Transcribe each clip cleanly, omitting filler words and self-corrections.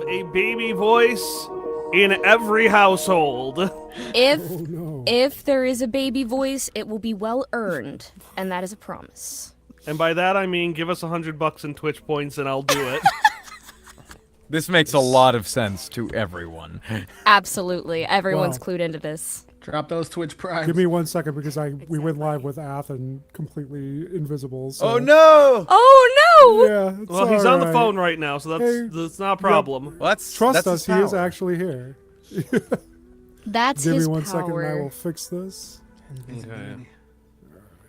A baby voice in every household. If there is a baby voice, it will be well earned, and that is a promise. And by that I mean give us $100 in Twitch points and I'll do it. This makes a lot of sense to everyone. Absolutely. Everyone's clued into this. Drop those Twitch primes. Give me 1 second because we went live with Athan completely invisible. So. Oh no! Oh no! Yeah. Well, he's on the phone right now, so that's not a problem. Well, Trust that's us, he is actually here. That's Give his me 1 power. second and I will fix this. Okay.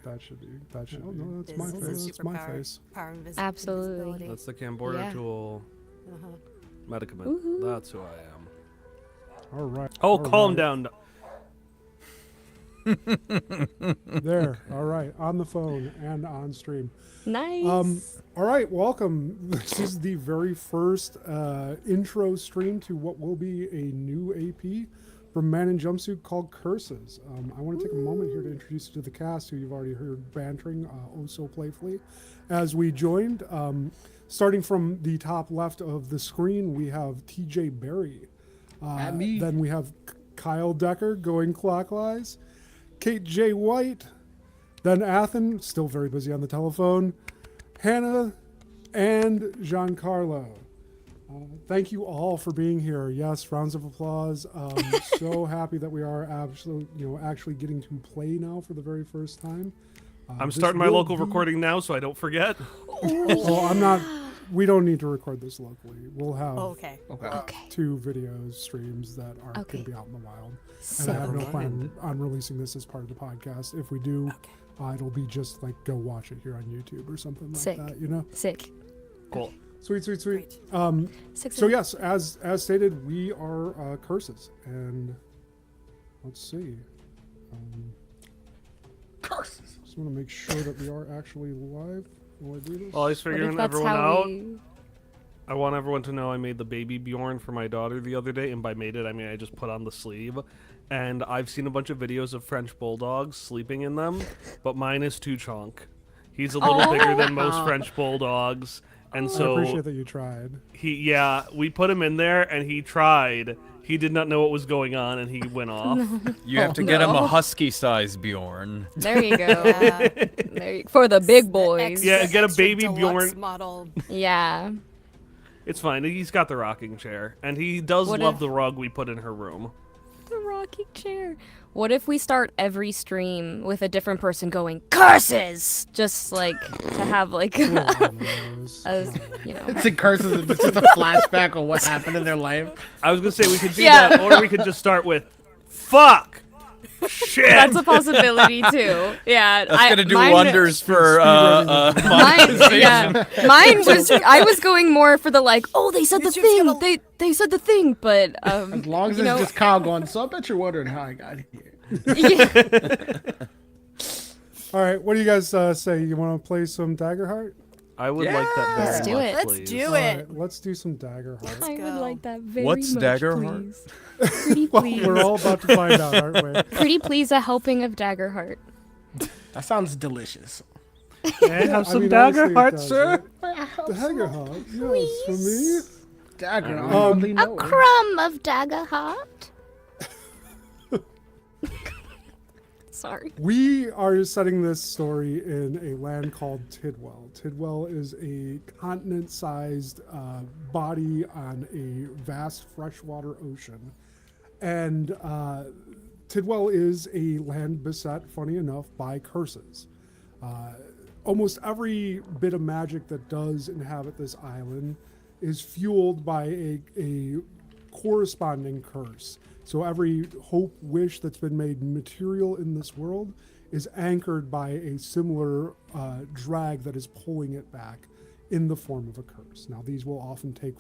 That should be. Oh no, that's my face. That's my face. Absolutely. That's the camborder tool. Medicament. Woohoo. That's who I am. All right. Oh, calm down. There. All right. On the phone and on stream. Nice. All right. Welcome. This is the very first intro stream to what will be a new AP from Man in Jumpsuit called Curses. I want to take a moment here to introduce you to the cast, who you've already heard bantering oh so playfully as we joined. Starting from the top left of the screen, we have TJ Berry. At me. Then we have Kyle Decker going clockwise. Kate J. White. Then Athan, still very busy on the telephone. Hanna and Giancarlo. Thank you all for being here. Yes, rounds of applause. So happy that we are actually getting to play now for the very first time. I'm starting my local recording now, so I don't forget. Well, I'm not. We don't need to record this locally. We'll have Okay. 2 videos streams that are going to be out in the wild. And I have no plan on releasing this as part of the podcast. If we do, it'll be just like go watch it here on YouTube or something like that. You know. Sick. Cool. Sweet. So yes, as stated, we are Curses, and let's see. Just want to make sure that we are actually live while I do this. While he's What if figuring that's everyone how out, we... I want everyone to know I made the baby Bjorn for my daughter the other day, and by made it, I mean I just put on the sleeve. And I've seen a bunch of videos of French bulldogs sleeping in them, but mine is too chunk. He's a little bigger than most French bulldogs, and I so appreciate that you tried. we put him in there, and he tried. He did not know what was going on, and he went off. You have to get him a husky-sized Bjorn. There you go. For the big boys. Yeah, get a Extra baby deluxe Bjorn. model. Yeah. It's fine. He's got the rocking chair, and he does What love if- the rug we put in her room. The rocking chair. What if we start every stream with a different person going, curses! Just like, to have like, Oh, knows. as, you know. It's a curses. It's just a flashback of what happened in their life. I was gonna say we could do Yeah. that, or we could just start with, fuck, shit. That's a possibility too. Yeah. That's gonna do mine- wonders for Mine, yeah. Mine was, I was going more for the like, oh, they said the YouTube's thing. gonna- They said the thing, but, As long as you it's know, just Kyle going, so I bet you're wondering how I got here. yeah. All right, what do you guys say? You want to play some Daggerheart? I would like that very Let's do much, it. Let's please. do All it. right, let's do some Daggerheart. I would go. like that very What's much, Daggerheart? please. Pretty Well, please. we're all about to find out, aren't we? Pretty please a helping of Daggerheart. That sounds delicious. Can I have some mean, honestly, it Daggerheart, does, sir? right? Daggerheart, yes, for me. Dagger, I hardly know her. Crumb of Daggerheart. Sorry. We are setting this story in a land called Tidwell. Tidwell is a continent-sized body on a vast freshwater ocean. And Tidwell is a land beset, funny enough, by curses. Almost every bit of magic that does inhabit this island is fueled by a corresponding curse. So every hope, wish that's been made material in this world is anchored by a similar drag that is pulling it back in the form of a curse. Now, these will often take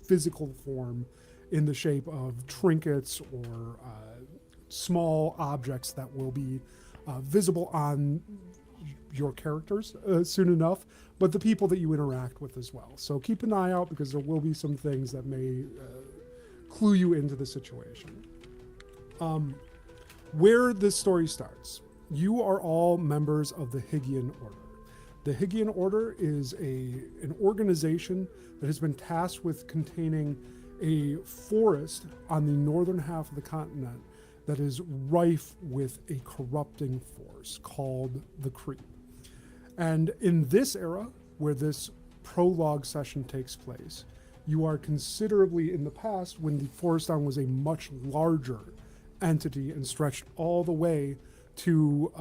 physical form in the shape of trinkets or small objects that will be visible on your characters soon enough, but the people that you interact with as well. So keep an eye out, because there will be some things that may clue you into the situation. Where this story starts, you are all members of the Hygiean Order. The Hygiean Order is an organization that has been tasked with containing a forest on the northern half of the continent that is rife with a corrupting force called the Creep. And in this era, where this prologue session takes place, you are considerably in the past when the Forest Town was a much larger entity and stretched all the way to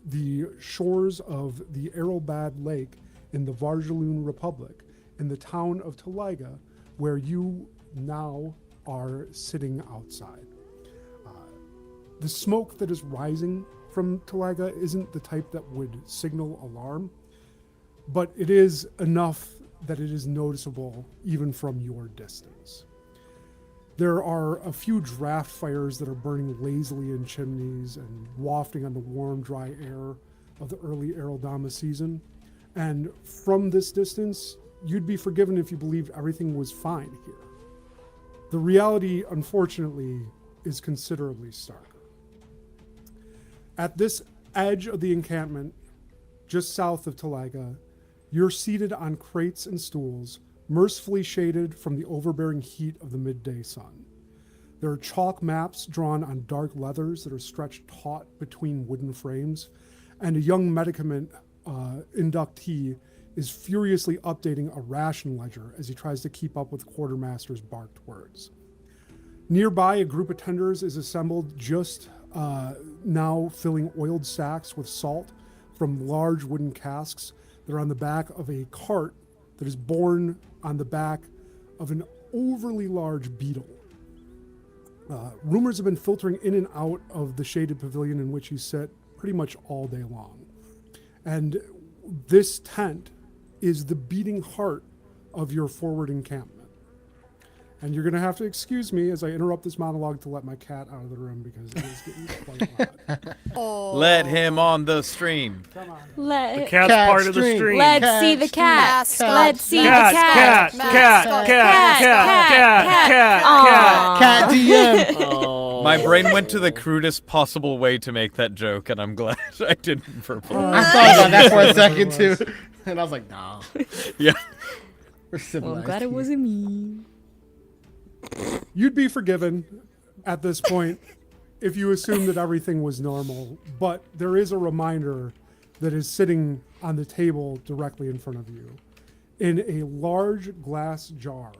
the shores of the Arrowbad Lake in the Varjaloon Republic, in the town of Taliga, where you now are sitting outside. The smoke that is rising from Taliga isn't the type that would signal alarm, but it is enough that it is noticeable even from your distance. There are a few draft fires that are burning lazily in chimneys and wafting on the warm, dry air of the early Aerodama season. And from this distance, you'd be forgiven if you believed everything was fine here. The reality, unfortunately, is considerably starker. At this edge of the encampment, just south of Taliga, you're seated on crates and stools, mercifully shaded from the overbearing heat of the midday sun. There are chalk maps drawn on dark leathers that are stretched taut between wooden frames, and a young medicament inductee is furiously updating a ration ledger as he tries to keep up with Quartermaster's barked words. Nearby, a group of tenders is assembled, just now filling oiled sacks with salt from large wooden casks that are on the back of a cart that is borne on the back of an overly large beetle. Rumors have been filtering in and out of the shaded pavilion in which you sit pretty much all day long. And this tent is the beating heart of your forward encampment. And you're going to have to excuse me as I interrupt this monologue to let my cat out of the room because it is getting quite loud. Let him on the stream. Come on. The cat's part of the stream. Let's see the cat. Let's see the cat. Cat DM. Oh. My brain went to the crudest possible way to make that joke, and I'm glad I didn't purple. I thought about that for a second too, and I was like, nah. Yeah. We're Well, civilized. I'm glad it here. wasn't me. You'd be forgiven at this point if you assume that everything was normal, but there is a reminder that is sitting on the table directly in front of you. In a large glass jar,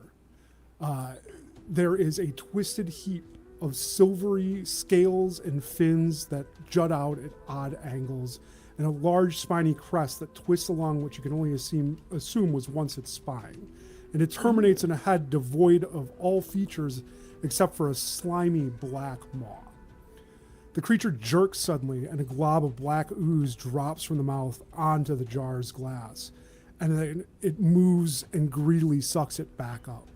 there is a twisted heap of silvery scales and fins that jut out at odd angles, and a large spiny crest that twists along what you can only assume was once its spine. And it terminates in a head devoid of all features except for a slimy black maw. The creature jerks suddenly, and a glob of black ooze drops from the mouth onto the jar's glass, and then it moves and greedily sucks it back up.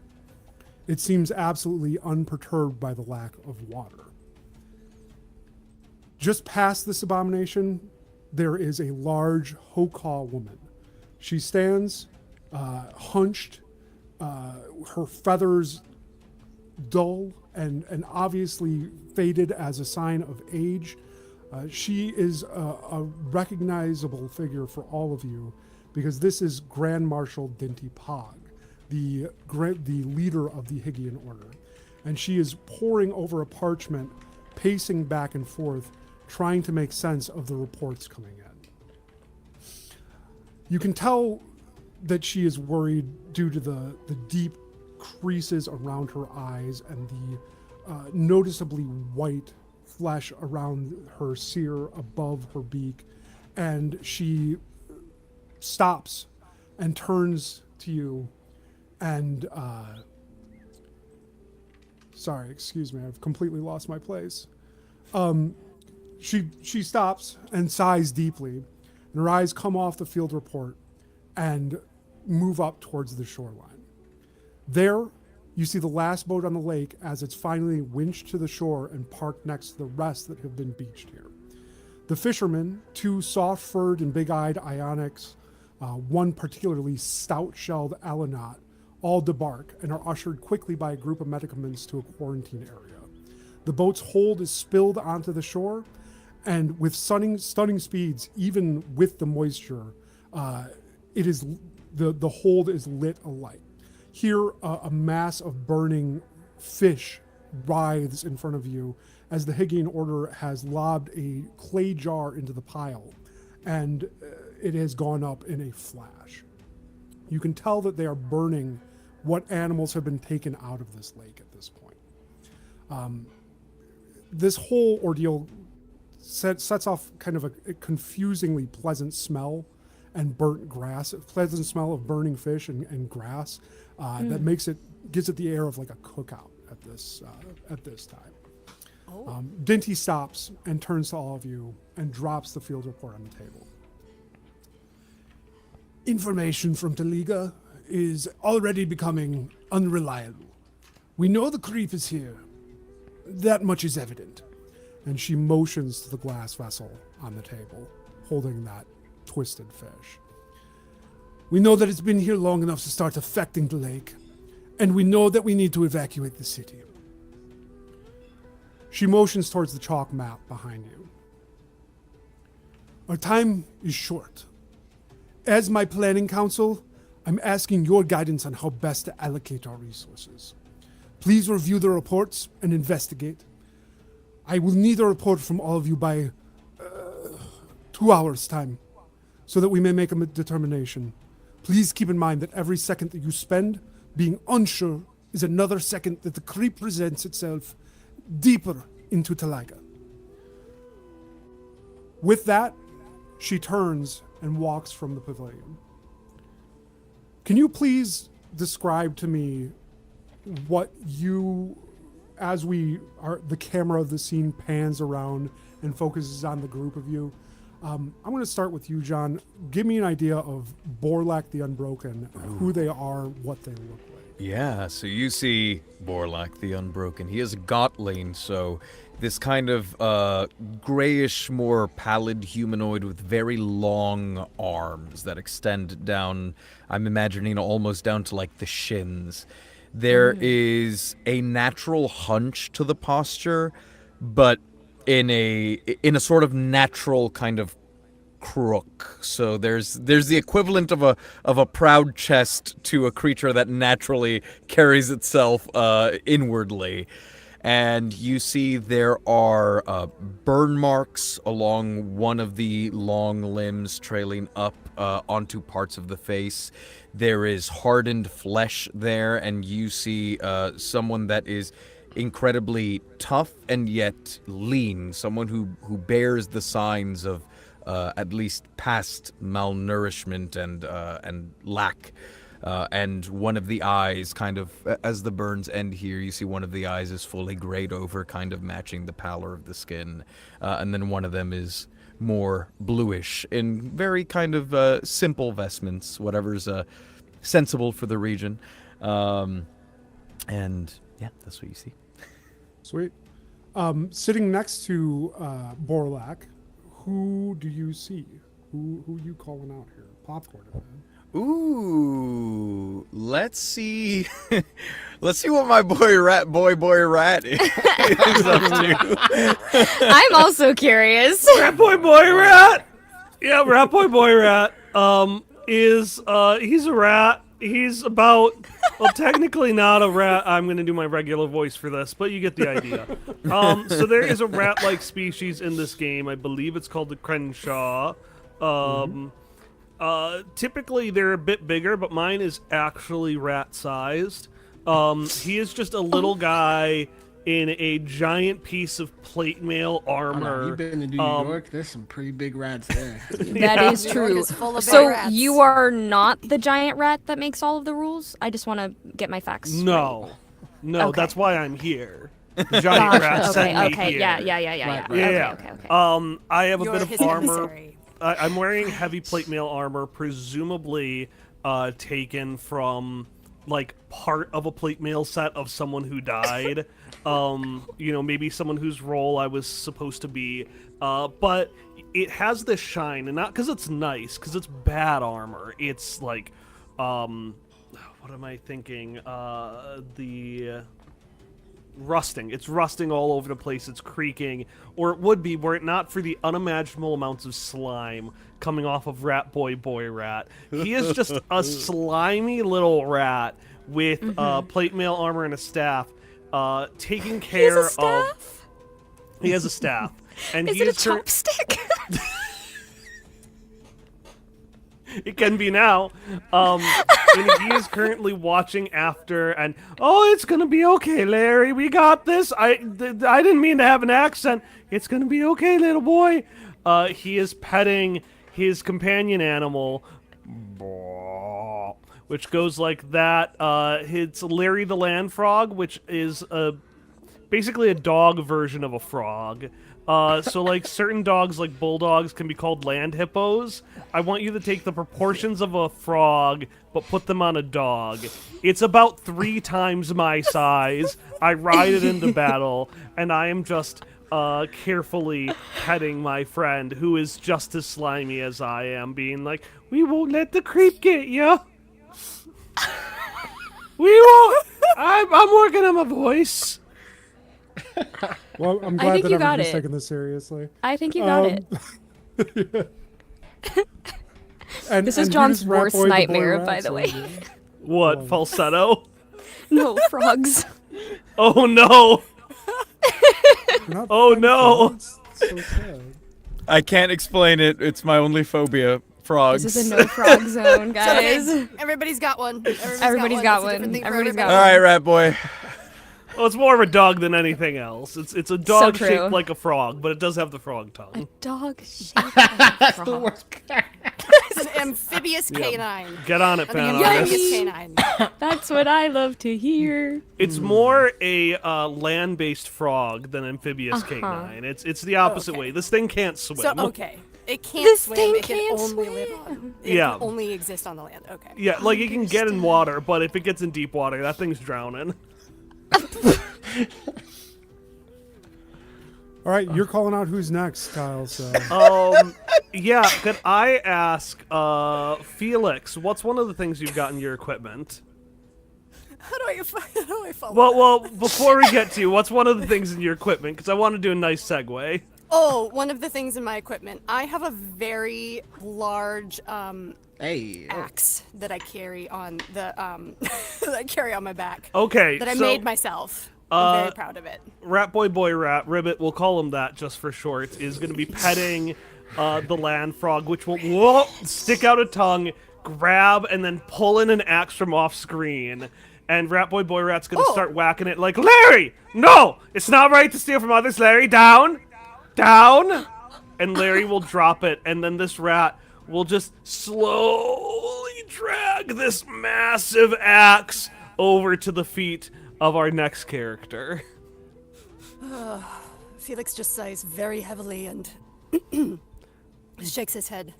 It seems absolutely unperturbed by the lack of water. Just past this abomination, there is a large Hokaw woman. She stands hunched, her feathers dull and obviously faded as a sign of age. She is a recognizable figure for all of you because this is Grand Marshal Dinty Pog, the leader of the Hygiean Order. And she is poring over a parchment, pacing back and forth, trying to make sense of the reports coming in. You can tell that she is worried due to the deep creases around her eyes and the noticeably white flesh around her cere above her beak. And she stops and turns to you and sorry, excuse me, I've completely lost my place. She stops and sighs deeply, and her eyes come off the field report and move up towards the shoreline. There, you see the last boat on the lake as it's finally winched to the shore and parked next to the rest that have been beached here. The fishermen, two soft-furred and big-eyed ionics, one particularly stout-shelled alanaut, all debark and are ushered quickly by a group of medicaments to a quarantine area. The boat's hold is spilled onto the shore, and with stunning speeds, even with the moisture, it is the hold is lit alight. Here, a mass of burning fish writhes in front of you as the Hygiean Order has lobbed a clay jar into the pile, and it has gone up in a flash. You can tell that they are burning what animals have been taken out of this lake at this point. This whole ordeal sets off kind of a confusingly pleasant smell and burnt grass, a pleasant smell of burning fish and grass that gives it the air of like a cookout at this time. Dinty stops and turns to all of you and drops the field report on the table. Information from Taliga is already becoming unreliable. We know the creep is here. That much is evident. And she motions to the glass vessel on the table, holding that twisted fish. We know that it's been here long enough to start affecting the lake, and we know that we need to evacuate the city. She motions towards the chalk map behind you. Our time is short. As my planning council, I'm asking your guidance on how best to allocate our resources. Please review the reports and investigate. I will need a report from all of you by 2 hours' time, so that we may make a determination. Please keep in mind that every second that you spend being unsure is another second that the creep presents itself deeper into Taliga. With that, she turns and walks from the pavilion. Can you please describe to me what you, as the camera of the scene pans around and focuses on the group of you, I'm going to start with you, John. Give me an idea of Borlak the Unbroken, who they are, what they look like. Yeah, so you see Borlak the Unbroken. He is a Gotling, so this kind of grayish, more pallid humanoid with very long arms that extend down, I'm imagining almost down to like the shins. There is a natural hunch to the posture, but in a sort of natural kind of crook. So there's the equivalent of a proud chest to a creature that naturally carries itself inwardly. And you see there are burn marks along one of the long limbs trailing up onto parts of the face. There is hardened flesh there, and you see someone that is incredibly tough and yet lean, someone who bears the signs of at least past malnourishment and lack. And one of the eyes, kind of, as the burns end here, you see one of the eyes is fully grayed over, kind of matching the pallor of the skin. And then one of them is more bluish, in very kind of simple vestments, whatever's sensible for the region. And yeah, that's what you see. Sweet. Sitting next to Borlak, who do you see? Who you calling out here? Popcorn, man. Ooh, let's see. Let's see what my boy Rat is up to. I'm also curious. Rat boy rat. Yeah, rat boy rat. He's a rat. He's about, well, technically not a rat. I'm going to do my regular voice for this, but you get the idea. So there is a rat-like species in this game. I believe it's called the Crenshaw. Typically they're a bit bigger, but mine is actually rat-sized. He is just a little guy in a giant piece of plate mail armor. You've been to New York. There's some pretty big rats there. That is true. So you are not the giant rat that makes all of the rules? I just want to get my facts No. right. No, Okay. that's why I'm here. The giant rat sent me Okay, here. yeah. Right. Okay. I have a You're bit of his armor. emissary. I'm wearing heavy plate mail armor, presumably taken from like part of a plate mail set of someone who died. Maybe someone whose role I was supposed to be. But it has this shine, and not because it's nice, because it's bad armor. It's like, what am I thinking? The rusting. It's rusting all over the place. It's creaking, or it would be were it not for the unimaginable amounts of slime coming off of Rat Boy Rat. He is just a slimy little rat with plate mail armor and a staff, taking care He has a staff? of. He has a staff, and Is it a chopstick? It can be now. And he is currently watching after, and it's gonna be okay, Larry. We got this. I didn't mean to have an accent. It's gonna be okay, little boy. He is petting his companion animal, which goes like that. It's Larry the land frog, which is basically a dog version of a frog. So like certain dogs, like bulldogs, can be called land hippos. I want you to take the proportions of a frog, but put them on a dog. It's about 3 times my size. I ride it into battle, and I am just carefully petting my friend, who is just as slimy as I am, being like, "We won't let the creep get you. We won't." I'm working on my voice. Well, I'm I glad think that you got everybody's it. taking this seriously. I think you got it. And, This is and John's who's Rat worst Boy the Boy nightmare, Rat by the way. soldier? What, falsetto? No, frogs. Oh no! You're not Oh, fun, no. It's so sad. I can't explain it. It's my only phobia. Frogs. This is a no frog zone, guys. Everybody's got one. Everybody's got It's a different one. thing for Everybody's got All right, Rat Boy. Well, it's more of a dog than anything else. It's a dog true. shaped like a frog, but it does have the frog tongue. Dog shaped like a frog. It's an amphibious canine. Get on it, An fan amphibious artist. canine. That's what I love to hear. It's more a land-based frog than amphibious canine. It's the opposite Okay. way. This thing can't swim. So okay. It can't This swim. thing It can can't only live swim. on. It Yeah. can only exist on the land. Okay. Yeah, like it can get in water, but if it gets in deep water, that thing's drowning. All right, you're calling out who's next, Kyle. So Yeah, could I ask, Felix, what's one of the things you've got in your equipment? How do I follow? Well, before we get to you, what's one of the things in your equipment? Because I want to do a nice segue. Oh, one of the things in my equipment. I have a very large Hey. axe that I carry on the that I carry on my back. Okay, That I so made myself. I'm very proud of it. Rat Boy Rat, Ribbit, we'll call him that just for short, is going to be petting the land frog, which will stick out a tongue, grab, and then pull in an axe from off screen. And Rat Boy Rat's going to start whacking it like, Larry! No! It's not right to steal from others, Larry! Down! Down! And Larry will drop it, and then this rat will just slowly drag this massive axe over to the feet of our next character. Felix just sighs very heavily and shakes his head.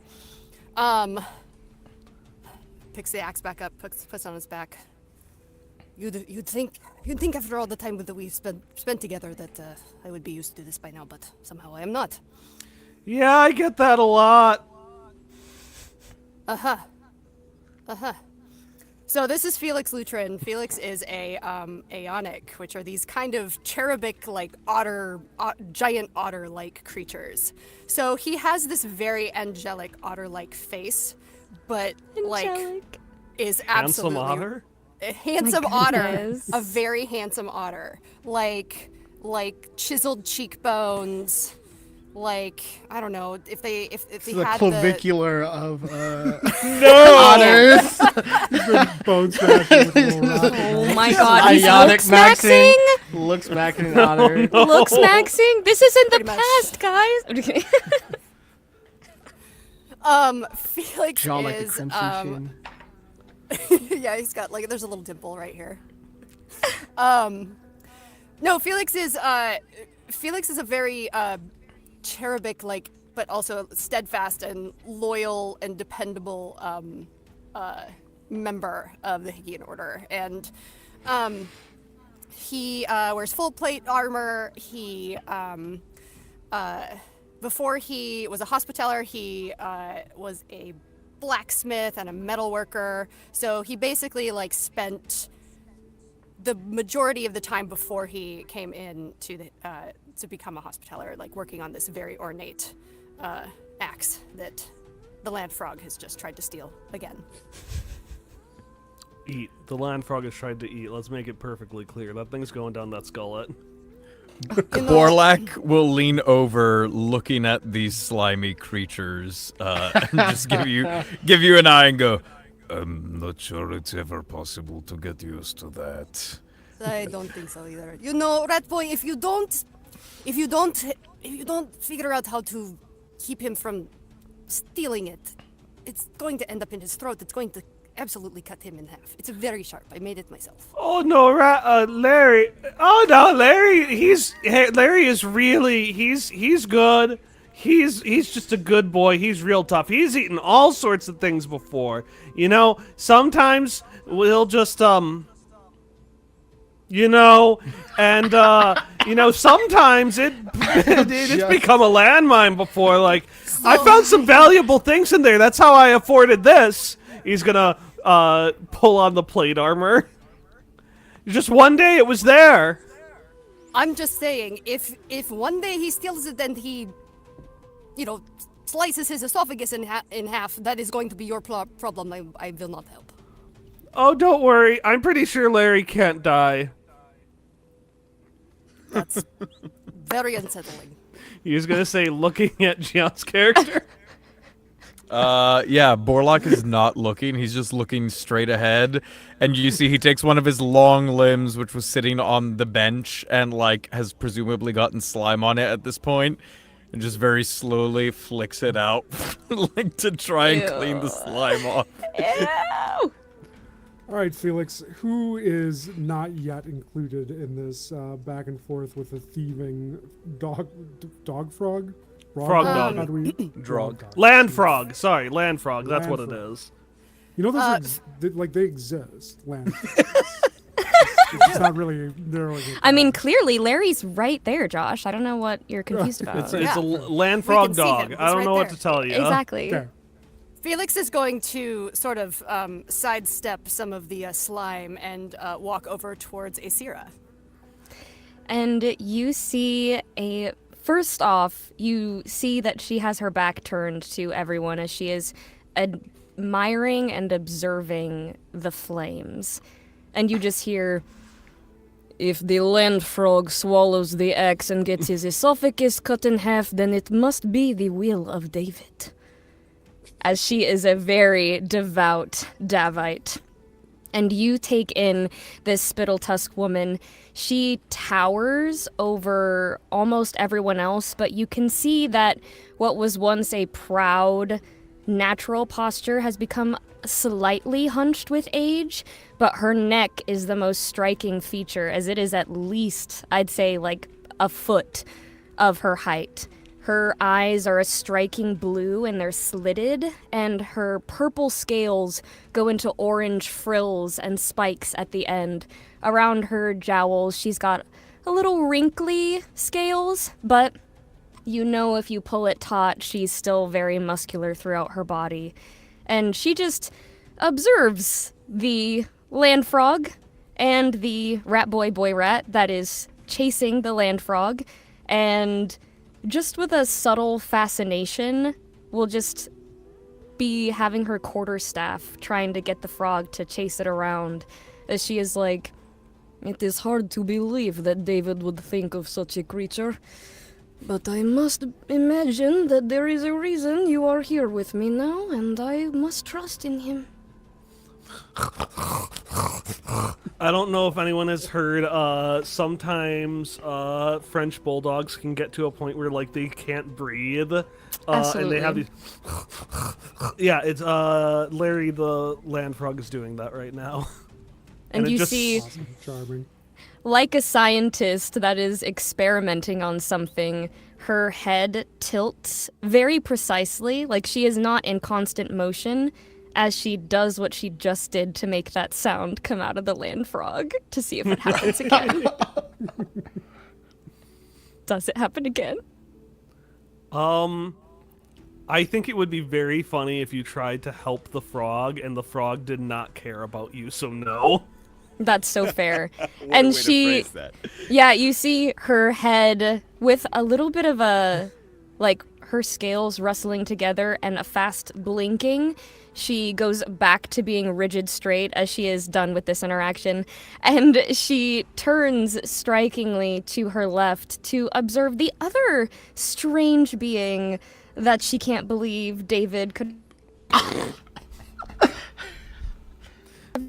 Picks the axe back up, puts it on his back. You'd think after all the time that we've spent together that I would be used to this by now, but somehow I am not. Yeah, I get that a lot. So this is Felix Lutrin. Felix is a Aeonic, which are these kind of cherubic, like giant otter-like creatures. So he has this very angelic otter-like face, but like is absolutely Handsome otter? a handsome otter, goodness. a very handsome otter, like chiseled cheekbones. Like, I don't know, if they The had clavicular of No! otters. bone smashing with little rat. Oh my god, he's Ionic looks maxing! Looks back at an otter. Looks maxing? This is in the Pretty much. past, guys! Okay. Felix Jaw like a is crimson sheen. yeah, he's got like there's a little dimple right here. No, Felix is a very cherubic, like, but also steadfast and loyal and dependable member of the Higgian Order, and he wears full plate armor. He before he was a hospitaller, he was a blacksmith and a metal worker. So he basically like spent the majority of the time before he came in to the to become a hospitaller, like working on this very ornate axe that the land frog has just tried to steal again. Eat. The land frog has tried to eat. Let's make it perfectly clear. That thing's going down that skullet. Borlak will lean over, looking at these slimy creatures, and just give you an eye and go, "I'm not sure it's ever possible to get used to that." I don't think so either. You know, Rat Boy, if you don't figure out how to keep him from stealing it, it's going to end up in his throat. It's going to absolutely cut him in half. It's very sharp. I made it myself. Oh no, Larry! Oh no, Larry! Larry is really he's good. He's just a good boy. He's real tough. He's eaten all sorts of things before. You know, sometimes we'll just you know, and you know, sometimes it's become a landmine before. Like, I found some valuable things in there. That's how I afforded this. He's gonna pull on the plate armor. Just one day it was there. I'm just saying, if one day he steals it and he, you know, slices his esophagus in half, that is going to be your problem. I will not help. Oh, don't worry. I'm pretty sure Larry can't die. That's very unsettling. He was gonna say, looking at Gian's character. Yeah, Borlak is not looking. He's just looking straight ahead. And you see he takes one of his long limbs, which was sitting on the bench, and, like, has presumably gotten slime on it at this point, and just very slowly flicks it out, like, to try and clean the slime off. Ew! All right, Felix, who is not yet included in this back and forth with the thieving dog frog? Frog How dog. do we... Drog. Land frog. Sorry, land frog. That's Land what frog. it is. You know, they exist. Land. It's not really. They're like. I mean, clearly Larry's right there, Josh. I don't know what you're confused about. It's Yeah. a land We frog can see dog. him. He's I don't right know what there. to tell you. Exactly. Okay. Felix is going to sort of sidestep some of the slime and walk over towards Asira. And you see first off, you see that she has her back turned to everyone as she is admiring and observing the flames. And you just hear, if the land frog swallows the axe and gets his esophagus cut in half, then it must be the will of David. As she is a very devout Davite. And you take in this spittle-tusk woman. She towers over almost everyone else, but you can see that what was once a proud, natural posture has become slightly hunched with age, but her neck is the most striking feature, as it is at least, I'd say, like a foot of her height. Her eyes are a striking blue and they're slitted, and her purple scales go into orange frills and spikes at the end. Around her jowls, she's got a little wrinkly scales, but you know if you pull it taut, she's still very muscular throughout her body. And she just observes the land frog and the rat boy rat that is chasing the land frog, and just with a subtle fascination, will just be having her quarterstaff trying to get the frog to chase it around, as she is like, "It is hard to believe that David would think of such a creature, but I must imagine that there is a reason you are here with me now, and I must trust in him." I don't know if anyone has heard, sometimes French bulldogs can get to a point where like they can't breathe. And they have these Yeah, it's Larry the land frog is doing that right now. And it you just- see, Awesome. Charming. like a scientist that is experimenting on something, her head tilts very precisely, like she is not in constant motion, as she does what she just did to make that sound come out of the land frog, to see if it happens again. Does it happen again? I think it would be very funny if you tried to help the frog and the frog did not care about you, so no. That's so fair. What a And way to she, phrase that. yeah, you see her head with a little bit of a, like, her scales rustling together and a fast blinking. She goes back to being rigid straight as she is done with this interaction, and she turns strikingly to her left to observe the other strange being that she can't believe David could.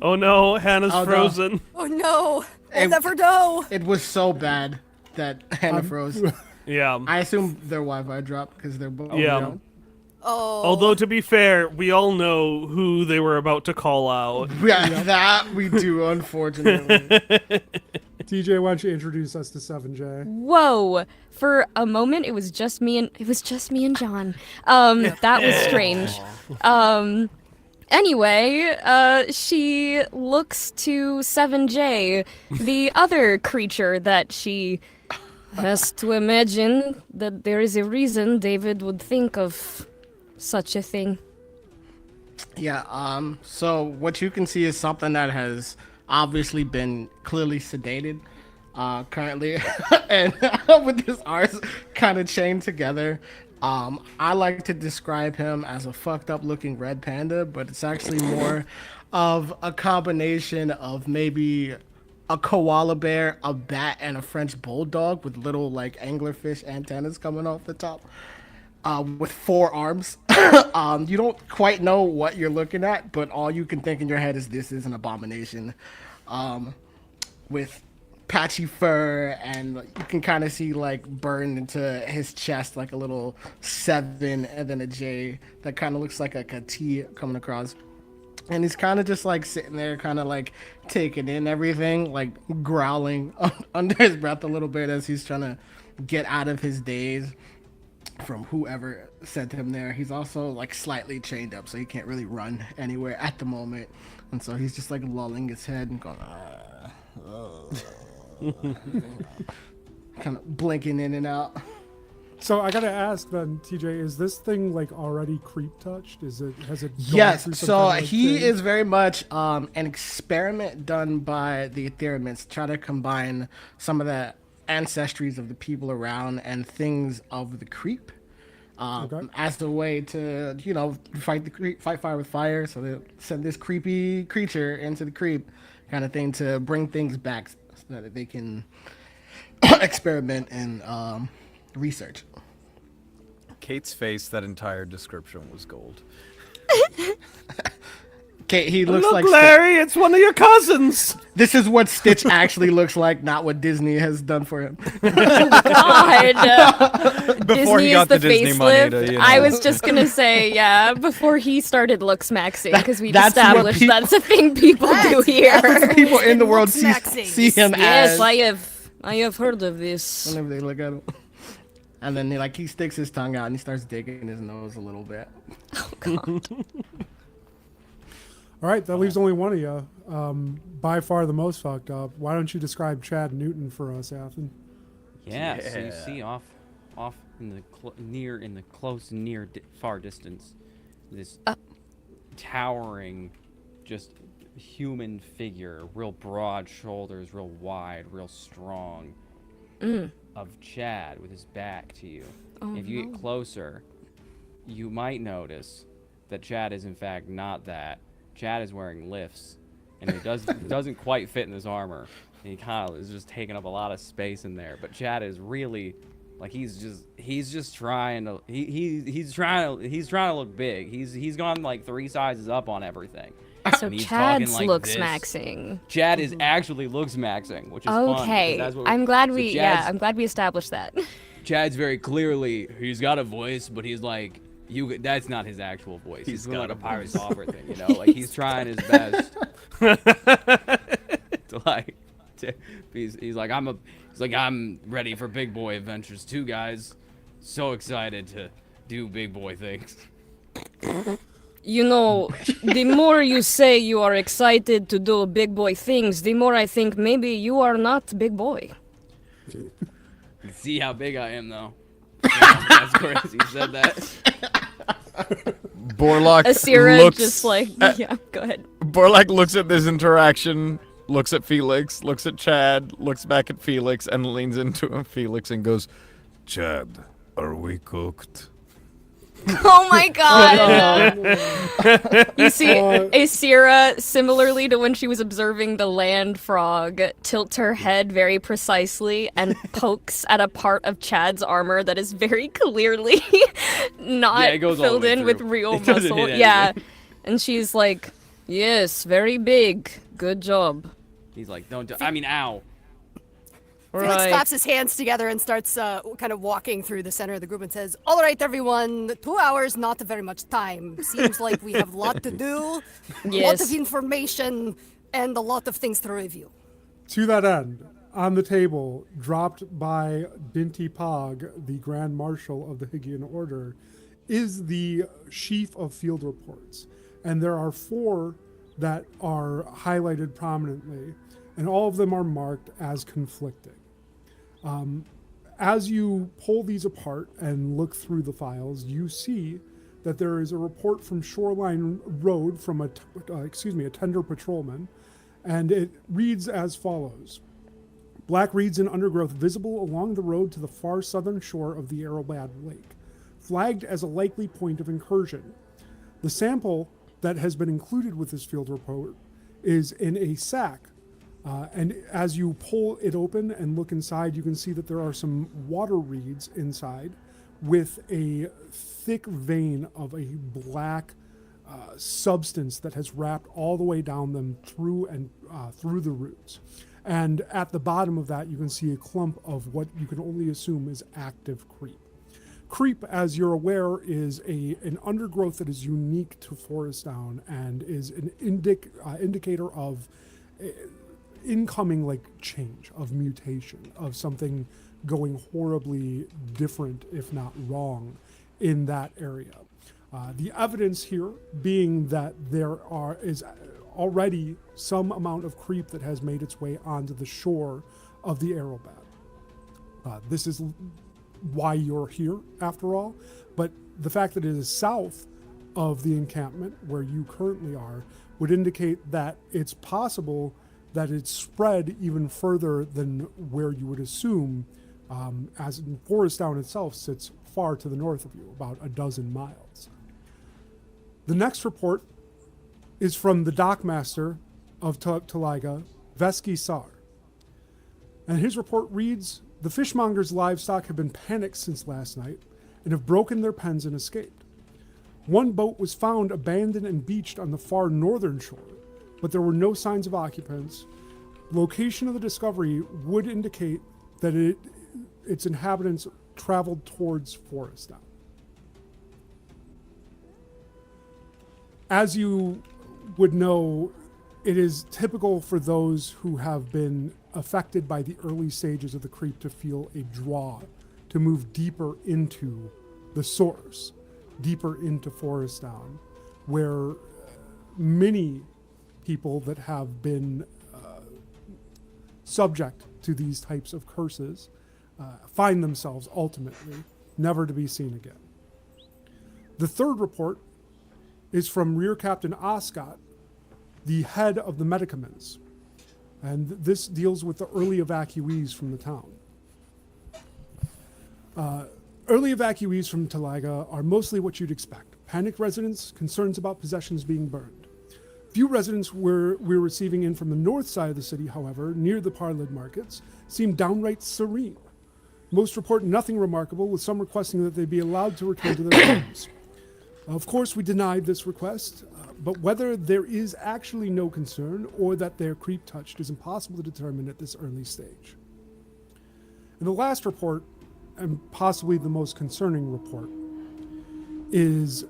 Oh no, Hannah's Oh, no. frozen. Oh no! I'll It- never know! It was so bad that Hannah froze. Yeah. I assume their Wi-Fi dropped because they're both. Yeah. Oh. Although to be fair, we all know who they were about to call out. Yeah, that we do, unfortunately. TJ, why don't you introduce us to 7J? Whoa! For a moment, it was just me and John. That was strange. Anyway, she looks to 7J, the other creature that she has to imagine that there is a reason David would think of such a thing. Yeah, so what you can see is something that has obviously been clearly sedated currently, and with his arms kind of chained together. I like to describe him as a fucked up looking red panda, but it's actually more of a combination of maybe a koala bear, a bat, and a French bulldog with little like anglerfish antennas coming off the top. With 4 arms. You don't quite know what you're looking at, but all you can think in your head is this is an abomination. With patchy fur, and you can kind of see like burned into his chest like a little 7 and then a J that kind of looks like a T coming across. And he's kind of just like sitting there, kind of like taking in everything, like growling under his breath a little bit as he's trying to get out of his daze. from whoever sent him there. He's also like slightly chained up, so he can't really run anywhere at the moment, and so he's just like lulling his head and going, kind of blinking in and out. So I gotta ask then, TJ, is this thing like already creep touched? Has it gone Yes, through some so kind of, like, he change? is very much an experiment done by the Ethereuments to try to combine some of the ancestries of the people around and things of the creep as a way to, fight fire with fire. So they send this creepy creature into the creep kind of thing to bring things back so that they can experiment and research. Kate's face, that entire description was gold. Kate, he looks Look, like Larry, it's one of your cousins. This is what Stitch actually looks like, not what Disney has done for him. God. Before he Disney got is the the Disney money facelift. to, I was just gonna say, yeah, before he started looks maxing, because we That's what established people- that's a thing people do here. People in the world Maxing. see him Yes, as I have heard of this. whenever they look at him. And then he sticks his tongue out and he starts digging his nose a little bit. Oh God. All right, that leaves only one of you. By far the most fucked up. Why don't you describe Chad Newton for us, Athan? Yeah, so you see off in the close and near far distance, this towering, just human figure, real broad shoulders, real wide, real strong, of Chad with his back to you. If you get closer, you might notice that Chad is in fact not that. Chad is wearing lifts, and it doesn't quite fit in his armor. And he kind of is just taking up a lot of space in there. But Chad is really, like, he's just trying to he's trying to look big. He's gone like 3 sizes up on everything. So And he's talking Chad's like looks this. maxing. Chad is actually looks maxing, which is fun. because Okay, that's what I'm glad so we Chad's- I'm glad we established that. Chad's very clearly, he's got a voice, but he's like, that's not his actual voice. He's doing like a Pirates Opera thing, you know? Like, he's trying his best he's like, I'm ready for big boy adventures too, guys. So excited to do big boy things. You know, the more you say you are excited to do big boy things, the more I think maybe you are not big boy. See how big I am, though. Yeah, that's crazy. He said that. Borlak Asira looks just like, yeah, go ahead. Borlak looks at this interaction, looks at Felix, looks at Chad, looks back at Felix, and leans into him, Felix, and goes, "Chad, are we cooked?" Oh my God! You see, Asira, similarly to when she was observing the land frog, tilts her head very precisely and pokes at a part of Chad's armor that is very clearly not it goes all the filled way in with through. real It doesn't muscle. hit Yeah, anything. and she's like, "Yes, very big. Good job." He's like, don't do, I mean, ow. Felix Right. claps his hands together and starts kind of walking through the center of the group and says, "All right, everyone, 2 hours, not very much time. Seems like we have a lot to do, a lot Yes. of information, and a lot of things to review." To that end, on the table, dropped by Binti Pog, the Grand Marshal of the Hygiean Order, is the sheaf of field reports. And there are 4 that are highlighted prominently, and all of them are marked as conflicting. As you pull these apart and look through the files, you see that there is a report from Shoreline Road from a tender patrolman, and it reads as follows. Black reeds and undergrowth visible along the road to the far southern shore of the Arrowbad Lake, flagged as a likely point of incursion. The sample that has been included with this field report is in a sack. And as you pull it open and look inside, you can see that there are some water reeds inside with a thick vein of a black substance that has wrapped all the way down them through the roots. And at the bottom of that, you can see a clump of what you can only assume is active creep. Creep, as you're aware, is an undergrowth that is unique to Forest Down and is an indicator of incoming change, of mutation, of something going horribly different, if not wrong, in that area. The evidence here being that there is already some amount of creep that has made its way onto the shore of the Arrowbat. This is why you're here, after all, but the fact that it is south of the encampment where you currently are would indicate that it's possible that it's spread even further than where you would assume, as Forest Down itself sits far to the north of you, about a dozen miles. The next report is from the dockmaster of Taliga, Vesky Sar. And his report reads, the fishmonger's livestock have been panicked since last night and have broken their pens and escaped. One boat was found abandoned and beached on the far northern shore, but there were no signs of occupants. Location of the discovery would indicate that its inhabitants traveled towards Forest Down. As you would know, it is typical for those who have been affected by the early stages of the creep to feel a draw to move deeper into the source, deeper into Forest Down, where many people that have been subject to these types of curses find themselves ultimately never to be seen again. The third report is from Rear Captain Oscott, the head of the medicaments, and this deals with the early evacuees from the town. Early evacuees from Taliga are mostly what you'd expect. Panicked residents, concerns about possessions being burned. Few residents we're receiving in from the north side of the city, however, near the Parlid markets, seem downright serene. Most report nothing remarkable, with some requesting that they be allowed to return to their homes. Of course, we denied this request, but whether there is actually no concern or that they're creep touched is impossible to determine at this early stage. And the last report, and possibly the most concerning report, is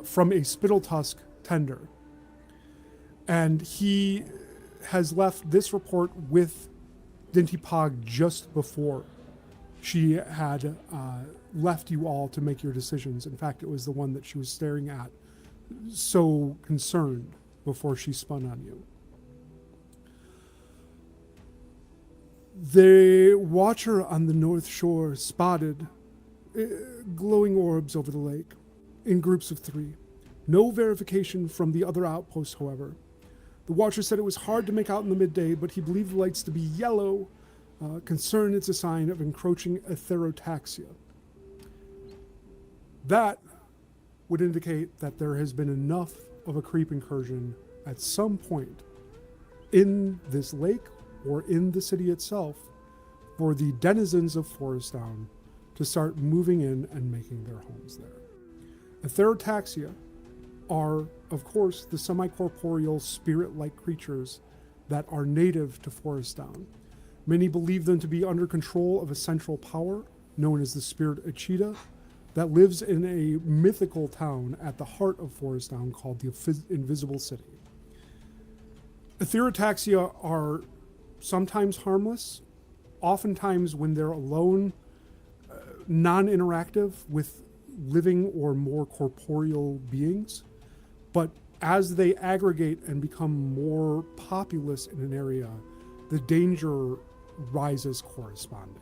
from a Spittletusk tender. And he has left this report with Dinty Pog just before she had left you all to make your decisions. In fact, it was the one that she was staring at, so concerned before she spun on you. The watcher on the north shore spotted glowing orbs over the lake in groups of 3. No verification from the other outposts, however. The watcher said it was hard to make out in the midday, but he believed the lights to be yellow. Concern it's a sign of encroaching etherotaxia. That would indicate that there has been enough of a creep incursion at some point in this lake or in the city itself for the denizens of Forest Down to start moving in and making their homes there. Etherotaxia are, of course, the semi-corporeal spirit-like creatures that are native to Forest Down. Many believe them to be under control of a central power known as the spirit Achita that lives in a mythical town at the heart of Forest Down called the Invisible City. Etherotaxia are sometimes harmless, oftentimes when they're alone, non-interactive with living or more corporeal beings. But as they aggregate and become more populous in an area, the danger rises correspondingly.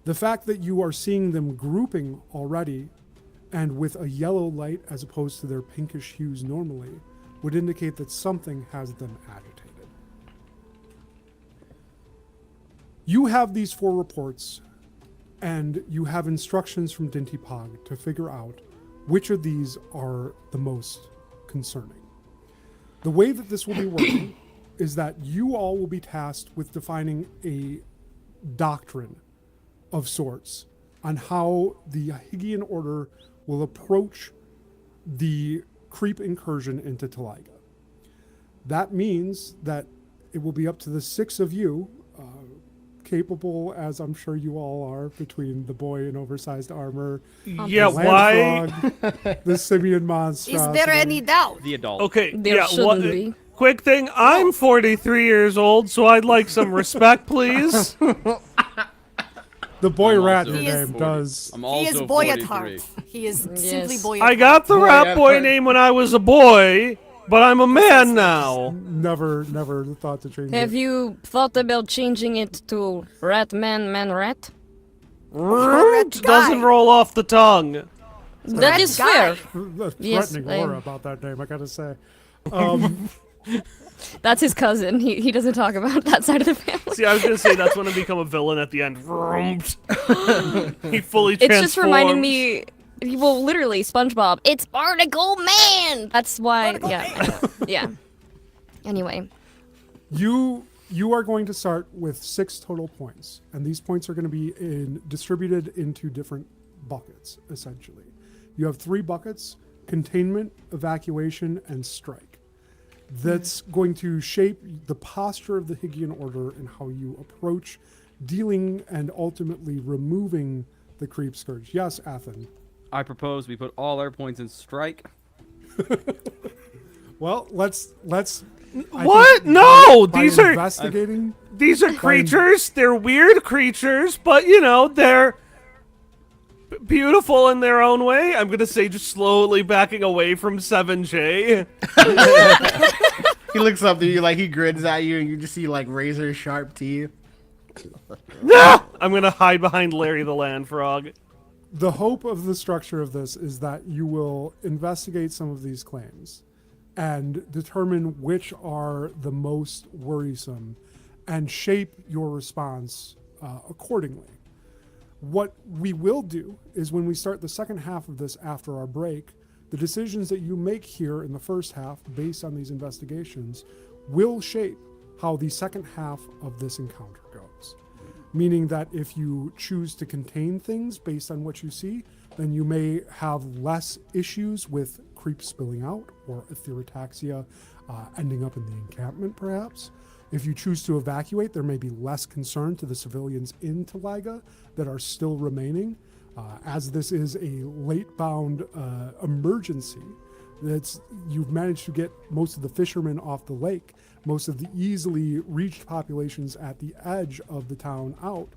The fact that you are seeing them grouping already and with a yellow light as opposed to their pinkish hues normally would indicate that something has them agitated. You have these 4 reports, and you have instructions from Dinty Pog to figure out which of these are the most concerning. The way that this will be working is that you all will be tasked with defining a doctrine of sorts on how the Hygiean Order will approach the creep incursion into Taliga. That means that it will be up to the 6 of you, capable as I'm sure you all are, between the boy in oversized armor, Yeah, the why? land frog, the simian monster. Is there any doubt? The adult. Okay, There yeah, shouldn't be. quick thing. I'm 43 years old, so I'd like some respect, please. The boy I'm rat also your name 40. does. I'm He is also Boyathart. 43. He is simply Yes. Boyathart. I got the Boy, rat yeah, boy but- name when I was a boy, but I'm a man now. Never thought to change Have it. you thought about changing it to Rat Man Man Rat? Rat guy. doesn't roll off the tongue. That is guy. fair. The Yes, threatening aura about that name, I gotta say. That's his cousin. He doesn't talk about that side of the family. See, I was gonna say that's when I become a villain at the end. He fully It's transforms. just reminding me. Well, literally, SpongeBob. It's Barnacle Man. That's why. Yeah. Yeah. Anyway, You are going to start with 6 total points, and these points are going to be distributed into different buckets, essentially. You have 3 buckets: containment, evacuation, and strike. That's going to shape the posture of the Hygiein Order and how you approach dealing and ultimately removing the creep scourge. Yes, Athan. I propose we put all our points in strike. Well, let's. I What? think No, by these are investigating. these are creatures. They're weird creatures, but you know they're beautiful in their own way. I'm gonna say just slowly backing away from 7J. He looks up to you like he grins at you, and you just see like razor sharp teeth. Ah! I'm gonna hide behind Larry the Land Frog. The hope of the structure of this is that you will investigate some of these claims and determine which are the most worrisome and shape your response accordingly. What we will do is when we start the second half of this after our break, the decisions that you make here in the first half based on these investigations will shape how the second half of this encounter goes. Meaning that if you choose to contain things based on what you see, then you may have less issues with creep spilling out or etherotaxia ending up in the encampment, perhaps. If you choose to evacuate, there may be less concern to the civilians in Taliga that are still remaining. As this is a late-bound emergency, you've managed to get most of the fishermen off the lake, most of the easily reached populations at the edge of the town out.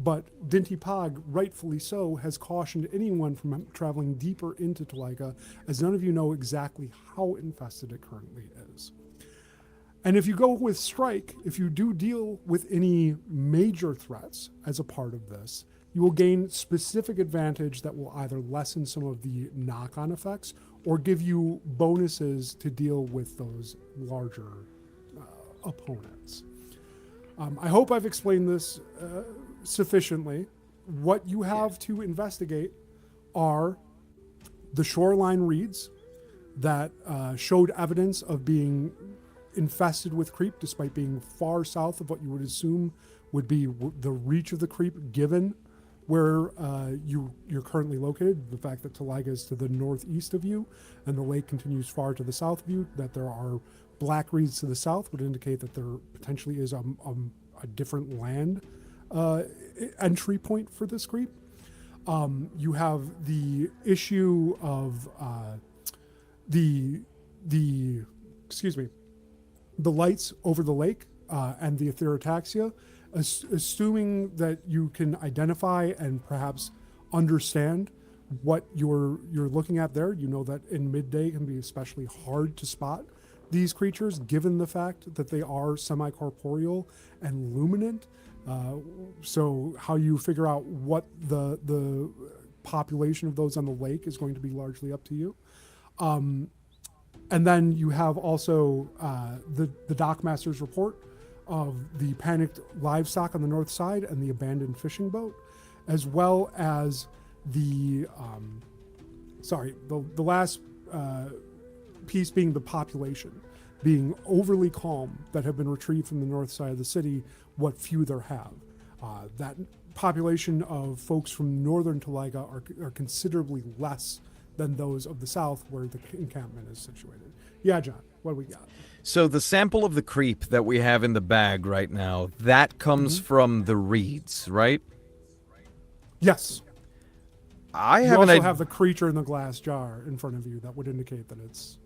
But Dinty Pog, rightfully so, has cautioned anyone from traveling deeper into Taliga, as none of you know exactly how infested it currently is. And if you go with strike, if you do deal with any major threats as a part of this, you will gain specific advantage that will either lessen some of the knock-on effects or give you bonuses to deal with those larger opponents. I hope I've explained this sufficiently. What you have to investigate are the shoreline reeds that showed evidence of being infested with creep despite being far south of what you would assume would be the reach of the creep given where you're currently located. The fact that Taliga is to the northeast of you and the lake continues far to the south of you, that there are black reeds to the south would indicate that there potentially is a different land entry point for this creep. You have the issue of the lights over the lake and the etherotaxia, assuming that you can identify and perhaps understand what you're looking at there. You know that in midday can be especially hard to spot these creatures, given the fact that they are semi-corporeal and luminant. So how you figure out what the population of those on the lake is going to be largely up to you. And then you have also the dockmaster's report of the panicked livestock on the north side and the abandoned fishing boat, as well as the last piece being the population being overly calm that have been retrieved from the north side of the city, what few there have. That population of folks from northern Taliga are considerably less than those of the south where the encampment is situated. Yeah, John, what do we got? So the sample of the creep that we have in the bag right now, that comes from the reeds, right? Yes. I You have also an idea. have the creature in the glass jar in front of you that would indicate that it's...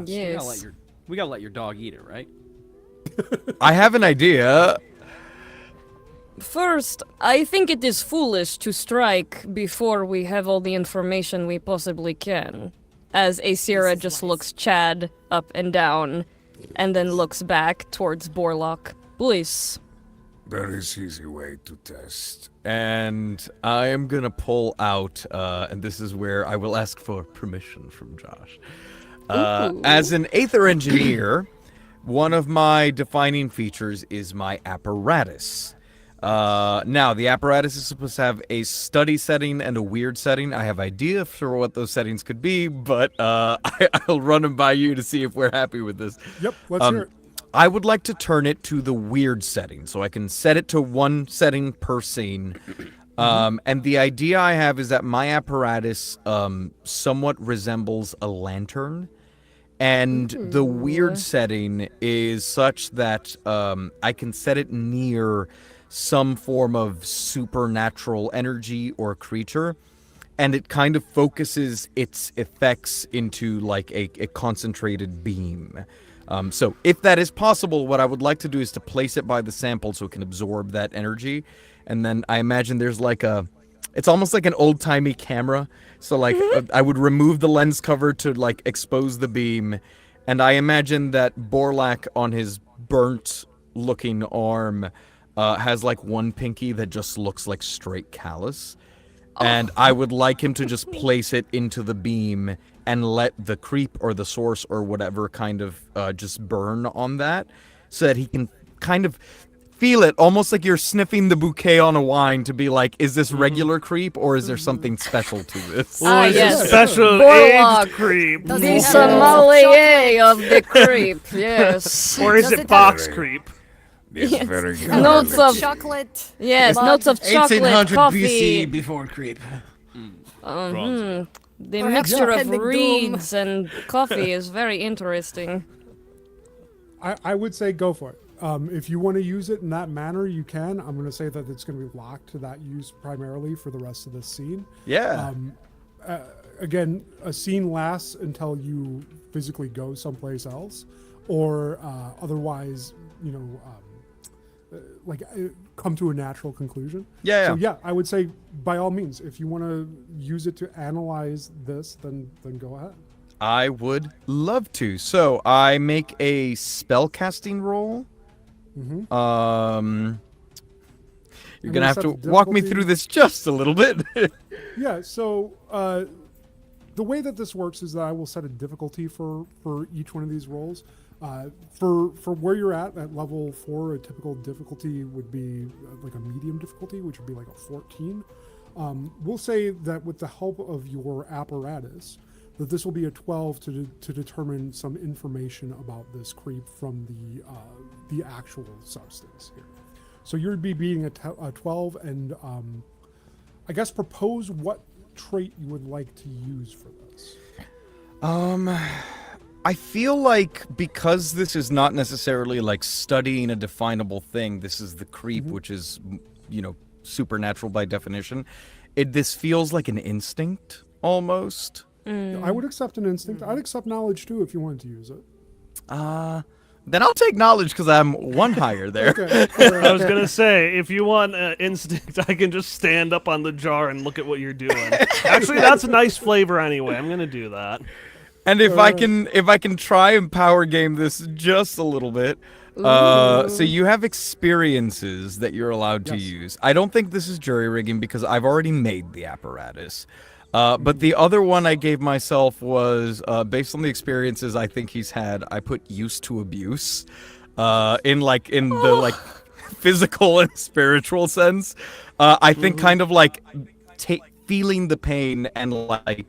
yes. We gotta let your dog eat it, right? I have an idea. First, I think it is foolish to strike before we have all the information we possibly can. As Aesira just looks Chad up and down, and then looks back towards Borlock. Please. There is easy way to test. And I am gonna pull out, and this is where I will ask for permission from Josh. As an Aether engineer, one of my defining features is my apparatus. Now, the apparatus is supposed to have a study setting and a weird setting. I have idea for what those settings could be, but I'll run them by you to see if we're happy with this. Yep, let's hear it. I would like to turn it to the weird setting, so I can set it to one setting per scene. And the idea I have is that my apparatus somewhat resembles a lantern. And the weird setting is such that I can set it near some form of supernatural energy or creature, and it kind of focuses its effects into like a concentrated beam. So if that is possible, what I would like to do is to place it by the sample so it can absorb that energy. And then I imagine there's like it's almost like an old-timey camera. So like I would remove the lens cover to like expose the beam. And I imagine that Borlack on his burnt-looking arm has like one pinky that just looks like straight callus. And I would like him to just place it into the beam and let the creep or the source or whatever kind of just burn on that so that he can kind of feel it, almost like you're sniffing the bouquet on a wine to be like, is this regular creep or is there something special to this? Ah, It's yes. a special Borlock. aged creep. Does The it have sommelier of the creep, yes. Or is Does it it box have- creep? It's very good. Notes of chocolate? yes, Mug. notes of chocolate, 1800 coffee. BC before creep. The Perhaps mixture of impending doom. reeds and coffee is very interesting. I would say go for it. If you want to use it in that manner, you can. I'm going to say that it's going to be locked to that use primarily for the rest of the scene. Yeah. Again, a scene lasts until you physically go someplace else, or otherwise, come to a natural conclusion. Yeah. So yeah, I would say by all means, if you want to use it to analyze this, then go ahead. I would love to. So I make a spellcasting roll. You're gonna have to walk me through this just a little bit. Yeah, so the way that this works is that I will set a difficulty for each one of these rolls. For where you're at level 4, a typical difficulty would be like a medium difficulty, which would be like a 14. We'll say that with the help of your apparatus, that this will be a 12 to determine some information about this creep from the actual substance here. So you'd be beating a 12, and I guess propose what trait you would like to use for this. I feel like because this is not necessarily like studying a definable thing, this is the creep, which is, supernatural by definition. This feels like an instinct almost. I would accept an instinct. I'd accept knowledge too if you wanted to use it. Then I'll take knowledge because I'm one higher there. Okay. I was gonna say, if you want instinct, I can just stand up on the jar and look at what you're doing. Actually, that's a nice flavor anyway. I'm gonna do that. And if I can try and power game this just a little bit. So you have experiences that you're allowed to use. I don't think this is jury rigging because I've already made the apparatus. But the other one I gave myself was based on the experiences I think he's had. I put used to abuse, in the physical and spiritual sense. I think kind of like feeling the pain and like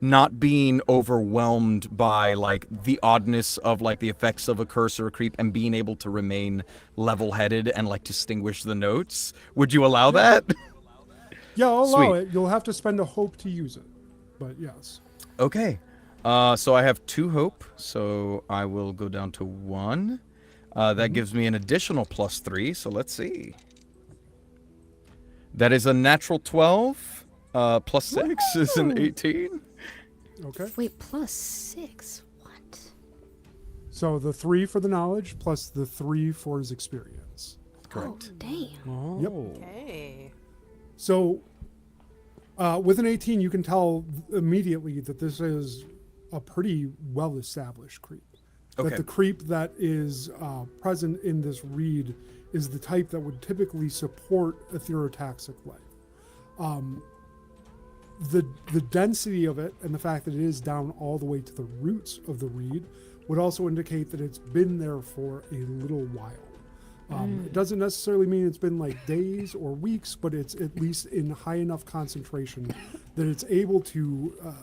not being overwhelmed by like the oddness of like the effects of a curse or a creep and being able to remain level-headed and like distinguish the notes. Would you allow that? Yeah, I'll allow Sweet. it. You'll have to spend a hope to use it, but yes. Okay. So I have 2 hope, so I will go down to 1. That gives me an additional +3, so let's see. That is a natural 12. +6 is an 18. Okay. Wait, +6? What? So the 3 for the knowledge plus the 3 for his experience. Correct. Damn. Yep. Okay. So, with an 18, you can tell immediately that this is a pretty well-established creep. Okay. That the creep that is present in this reed is the type that would typically support etherotaxic life. The density of it and the fact that it is down all the way to the roots of the reed would also indicate that it's been there for a little while. It doesn't necessarily mean it's been like days or weeks, but it's at least in high enough concentration that it's able to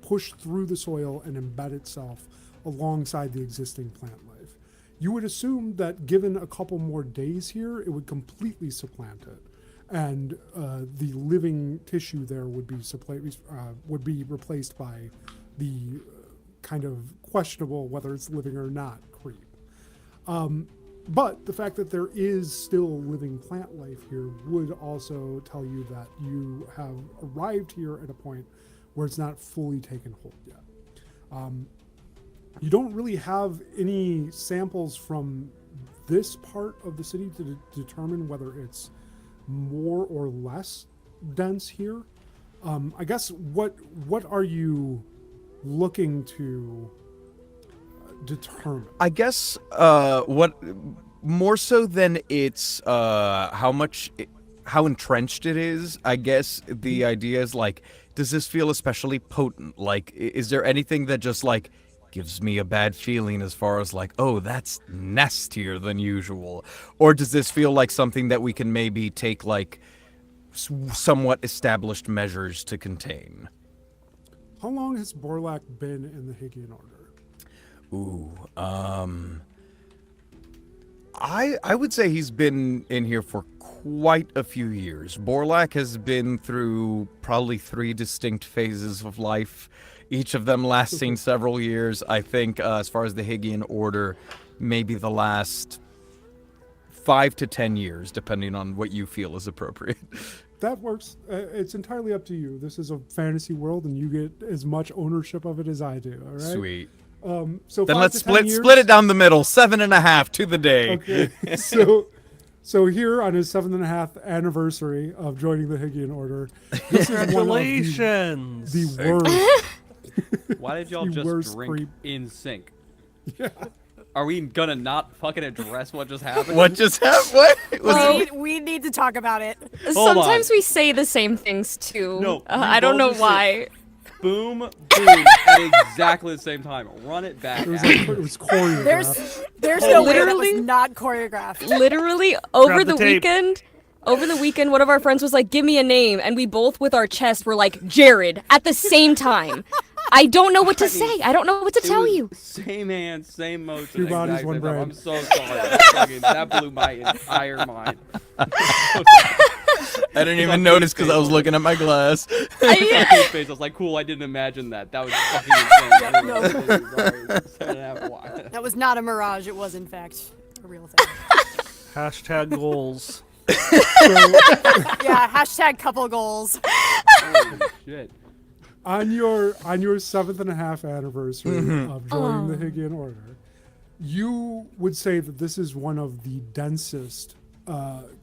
push through the soil and embed itself alongside the existing plant life. You would assume that given a couple more days here, it would completely supplant it, and the living tissue there would be replaced by the kind of questionable whether it's living or not creep. But the fact that there is still living plant life here would also tell you that you have arrived here at a point where it's not fully taken hold yet. You don't really have any samples from this part of the city to determine whether it's more or less dense here. I guess what are you looking to determine? I guess what more so than it's how entrenched it is. I guess the idea is like, does this feel especially potent? Like, is there anything that just like gives me a bad feeling as far as like, oh, that's nastier than usual? Or does this feel like something that we can maybe take like somewhat established measures to contain? How long has Borlak been in the Higgian Order? Ooh, I would say he's been in here for quite a few years. Borlak has been through probably 3 distinct phases of life, each of them lasting several years. I think as far as the Higgian Order, maybe the last 5 to 10 years, depending on what you feel is appropriate. That works. It's entirely up to you. This is a fantasy world, and you get as much ownership of it as I do. All right. Sweet. So Then 5 let's to 10 years? split it down the middle, 7.5 to the day. Okay. So here on his 7.5th anniversary of joining the Higgian Order, this is one of Congratulations. the worst. Why did y'all The just worst drink creep. in sync? Yeah. Are we gonna not fucking address what just happened? What just happened? What? Was We need to talk about it. Hold Sometimes on. we say the same things too. No, we I don't know both just why. Boom, boom, at exactly the same time. Run it back. It was, at like, me. it was choreographed. There's no way that Literally? was not choreographed. Literally over Grab the the tape. weekend. Over the weekend, one of our friends was like, "Give me a name," and we both, with our chest, were like, "Jared," at the same time. I don't know what to say. I don't know what to It tell was you. Same hand, same motion. Two bodies, exact one same time. brain. I'm so sorry. That blew my entire mind. I didn't even notice because I was looking at my glass. Face, I was like, cool, I didn't imagine that. That was fucking insane. No. That was not a mirage. It was, in fact, a real thing. Hashtag goals. Yeah, hashtag couple goals. Holy shit. On your 7.5 anniversary of joining the Higgian Order, you would say that this is one of the densest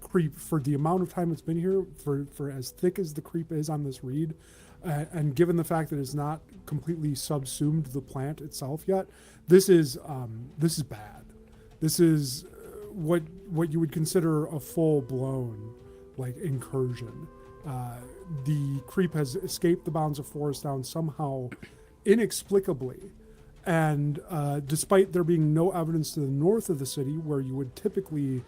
creep for the amount of time it's been here, for as thick as the creep is on this reed, and given the fact that it's not completely subsumed the plant itself yet, this is bad. This is what you would consider a full-blown like incursion. The creep has escaped the bounds of Forest Down somehow, inexplicably, and despite there being no evidence to the north of the city, where you would typically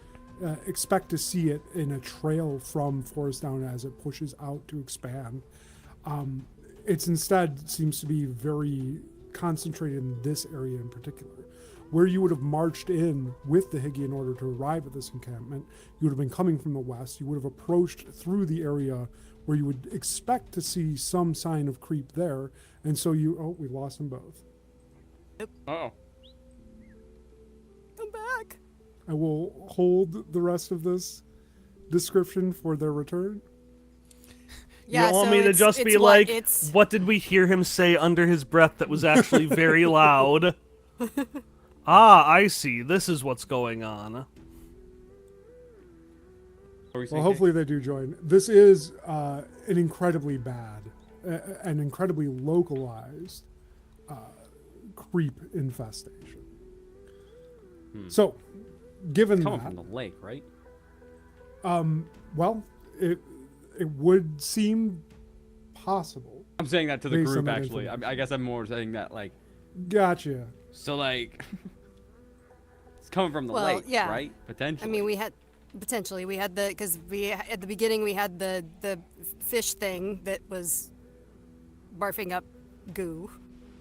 expect to see it in a trail from Forest Down as it pushes out to expand, it's instead seems to be very concentrated in this area in particular. Where you would have marched in with the Higgian Order to arrive at this encampment, you would have been coming from the west. You would have approached through the area where you would expect to see some sign of creep there, and so we lost them both. Oh. Come back. I will hold the rest of this description for their return. Yeah, you want so me to it's- just it's be what- like, it's- what did we hear him say under his breath that was actually very loud? Ah, I see. This is what's going on. What were you Well, saying, hopefully they do join. This is an incredibly bad, an incredibly localized creep infestation. So, given It's coming that, from the lake, right? well, it would seem possible. I'm saying that to the Based on group, that actually. I guess I'm more saying that, like, Gotcha. so, like, it's coming from the Well, lake, yeah. right? Potentially. I mean, we had because we at the beginning we had the fish thing that was barfing up goo,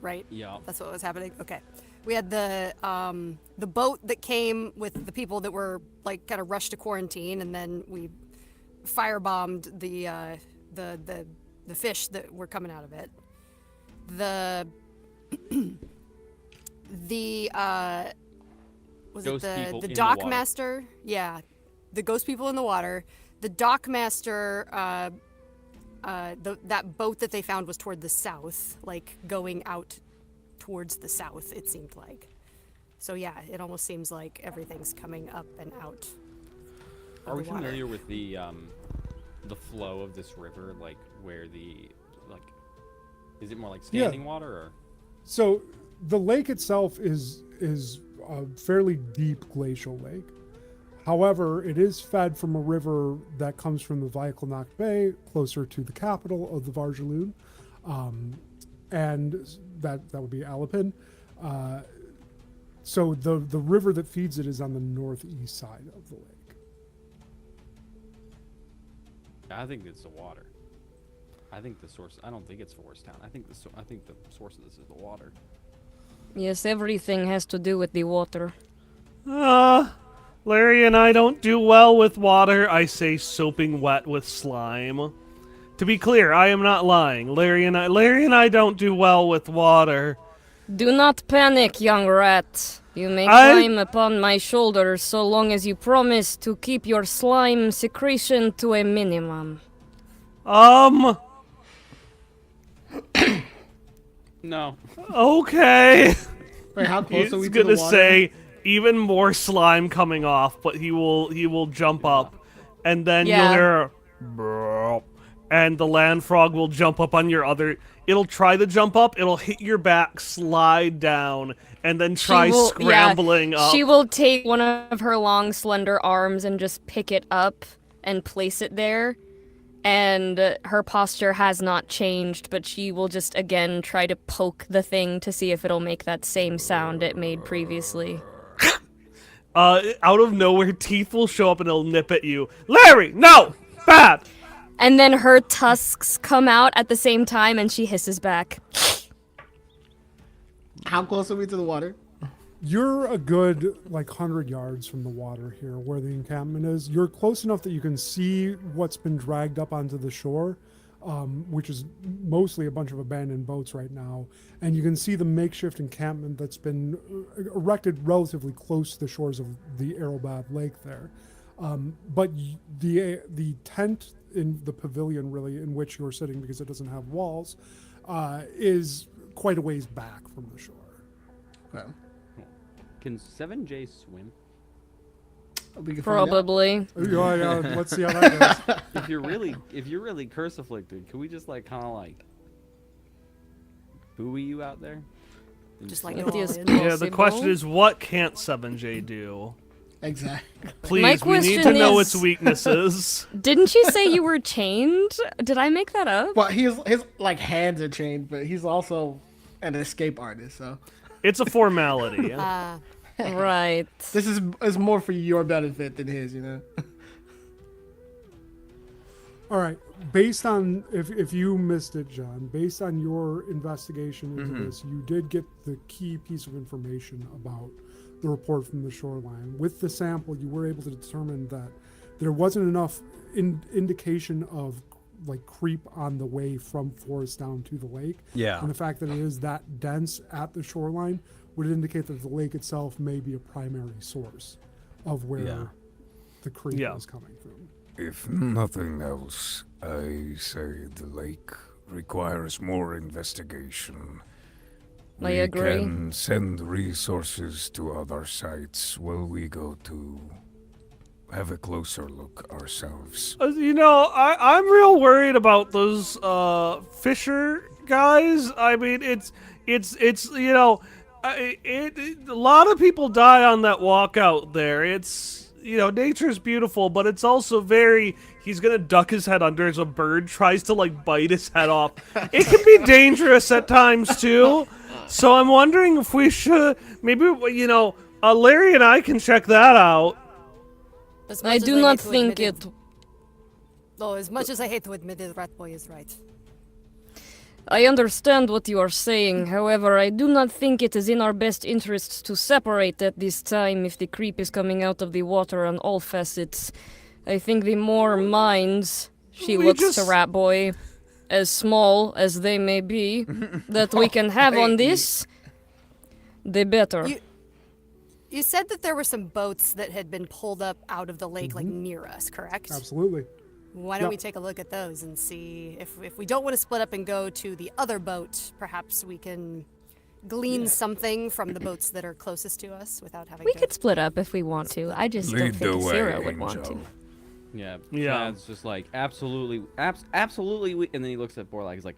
right? Yeah. That's what was happening. Okay. We had the boat that came with the people that were like kind of rushed to quarantine, and then we firebombed the fish that were coming out of it. Was Ghost it people the in the dock water. master? Yeah, the ghost people in the water. The dock master. That boat that they found was toward the south, like going out towards the south. It seemed like. So yeah, it almost seems like everything's coming up and out. Are we the water. familiar with the flow of this river? Like, where the, like, is it more like standing water, or? So the lake itself is a fairly deep glacial lake. However, it is fed from a river that comes from the Vikelnacht Bay, closer to the capital of the Varjaloon, and that would be Alapin. So the river that feeds it is on the northeast side of the lake. I think it's the water. I think the source. I don't think it's Forest Town. I think the source of this is the water. Yes, everything has to do with the water. Larry and I don't do well with water, I say, soaping wet with slime. To be clear, I am not lying. Larry and I don't do well with water. Do not panic, young rat. You may climb upon my shoulders so long as you promise to keep your slime secretion to a minimum. No. Okay. Wait, how close He's are we to gonna the water? say even more slime coming off, but he will jump up, and then Yeah. you'll hear, "Brrr," and the land frog will jump up on your other. It'll try to jump up. It'll hit your back, slide down, and then try scrambling up. She will take one of her long, slender arms and just pick it up and place it there. And her posture has not changed, but she will just again try to poke the thing to see if it'll make that same sound it made previously. Out of nowhere, teeth will show up and it'll nip at you. Larry, no! Bad! And then her tusks come out at the same time and she hisses back. How close are we to the water? You're a good 100 yards from the water here where the encampment is. You're close enough that you can see what's been dragged up onto the shore, which is mostly a bunch of abandoned boats right now. And you can see the makeshift encampment that's been erected relatively close to the shores of the Arrowbath Lake there. But the tent in the pavilion, really, in which you're sitting because it doesn't have walls, is quite a ways back from the shore. Okay. Can 7J swim? We can find out. Probably. Yeah, let's see how that goes. If you're really curse afflicted, can we just kind of buoy you out there? And Just like It it all is in. Yeah, the question Possible. is, what can't 7J do? Exactly. Please, My we need question to know is- its weaknesses. Didn't you say you were chained? Did I make that up? Well, his hands are chained, but he's also an escape artist. So It's a formality. Right. this is more for your benefit than his, you know. All right. Based on, if you missed it, John, based on your investigation into this, you did get the key piece of information about the report from the shoreline. With the sample, you were able to determine that there wasn't enough indication of creep on the way from forest down to the lake. Yeah. And the fact that it is that dense at the shoreline would indicate that the lake itself may be a primary source of where the creep is coming from. If nothing else, I say the lake requires more investigation. I We agree. can send resources to other sites while we go to have a closer look ourselves. You know, I'm real worried about those fisher guys. I mean, it's you know, a lot of people die on that walk out there. It's, you know, nature's beautiful, but it's also very. He's gonna duck his head under as a bird tries to like bite his head off. It can be dangerous at times too. So I'm wondering if we should maybe, you know, Larry and I can check that out. As I much as do hate not to think admit it. Oh, as much as I hate to admit it, Ratboy is right. I understand what you are saying. However, I do not think it is in our best interests to separate at this time if the creep is coming out of the water on all facets. I think the more minds, she We looks just- to Ratboy, as small as they may be, that we can have on this, the better. You said that there were some boats that had been pulled up out of the lake, like near us, correct? Absolutely. Why don't Yep. we take a look at those and see if we don't want to split up and go to the other boat, perhaps we can glean something from the boats that are closest to us without having We to. could split up if we want to. I just don't Lead the think way, Sarah would want to. Angel. Yeah. Yeah. It's just like absolutely, absolutely. And then he looks at Borlaug. He's like,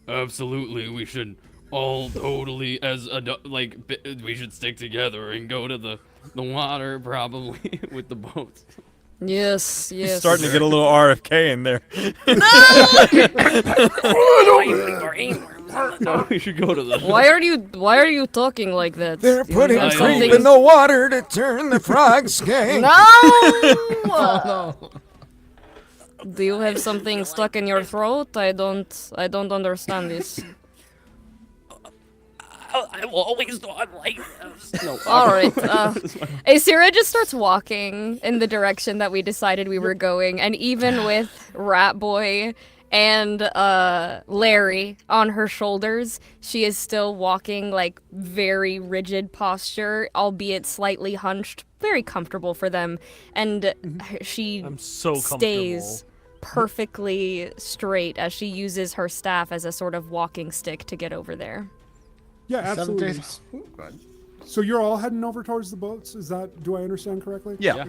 Absolutely, we should all totally we should stick together and go to the water probably with the boats. Yes, yes. Starting to get a little RFK in there. no, we should go to the. Why are you talking like that? They're You putting have creep something- in the water to turn the frogs gay. No! No. Do you have something stuck in your throat? I don't understand this. I've always thought like this. No. All right. Asira just starts walking in the direction that we decided we were going, and even with Ratboy and Larry on her shoulders, she is still walking like very rigid posture, albeit slightly hunched, very comfortable for them, and she I'm so stays perfectly straight as she uses her staff as a sort of walking stick to get over there. Yeah, absolutely. 7 days. Ooh, good. So you're all heading over towards the boats? Is that? Do I understand correctly? Yeah.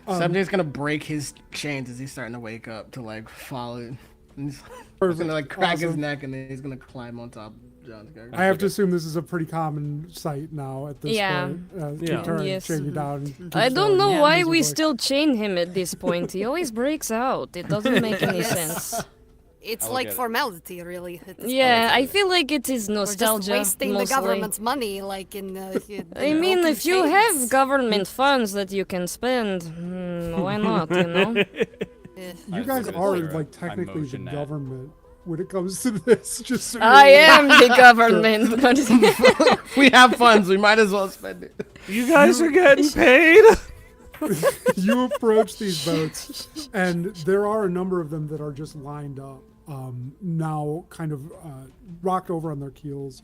7 days gonna break his chains as he's starting to wake up to like follow. And he's gonna like crack his Awesome. neck and then he's gonna climb on top of John's character. I have to assume this is a pretty common sight now at this Yeah. point. Yeah. To turn, Yes. chain you down. and keep I don't know going why we miserably. still chain him at this point. He always breaks out. It doesn't make any sense. It's I look like at it. formality, really. at this Yeah, point. I feel like it is We're just nostalgia wasting the mostly. government's money, like in. I mean, if you have government funds that you can spend, why not? You know. You guys look at are Sarah. like I technically the motion that. government when it comes to this. Just so I you're aware. am the government. But We have funds. We might as well spend it. You guys are getting paid? You approach these boats, and there are a number of them that are just lined up, now kind of rocked over on their keels.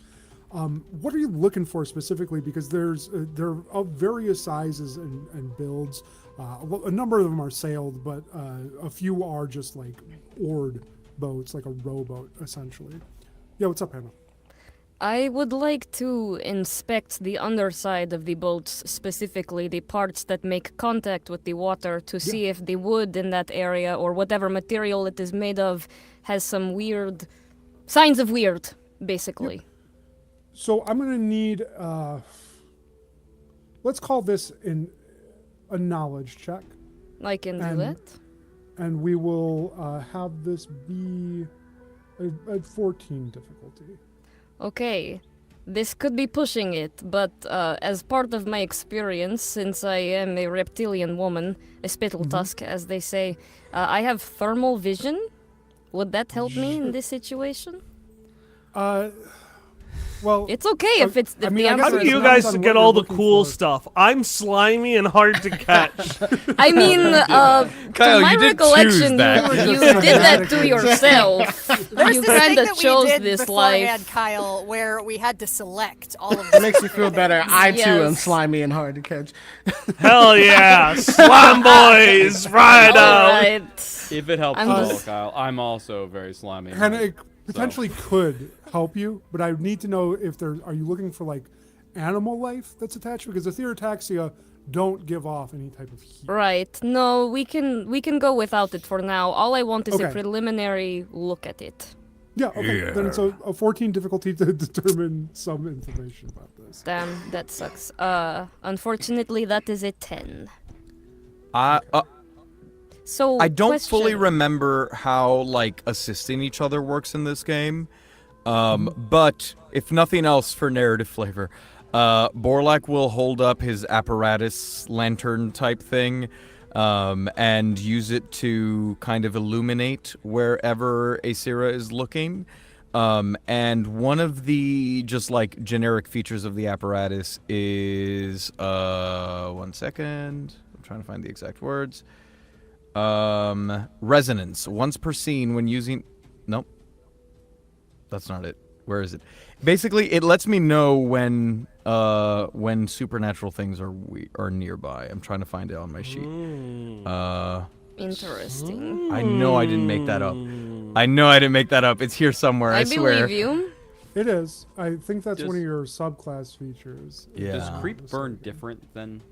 What are you looking for specifically? Because they're of various sizes and builds. A number of them are sailed, but a few are just like oared boats, like a rowboat, essentially. Yeah, what's up, Hannah? I would like to inspect the underside of the boats, specifically the parts that make contact with the water, to see if the wood in that area or whatever material it is made of has some weird signs of weird, basically. So I'm gonna need, let's call this a knowledge check, I can do And- that. and we will have this be a 14 difficulty. Okay, this could be pushing it, but as part of my experience, since I am a reptilian woman, a spittle tusk, as they say, I have thermal vision. Would that help me in this situation? Well, It's okay if it's if I mean, the I guess How answer do is you no. guys on what get you're all the looking cool for. stuff? I'm slimy and hard to catch. I mean, Kyle, to my you did recollection, choose that. you Just did that to dramatically. yourself. There's You this thing kind of that we chose did this beforehand, life. Kyle, where we had to select all of It the. makes you feel better. I too am Yes. slimy and hard to catch. Hell yeah, slime boys, right All out. right. If it helps I'm at all, just- Kyle, I'm also very slimy. Hannah, it potentially could help you, but I need to know if are you looking for like animal life that's attached? Because the theotaxia don't give off any type of heat. Right. No, we can go without it for now. All I want is a Okay. preliminary look at it. Yeah, okay. Then it's a 14 difficulty to determine some information about this. Damn, that sucks. Unfortunately, that is a 10. So I don't fully question. remember how like assisting each other works in this game, but if nothing else for narrative flavor, Borlak will hold up his apparatus lantern type thing, and use it to kind of illuminate wherever Aesira is looking. And one of the just like generic features of the apparatus is 1 second. I'm trying to find the exact words. Resonance. Once per scene when using... Nope. That's not it. Where is it? Basically, it lets me know when supernatural things are nearby. I'm trying to find it on my sheet. Interesting. I know I didn't make that up. I know I didn't make that up. It's here somewhere, I swear. believe you. It is. I think that's one of Does- your subclass features. Yeah. Does creep burn different than?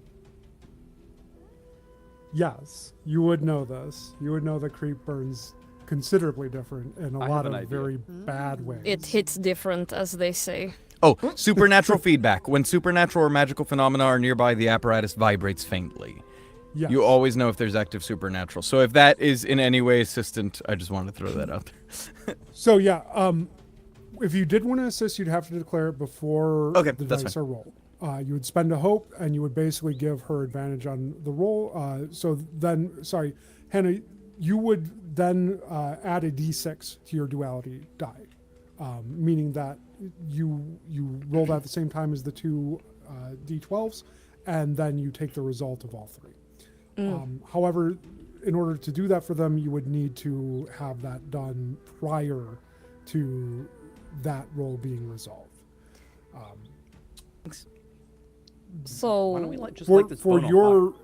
Yes, you would know this. You would know that creep burns considerably different in a I lot have of an idea. very bad ways. It hits different, as they say. Oh, supernatural feedback. When supernatural or magical phenomena are nearby, the apparatus vibrates faintly. Yes. You always know if there's active supernatural. So if that is in any way assistant, I just wanted to throw that out there. So yeah, if you did want to assist, you'd have to declare it before Okay, the that's dice fine. are rolled. You would spend a hope, and you would basically give her advantage on the roll. Sorry, Hannah, you would then add a d6 to your duality die, meaning that you roll that at the same time as the two d12s, and then you take the result of all three. However, in order to do that for them, you would need to have that done prior to that roll being resolved. So Why don't we just For, light this for boat on your,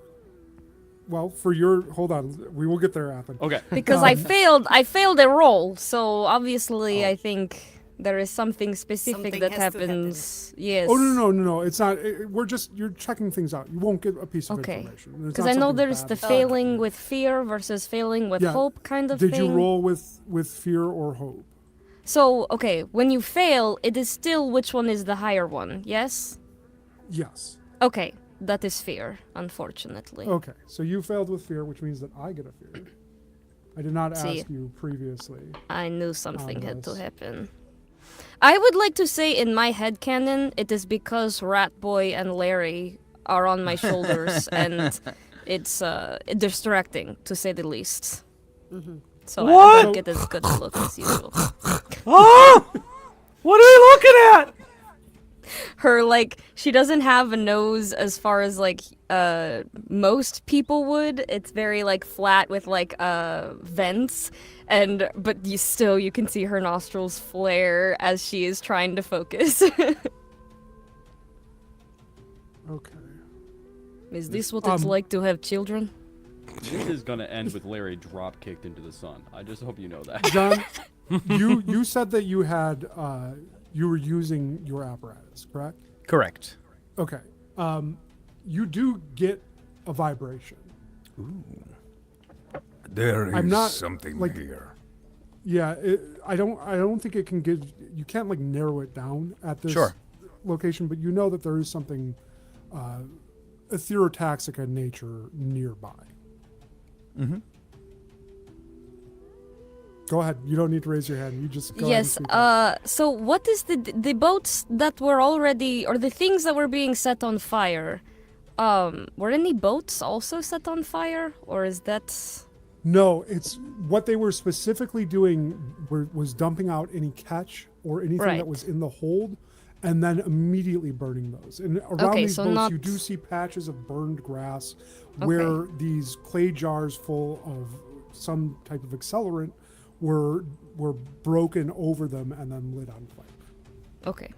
well, for your, hold on, we will get there, Athan. fire? Okay. because I failed a roll, so obviously I think there is something specific Something that has to happen. happens. Yes. Oh no! It's not. You're checking things out. You won't get a piece of Okay. information. It's Because not I know something there's bad the that's failing with fear versus failing with Yeah. hope kind of Did thing. you roll with fear or hope? So, okay, when you fail, it is still which one is the higher one, yes? Yes. Okay, that is fear, unfortunately. Okay. So you failed with fear, which means that I get a fear. I did not See. ask you previously. I knew something had to this. happen. I would like to say in my headcanon, it is because Ratboy and Larry are on my shoulders, and it's distracting, to say the least. So I don't get as good a look as usual. Oh! What are we looking at? Her, like, she doesn't have a nose as far as, like, most people would. It's very, like, flat with, like, vents. But you can see her nostrils flare as she is trying to focus. Okay. Is this what it's like to have children? This is gonna end with Larry drop kicked into the sun. I just hope you know that. John, you said that you had you were using your apparatus, correct? Correct. Okay. You do get a vibration. There is I'm not, something like- here. Yeah, I don't think it can give. You can't like narrow it down at this Sure. location, but you know that there is something etherotaxic in nature nearby. Mm-hmm. Go ahead. You don't need to raise your hand. You just go Yes, ahead and so what is the boats that were already, or the things that were being set on fire, were any boats also set on fire? Or is that... No, it's what they were specifically doing was dumping out any catch or anything Right. that was in the hold, and then immediately burning those. And around Okay, these so boats, not- you do see patches of burned grass where these clay jars full of some type of accelerant were broken over them and then lit on fire. Okay.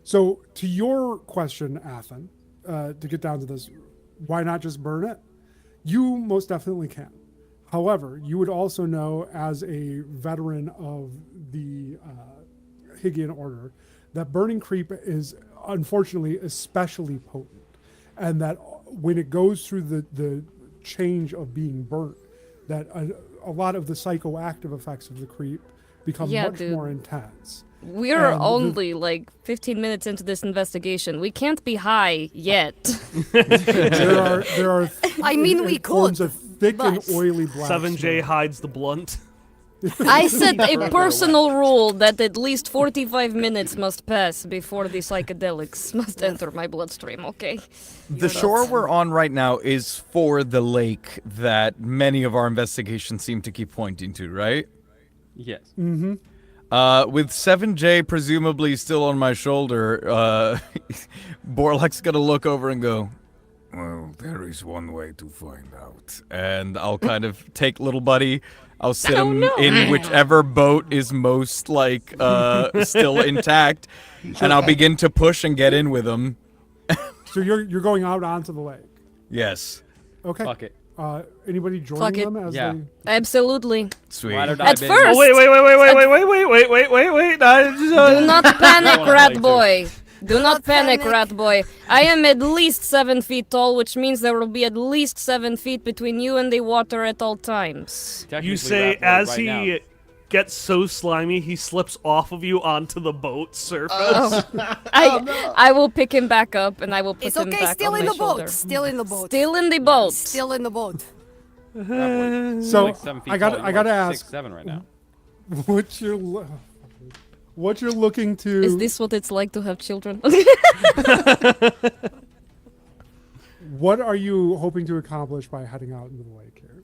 So, to your question, Athan, to get down to this, why not just burn it? You most definitely can. However, you would also know, as a veteran of the Hygien Order, that burning creep is unfortunately especially potent, and that when it goes through the change of being burnt, that a lot of the psychoactive effects of the creep become much more intense. We're And only like 15 minutes into this investigation. We can't be high yet. there are I mean, we forms could, of thick and but- oily black 7J smoke. hides the blunt. I set a personal rule that at least 45 minutes must pass before the psychedelics must enter my bloodstream, okay? The shore we're on right now is for the lake that many of our investigations seem to keep pointing to, right? Yes. With 7J presumably still on my shoulder, Borlak's gonna look over and go, Well, there is one way to find out. and I'll kind of take little buddy. I'll sit him in whichever boat is most like still intact, and I'll begin to push and get in with him. So you're going out onto the lake. Yes, Okay. Fuck it. Anybody joining Fuck it. them as Yeah. they? Absolutely. sweet. Ride or die, At baby. first- Oh, wait. Do not panic, wanna rat play boy. Do not panic, panic. rat boy. I am at least 7 feet tall, which means there will be at least 7 feet between you and the water at all times. You Technically, say Rat Boy as right he now. gets so slimy, he slips off of you onto the boat surface. I will pick him back up and I will put It's him okay, back still on in my the shoulder. boat. Still in the boat. Still in the boat. Still in the boat. Rat Boy's So like 7 feet I got tall. I You're gotta like ask 6'7" right now. what you're looking to. Is this what it's like to have children? What are you hoping to accomplish by heading out into the lake here?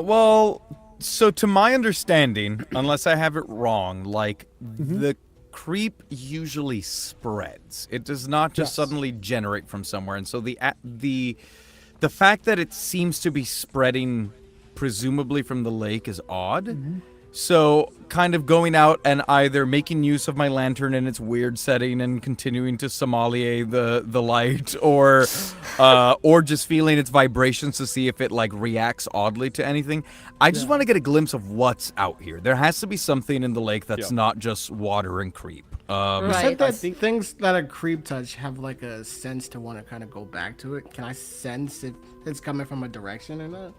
Well, so to my understanding, unless I have it wrong, like the creep usually spreads. It does not just Yes. suddenly generate from somewhere, and so the fact that it seems to be spreading, presumably from the lake, is odd. So, kind of going out and either making use of my lantern in its weird setting and continuing to sommelier the light, or just feeling its vibrations to see if it like reacts oddly to anything. I just want to get a glimpse of what's out here. There has to be something in the lake that's Yeah. not just water and creep. You Right. said that think- things that are creep touch have like a sense to want to kind of go back to it. Can I sense if it's coming from a direction or not?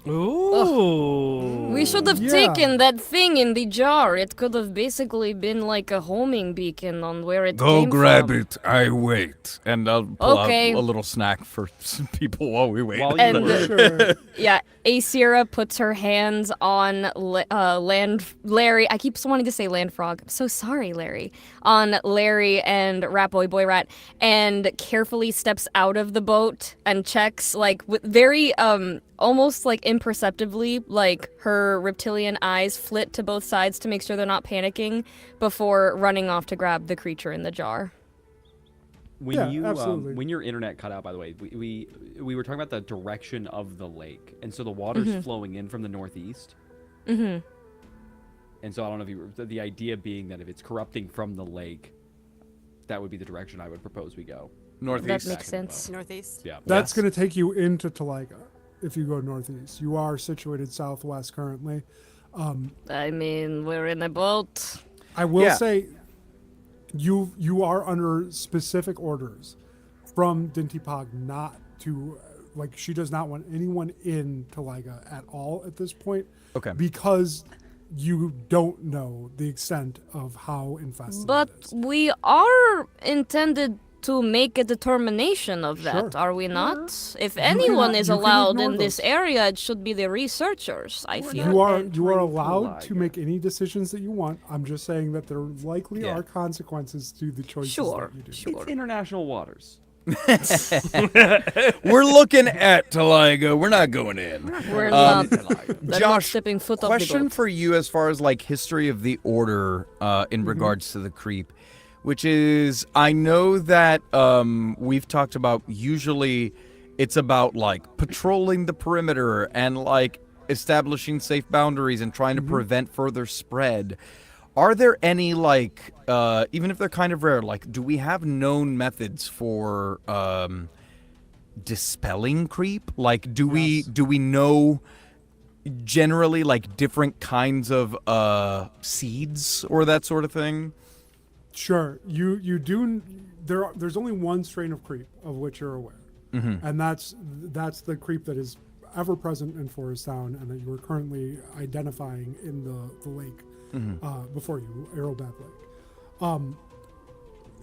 Ooh. We should have Yeah. taken that thing in the jar. It could have basically been like a homing beacon on where it Go came grab from. it. I wait. And I'll pull Okay. out a little snack for some people while we wait. While you And- were Sure. Yeah, Aesira puts her hands on Larry. I keep wanting to say Land Frog. I'm so sorry, Larry. On Larry and Rat Boy Boy Rat, and carefully steps out of the boat and checks, like with very almost like imperceptibly, like her reptilian eyes flit to both sides to make sure they're not panicking before running off to grab the creature in the jar. when Yeah, you absolutely. when your internet cut out, by the way, we were talking about the direction of the lake, and so the water's flowing in from the northeast. Mm-hmm. And so I don't know if you the idea being that if it's corrupting from the lake, that would be the direction I would propose we go. Northeast. That makes sense. Northeast. Yeah. That's going to take you into Taliga if you go northeast. You are situated southwest currently. I mean, we're in a boat. I will Yeah. say you are under specific orders from Dintipog not to like she does not want anyone in Taliga at all at this point. Okay. Because you don't know the extent of how infested But it is. we are intended to make a determination of that, Sure. are we not? If can- anyone is you can allowed ignore in this those. area, it should be the researchers, I feel. You are entering allowed to Taliga. make any decisions that you want. I'm just saying that there likely Yeah. are consequences to the choices Sure, that you do. sure. It's international waters. We're looking at Taliga. We're not going in. We're not, they're not Josh, stepping foot off the question boat. for you as far as like history of the order in regards to the creep, which is I know that we've talked about usually it's about like patrolling the perimeter and like establishing safe boundaries and trying to prevent further spread. Are there any like even if they're kind of rare, like do we have known methods for dispelling creep? Like do we know generally like different kinds of seeds or that sort of thing? Sure. You do. There's only one strain of creep of which you're aware, and that's the creep that is ever present in Forest Town, and that you are currently identifying in the lake before you, Arrowback Lake.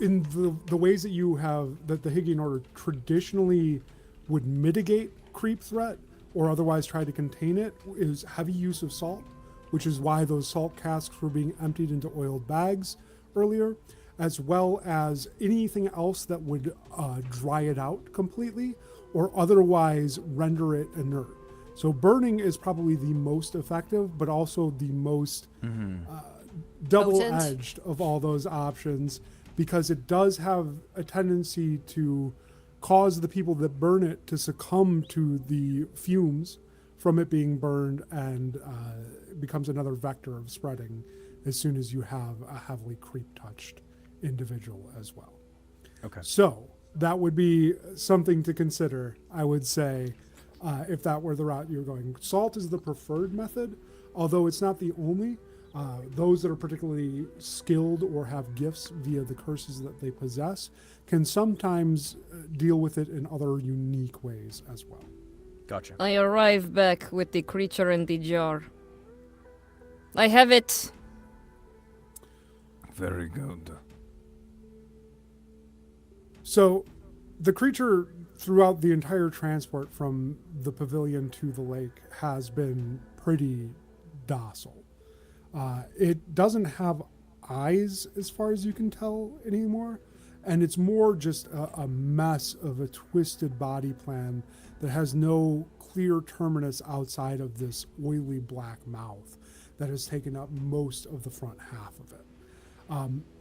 In the ways that you have that the Higgian Order traditionally would mitigate creep threat or otherwise try to contain it is heavy use of salt, which is why those salt casks were being emptied into oiled bags earlier, as well as anything else that would dry it out completely or otherwise render it inert. So burning is probably the most effective, but also the most double-edged of all those options, because it does have a tendency to cause the people that burn it to succumb to the fumes from it being burned, and it becomes another vector of spreading as soon as you have a heavily creep-touched individual as well. Okay. So that would be something to consider, I would say, if that were the route you're going. Salt is the preferred method, although it's not the only. Those that are particularly skilled or have gifts via the curses that they possess can sometimes deal with it in other unique ways as well. Gotcha. I arrive back with the creature in the jar. I have it. Very good. So the creature throughout the entire transport from the pavilion to the lake has been pretty docile. It doesn't have eyes as far as you can tell anymore, and it's more just a mess of a twisted body plan that has no clear terminus outside of this oily black mouth that has taken up most of the front half of it.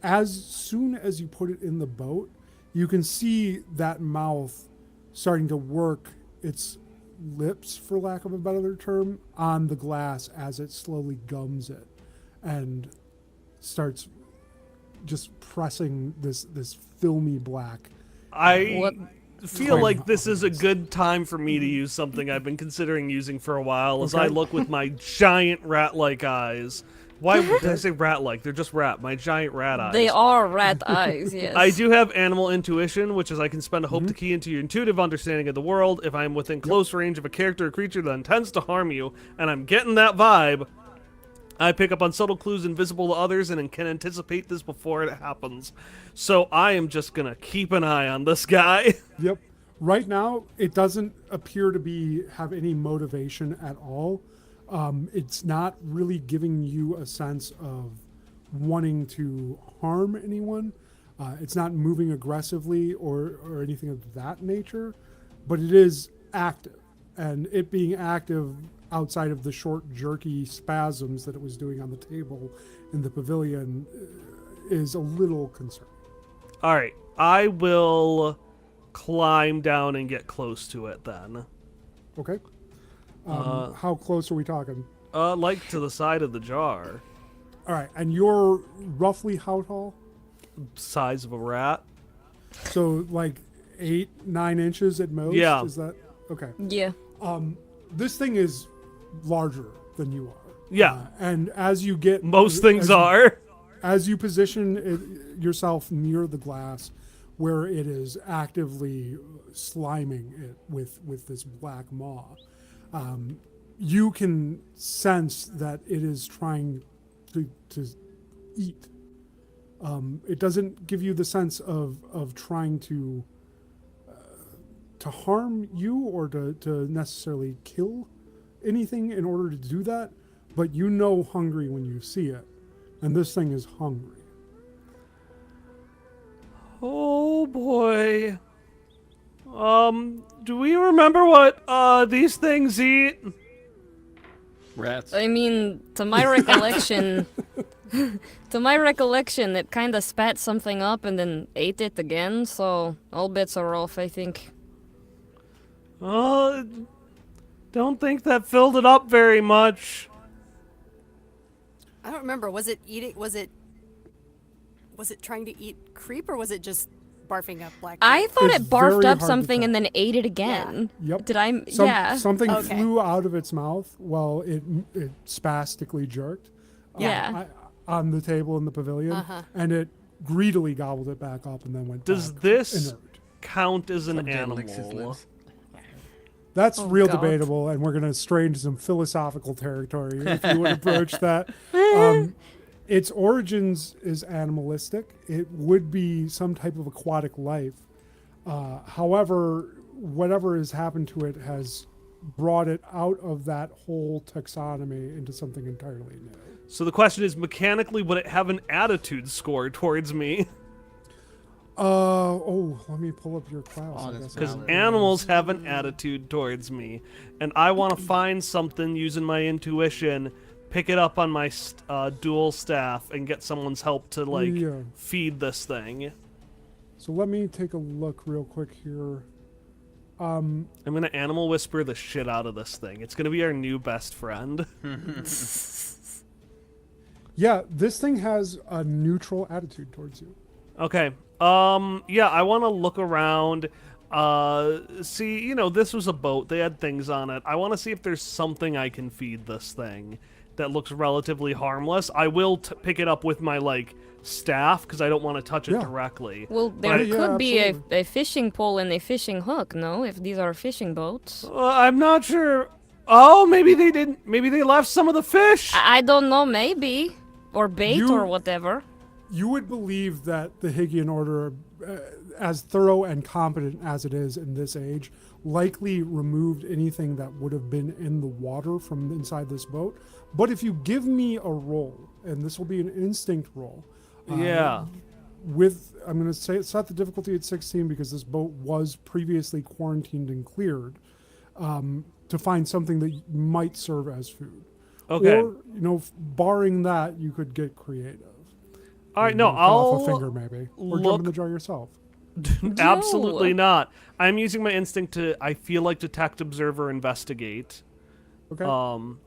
As soon as you put it in the boat, you can see that mouth starting to work its lips, for lack of a better term, on the glass as it slowly gums it and starts just pressing this filmy black. I feel like this is a good time for me to use something I've been considering using for a while as I look with my giant rat-like eyes. Why did I say rat-like? They're just rat. My giant rat eyes. They are rat eyes, yes. I do have animal intuition, which is I can spend a hope to key into your intuitive understanding of the world. If I am within close range of a character or creature that intends to harm you, and I'm getting that vibe, I pick up on subtle clues invisible to others and can anticipate this before it happens. So I am just going to keep an eye on this guy. Yep. Right now, it doesn't appear to have any motivation at all. It's not really giving you a sense of wanting to harm anyone. It's not moving aggressively or anything of that nature, but it is active. And it being active outside of the short, jerky spasms that it was doing on the table in the pavilion is a little concerning. All right. I will climb down and get close to it then. Okay. How close are we talking? Like to the side of the jar. All right. And you're roughly how tall? Size of a rat. So like 8-9 inches at most? Yeah. Is that okay? Yeah. This thing is larger than you are. Yeah. And as you get Most things as are. as you position yourself near the glass, where it is actively sliming it with this black maw, you can sense that it is trying to eat. It doesn't give you the sense of trying to harm you or to necessarily kill anything in order to do that, but you know hungry when you see it, and this thing is hungry. Oh boy. Do we remember what these things eat? Rats. I mean, to my recollection, it kind of spat something up and then ate it again, so all bets are off, I think. Don't think that filled it up very much. I don't remember. Was it eating? Was it trying to eat creep, or was it just barfing up black? I thought It's it barfed very up hard to something tell. and then ate it again. Yep. Did I? Something Okay. flew out of its mouth while it spastically jerked Yeah. on the table in the pavilion, and it greedily gobbled it back up and then went Does back this inert. count as an Some Jen licks his animal? lips. That's Oh, real God. debatable, and we're going to stray into some philosophical territory if you would approach that. Its origins is animalistic. It would be some type of aquatic life. However, whatever has happened to it has brought it out of that whole taxonomy into something entirely new. So the question is, mechanically, would it have an attitude score towards me? Let me pull up your class. Oh, I that's guess. Because valid. animals have an attitude towards me. And I want to find something using my intuition, pick it up on my dual staff, and get someone's help to, like, Yeah. feed this thing. So let me take a look real quick here. I'm going to animal whisper the shit out of this thing. It's going to be our new best friend. Yeah, this thing has a neutral attitude towards you. Okay. Yeah, I want to look around. See, you know, this was a boat. They had things on it. I want to see if there's something I can feed this thing that looks relatively harmless. I will pick it up with my, like, staff because I don't want to touch it Yeah. directly. Well, there Yeah, could be absolutely. a fishing pole and a fishing hook, no? If these are fishing boats. I'm not sure. Oh, maybe they didn't. Maybe they left some of the fish. I don't know, maybe. Or bait You- or whatever. You would believe that the Higgian Order, as thorough and competent as it is in this age, likely removed anything that would have been in the water from inside this boat. But if you give me a roll, and this will be an instinct roll, Yeah. I'm going to set the difficulty at 16 because this boat was previously quarantined and cleared, to find something that might serve as food. Okay. Or, barring that, you could get creative. All right. No, Cut off a I'll finger maybe, or look- jump in the jar yourself. absolutely not. I'm using my instinct to. I feel like detect, observe, or investigate. Okay.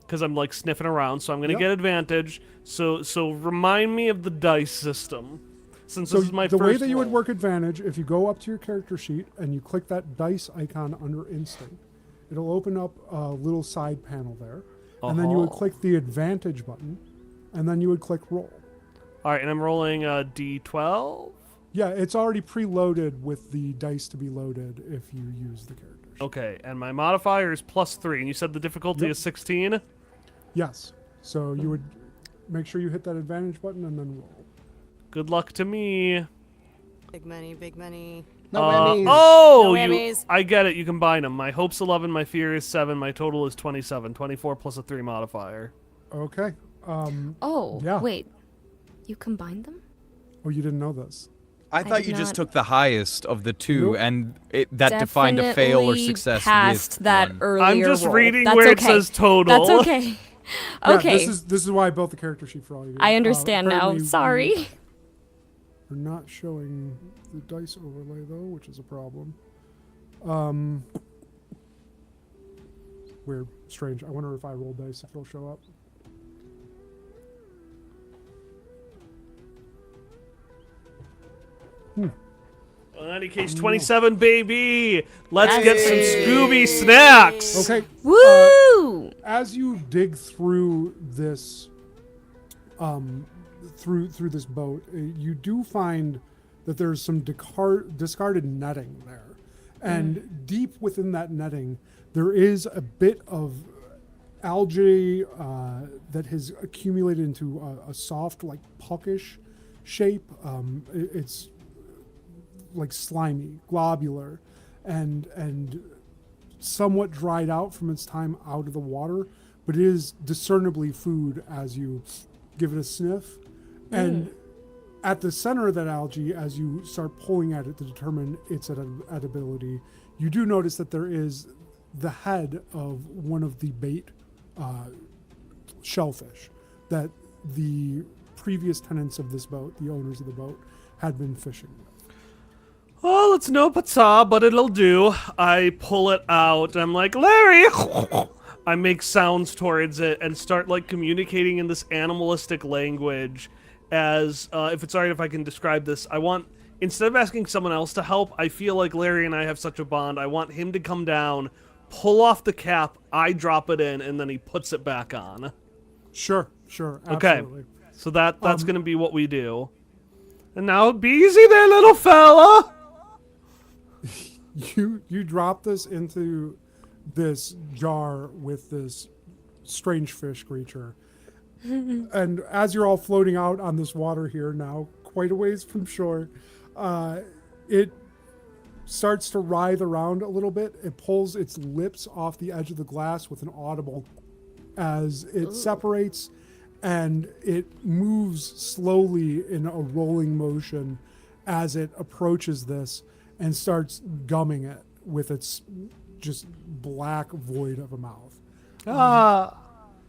Because I'm like sniffing around, so I'm gonna Yep. get advantage. So remind me of the dice system, since So this is my the first. way that you would roll. work advantage, if you go up to your character sheet and you click that dice icon under instinct, it'll open up a little side panel there, and then you would Uh-huh. click the advantage button, and then you would click roll. All right, and I'm rolling a D12. Yeah, it's already preloaded with the dice to be loaded if you use the character sheet. Okay, and my modifier is +3, and you said the difficulty Yep. is 16. Yes. So you would make sure you hit that advantage button and then roll. Good luck to me. Big money, big money. No whammies. Oh, No whammies. I get it. You combine them. My hope's 11, my fear is 7, my total is 27. 24 plus a 3 modifier. Okay. Oh, Yeah. wait. You combined them? Oh, you didn't know this. I thought did you just not- took the highest of the two, Nope. and that defined a fail or Definitely success Past with that one. earlier I'm just roll. reading That's where okay. it says total. That's okay. Yeah, Okay. this is why I built the character sheet for all of you. I understand now. Apparently Sorry. We're not showing the dice overlay though, which is a problem. Weird, strange. I wonder if I roll dice if it'll show up. Well, in any case, 27, baby. Let's get some Scooby snacks. Okay. Woo! As you dig through this, through this boat, you do find that there's some discarded netting there, and deep within that netting, there is a bit of algae that has accumulated into a soft, like puckish shape. It's like slimy, globular, and somewhat dried out from its time out of the water, but it is discernibly food as you give it a sniff. And at the center of that algae, as you start pulling at it to determine its edibility, you do notice that there is the head of one of the bait shellfish that the previous tenants of this boat, the owners of the boat, had been fishing with. Well, it's no pata, but it'll do. I pull it out. I'm like, Larry! I make sounds towards it and start, like, communicating in this animalistic language as, if it's alright if I can describe this, I want, instead of asking someone else to help, I feel like Larry and I have such a bond. I want him to come down, pull off the cap, I drop it in, and then he puts it back on. Sure, Okay. absolutely. So that's going to be what we do. And now be easy there, little fella. You drop this into this jar with this strange fish creature. And as you're all floating out on this water here now, quite a ways from shore, it starts to writhe around a little bit. It pulls its lips off the edge of the glass with an audible as it separates, and it moves slowly in a rolling motion as it approaches this and starts gumming it with its just black void of a mouth.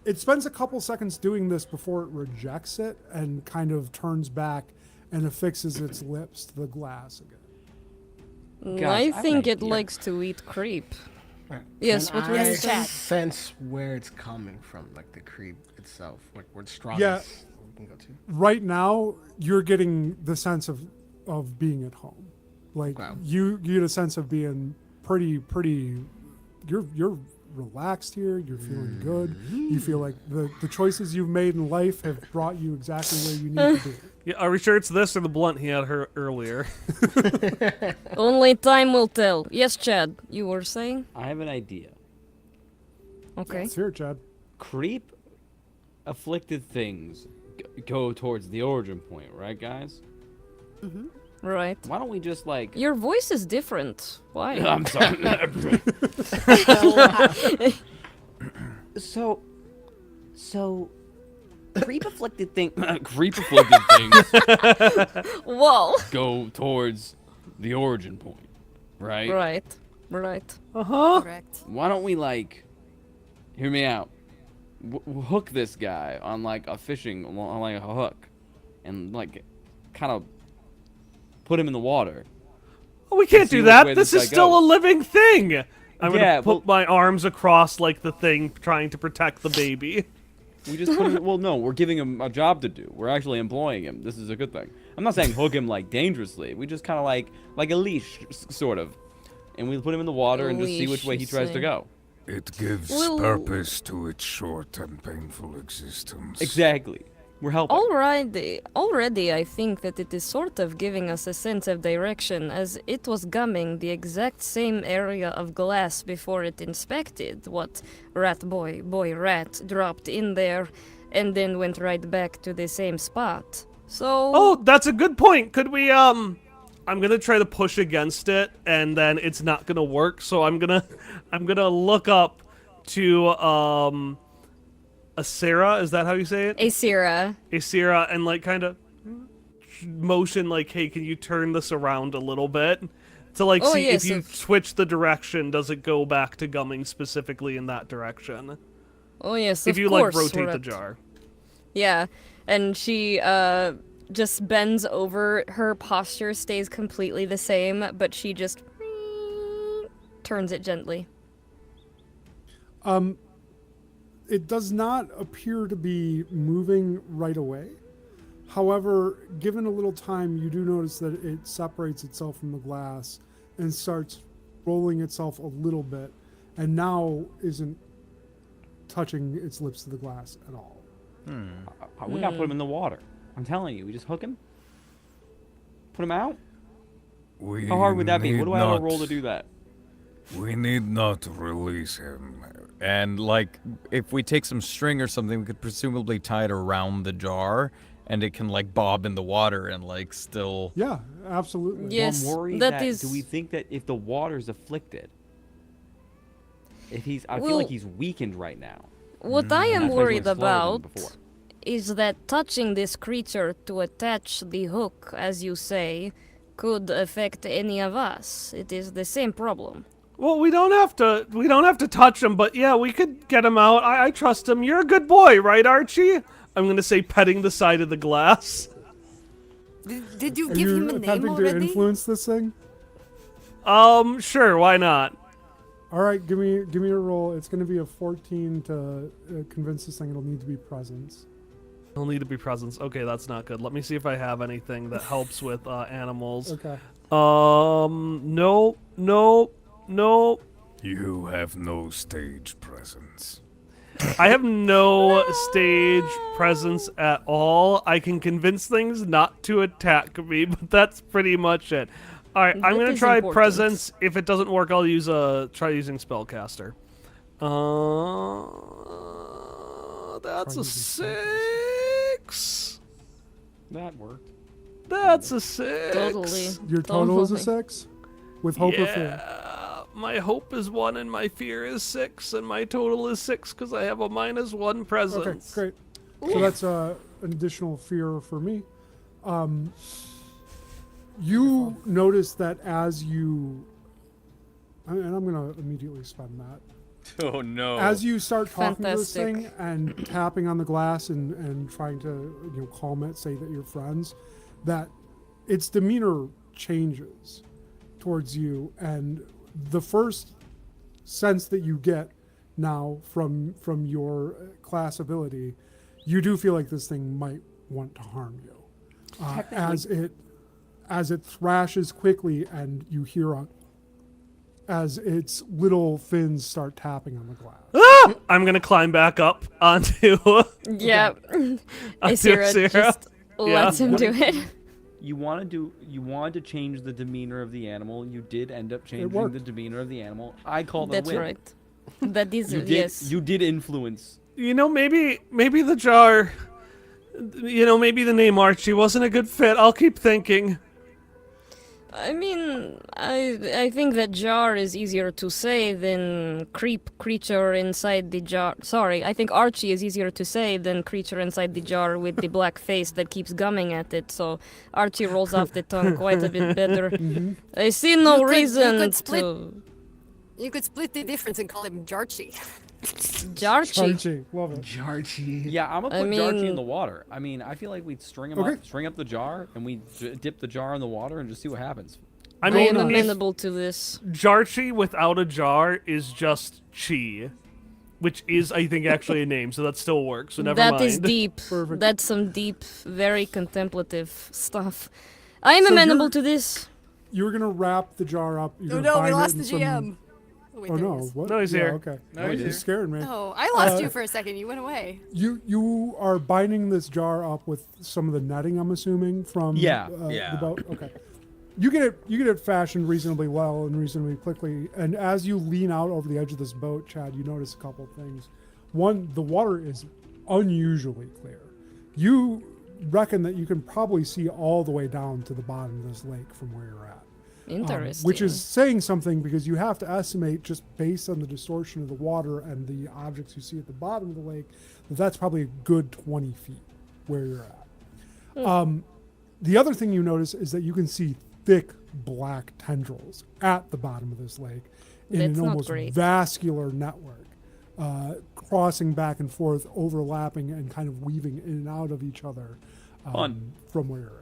It spends a couple seconds doing this before it rejects it and kind of turns back and affixes its lips to the glass again. Guys, I I have an think it idea. likes to eat creep. Yes, Can what were I you saying? sense where it's coming from, like the creep itself, like where it's strongest. Yeah. We can go to. Right now, you're getting the sense of being at home. Like Wow. you get a sense of being pretty. You're relaxed here. You're feeling good. You feel like the choices you've made in life have brought you exactly where you need to be. Yeah, are we sure it's this or the blunt he had her earlier? Only time will tell. Yes, Chad, you were saying? I have an idea. Okay. It's here, Chad. Creep afflicted things go towards the origin point, right, guys? Right. Why don't we just like? Your voice is different. Why? I'm sorry. so, creep afflicted thing. Creep afflicted things Whoa. go towards the origin point, right? Right. Correct. Why don't we like? Hear me out. Hook this guy on like a fishing, on like a hook, and like, kind of put him in the water. Oh, we can't see do which that. way This this is guy still a goes. living thing. I'm Yeah, gonna put my arms across like the thing trying to protect the baby. We just put him. Well, no, we're giving him a job to do. We're actually employing him. This is a good thing. I'm not saying hook him like dangerously. We just kind of like a leash, sort of, and we put him in the water and just see which Leash, way he you tries say. to go. It gives Well- purpose to its short and painful existence. Exactly. We're helping. Already, I think that it is sort of giving us a sense of direction, as it was gumming the exact same area of glass before it inspected what boy rat dropped in there, and then went right back to the same spot. So. Oh, that's a good point. Could we I'm gonna try to push against it, and then it's not gonna work. So I'm gonna look up to Asera. Is that how you say it? Asira. Asera, and like kind of motion like, hey, can you turn this around a little bit to like Oh, see yes, if you if- switch the direction, does it go back to gumming specifically in that direction? Oh yes, If of you course, like rotate the Rat. jar. Yeah, and she just bends over. Her posture stays completely the same, but she just turns it gently. It does not appear to be moving right away. However, given a little time, you do notice that it separates itself from the glass and starts rolling itself a little bit, and now isn't touching its lips to the glass at all. We gotta put him in the water. I'm telling you, we just hook him, put him out. We How hard would that be? What need do I have to not- roll to do that? We need not release him. And like, if we take some string or something, we could presumably tie it around the jar, and it can like bob in the water and like still. Yeah, absolutely. Yes, I'm worried that is. Do we think that if the water's afflicted, if he's, I feel Well- like he's weakened right now. What I am That's why he's worried going slower than about before. is that touching this creature to attach the hook, as you say, could affect any of us. It is the same problem. Well, we don't have to touch him, but yeah, we could get him out. I trust him. You're a good boy, right, Archie? I'm gonna say petting the side of the glass. Did you Are give you him a name attempting to already? influence this thing? Sure, why not? All right, give me a roll. It's going to be a 14 to convince this thing it'll need to be presence. He'll need to be presence. Okay, that's not good. Let me see if I have anything that helps with animals. Okay. No. You have no stage presence. I have no stage presence at all. I can convince things not to attack me, but that's pretty much it. All right, I'm That gonna is try important. presence. If it doesn't work, I'll use try using spellcaster. That's a 6. That worked. That's a 6. Totally. Your total is a Totally. 6? With hope or fear? My hope is 1 and my fear is 6, and my total is 6 because I have a -1 presence. Okay, great. So that's an additional fear for me. You notice that as you, and I'm going to immediately spend that. Oh no. As you start talking to this Fantastic. thing and tapping on the glass and trying to calm it, say that you're friends, that its demeanor changes towards you, and the first sense that you get now from your class ability, you do feel like this thing might want to harm you, as it thrashes quickly, and you hear as its little fins start tapping on the glass. I'm gonna climb back up onto. Yeah. onto Asira just lets him do it. You wanted to change the demeanor of the animal. You did end up changing worked. the demeanor of the animal. I call that That's win. right. That is You did. yes. You did influence. You know, maybe the jar. You know, maybe the name Archie wasn't a good fit. I'll keep thinking. I mean, I think that jar is easier to say than creature inside the jar. Sorry, I think Archie is easier to say than creature inside the jar with the black face that keeps gumming at it. So Archie rolls off the tongue quite a bit better. I see no You could reason split- to You could split the difference and call him Jarchi. Jarchi. Archie, love it. Jarchi. Yeah, I'm gonna I put Jarchi in mean- the water. I mean, I feel like we'd string Okay. up the jar, and we dip the jar in the water and just see what happens. I I mean, am if amenable to this. Jarchi without a jar is just Chi, which is, I think, actually a name, so that still works. So never That mind. is deep. Perfect. That's some deep, very contemplative stuff. I am So amenable you're- to this. You were gonna wrap the jar up. You're Oh gonna no, we bind it lost in the some- GM. Oh, wait, Oh there he no! is. What? No, he's yeah, here. Okay. No, he's You here. scared me. Oh, I lost you for a second. You went away. You are binding this jar up with some of the netting, I'm assuming, from Yeah. Yeah. the boat. Okay. You get it fashioned reasonably well and reasonably quickly. And as you lean out over the edge of this boat, Chad, you notice a couple of things. One, the water is unusually clear. You reckon that you can probably see all the way down to the bottom of this lake from where you're at. Interesting. Which is saying something, because you have to estimate, just based on the distortion of the water and the objects you see at the bottom of the lake, that's probably a good 20 feet where you're at. The other thing you notice is that you can see thick black tendrils at the bottom of this lake in That's an not almost great. vascular network, crossing back and forth, overlapping and kind of weaving in and out of each other Fun. from where you're at.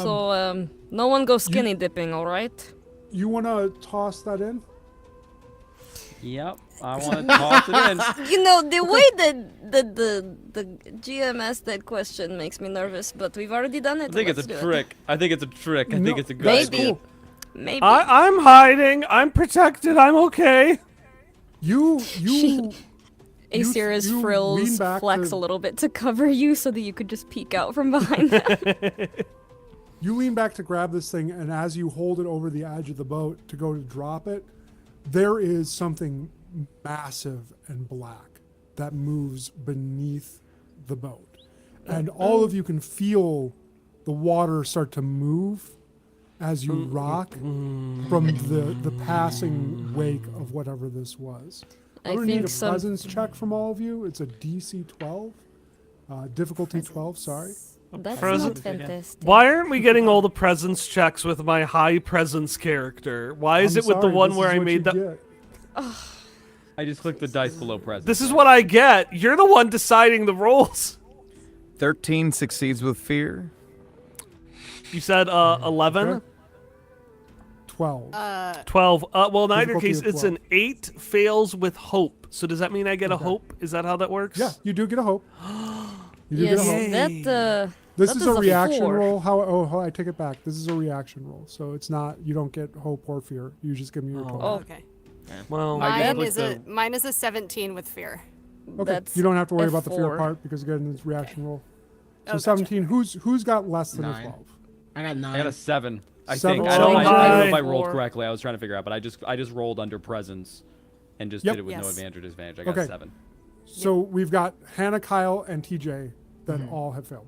So, no one go skinny dipping, all right? You want to toss that in? Yep, I want to toss it in. You know, the way that the GM asked that question makes me nervous, but we've already done it. I think it's let's a do it. trick. I think it's a trick. I No, think it's a good that's Maybe. idea. cool. Maybe. I'm hiding. I'm protected. I'm okay. You Asira's you lean frills back flex to- a little bit to cover you so that you could just peek out from behind them. You lean back to grab this thing, and as you hold it over the edge of the boat to go to drop it, there is something massive and black that moves beneath the boat. And all of you can feel the water start to move as you rock from the passing wake of whatever this was. I I'm gonna need think a some. presence check from all of you. It's a DC 12, difficulty 12. Sorry. That's Present- not fantastic. Why aren't we getting all the presence checks with my high presence character? Why is I'm it with the sorry, one this where is I what made you that? get. I just clicked the dice below present. This is what I get. You're the one deciding the rolls. 13 succeeds with fear. You said 11? Okay. 12. 12. Well, in either Difficulty case, of it's 12. an 8 fails with hope. So does that mean I get a hope? Is that how that works? Yeah, you do get a hope. You do Yes, get a hope. that. This that is a reaction 4. roll. I take it back. This is a reaction roll. So it's not, you don't get hope or fear. You just give me your total. Oh. Okay. Well, I Mine clicked is a 17 with fear. Okay, That's you don't have to worry a about the fear 4. part because again, it's reaction roll. So gotcha. 17. Who's got less than a 9. 12? I got 9. I got a 7. I Seven. think. I don't know if I rolled Four. correctly. I was trying to figure out, but I just rolled under presence, and just Yep. did it with no Yes. advantage or disadvantage. I got Okay. a 7. So we've got Hannah, Kyle, and TJ that all have failed.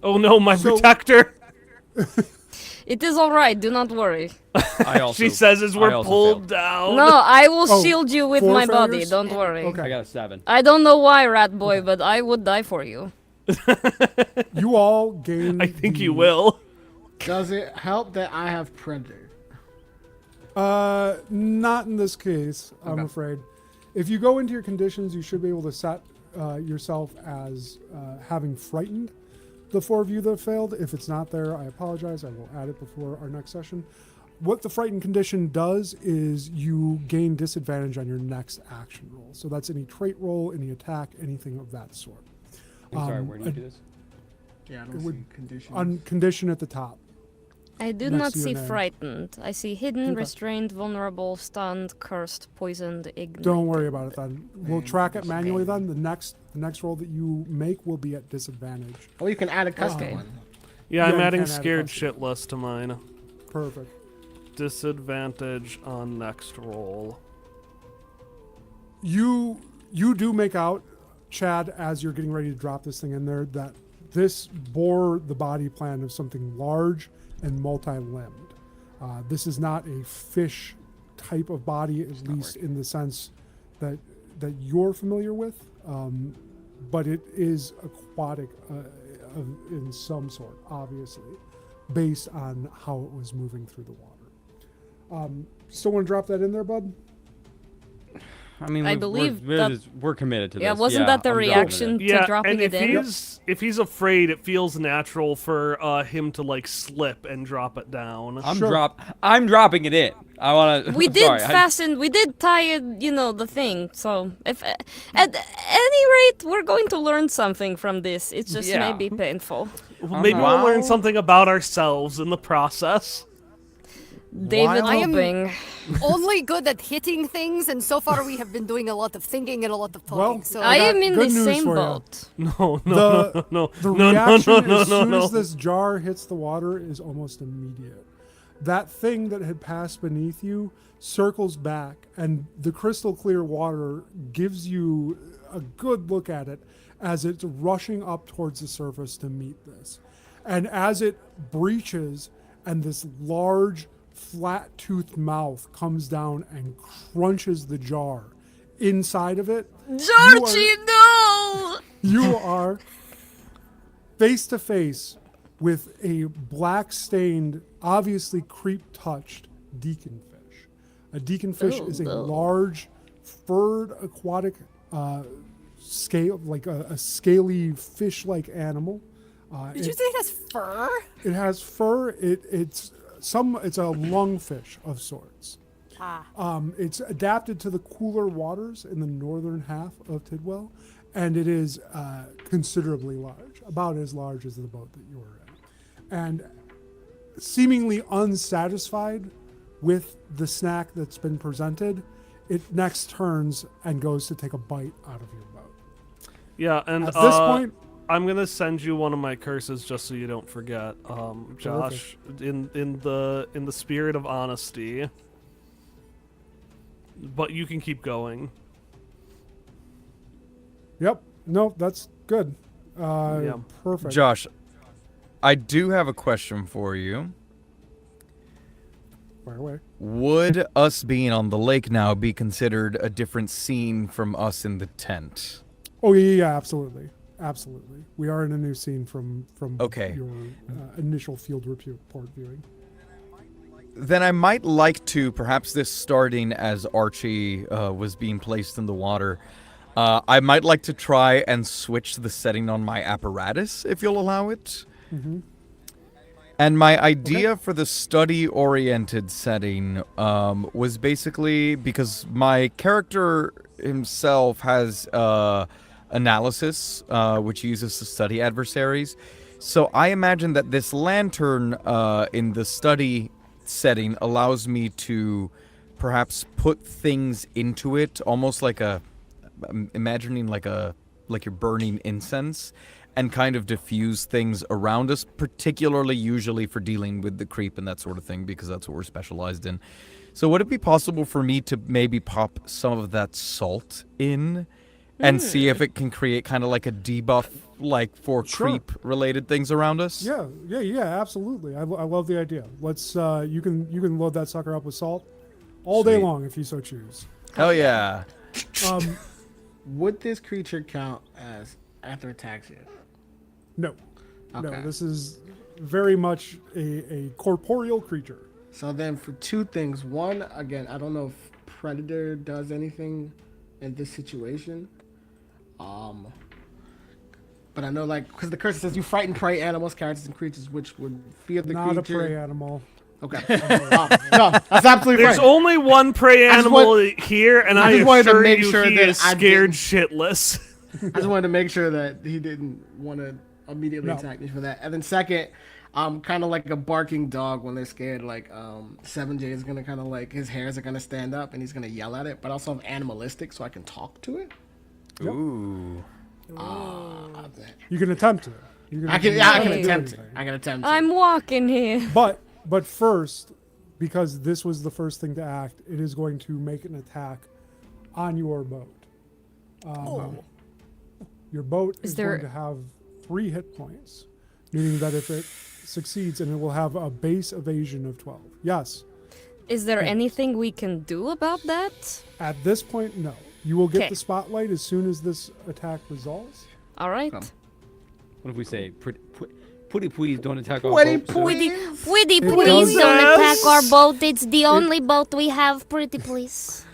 Oh no, my So- protector! It is all right. Do not worry. I also. She says as I we're also pulled failed. down. No, I will Oh, shield you with 4 my body. failures? Don't worry. Okay. I got a 7. I don't know why, rat boy, but I would die for you. You all gain. I think the- you will. Does it help that I have Predator? Not in this case, I'm afraid. If you go into your conditions, you should be able to set yourself as having frightened the 4 of you that failed. If it's not there, I apologize. I will add it before our next session. What the frightened condition does is you gain disadvantage on your next action roll. So that's any trait roll, any attack, anything of that sort. I'm sorry. Where do you do this? Yeah, I don't would- see conditions. On condition at the top. I do Next not to your see name. frightened. I see hidden, Okay. restrained, vulnerable, stunned, cursed, poisoned, ignorant. Don't worry about it then. We'll track it manually then. The next roll that you make will be at disadvantage. Oh, you can add a custom Okay. one. Yeah, I'm you adding can add a scared custom. shitless to mine. Perfect. Disadvantage on next roll. You do make out, Chad, as you're getting ready to drop this thing in there, that this bore the body plan of something large and multi-limbed. This is not a fish type of body, at least in the sense that you're familiar with, but it is aquatic in some sort, obviously, based on how it was moving through the water. Still want to drop that in there, bud? I mean, I believe that- we're committed to this. Yeah, wasn't that the I'm going with reaction it. to dropping and it in? if he's afraid, it feels natural for him to like slip and drop it down. Sure. I'm dropping it in. I want to. We did fasten. We did tie it. The thing. So if at any rate, we're going to learn something from this. It's just Yeah. maybe painful. Maybe we'll learn something about ourselves in the process. David While- I am- hoping. Only good at hitting things, and so far we have been doing a lot of thinking and a lot of talking. Well, so I got am in good the news same for ya. boat. No, The no, reaction no, as soon no. as this jar hits the water is almost immediate. That thing that had passed beneath you circles back, and the crystal clear water gives you a good look at it as it's rushing up towards the surface to meet this. And as it breaches and this large, flat-toothed mouth comes down and crunches the jar, inside of it, Georgie, no! you are face to face with a black stained, obviously creep touched deaconfish. A deaconfish Oh, is a no. large, furred aquatic scale, like a scaly fish like animal. did you say it has fur? It has fur. It's a lungfish of sorts. It's adapted to the cooler waters in the northern half of Tidwell, and it is considerably large, about as large as the boat that you were in. And seemingly unsatisfied with the snack that's been presented, it next turns and goes to take a bite out of your boat. Yeah, and At this point, I'm gonna send you one of my curses just so you don't forget, Josh. In the spirit of honesty. But you can keep going. yep, no, that's good. Yeah. Perfect. Josh, I do have a question for you. Fire away. Would us being on the lake now be considered a different scene from us in the tent? Oh yeah, absolutely. Absolutely. We are in a new scene from Okay. your initial field report viewing. Then I might like to, perhaps this starting as Archie was being placed in the water, I might like to try and switch the setting on my apparatus, if you'll allow it. Mm-hmm. And my idea for the study-oriented setting was basically because my character himself has analysis, which he uses to study adversaries. So I imagine that this lantern in the study setting allows me to perhaps put things into it, almost like a imagining like you're burning incense and kind of diffuse things around us, particularly usually for dealing with the creep and that sort of thing, because that's what we're specialized in. So would it be possible for me to maybe pop some of that salt in and see if it can create kind of like a debuff, like for creep-related things around us? Yeah, absolutely. I love the idea. Let's you can load that sucker up with salt all day long if you so choose. Hell yeah. Would this creature count as after attacks you? No. Okay. No, this is very much a corporeal creature. So then for two things. One, again, I don't know if Predator does anything in this situation. But I know, like, because the curse says you frighten prey animals, characters, and creatures which would fear the creature. Not a prey animal. Okay. No, that's absolutely There's fine. only one prey animal here, and I just wanted to assure make you sure he that is I scared didn't- shitless. I just wanted to make sure that he didn't want to immediately attack me for that. And then second, kind of like a barking dog when they're scared. Like 7J is gonna kind of like his hairs are gonna stand up and he's gonna yell at it. But I also have animalistic, so I can talk to it. Ooh. You can attempt it. I can attempt it. I can attempt it. I'm walking here. But first, because this was the first thing to act, it is going to make an attack on your boat. Your boat is going to have 3 hit points, meaning that if it succeeds, and it will have a base evasion of 12. Yes. Is there anything we can do about that? At this point, no. You will get 'Kay. the spotlight as soon as this attack resolves. All right. What if we say, pretty please don't attack our Pretty boat, sir." Pretty It please does- don't attack our boat. It's the only boat we have. Pretty please.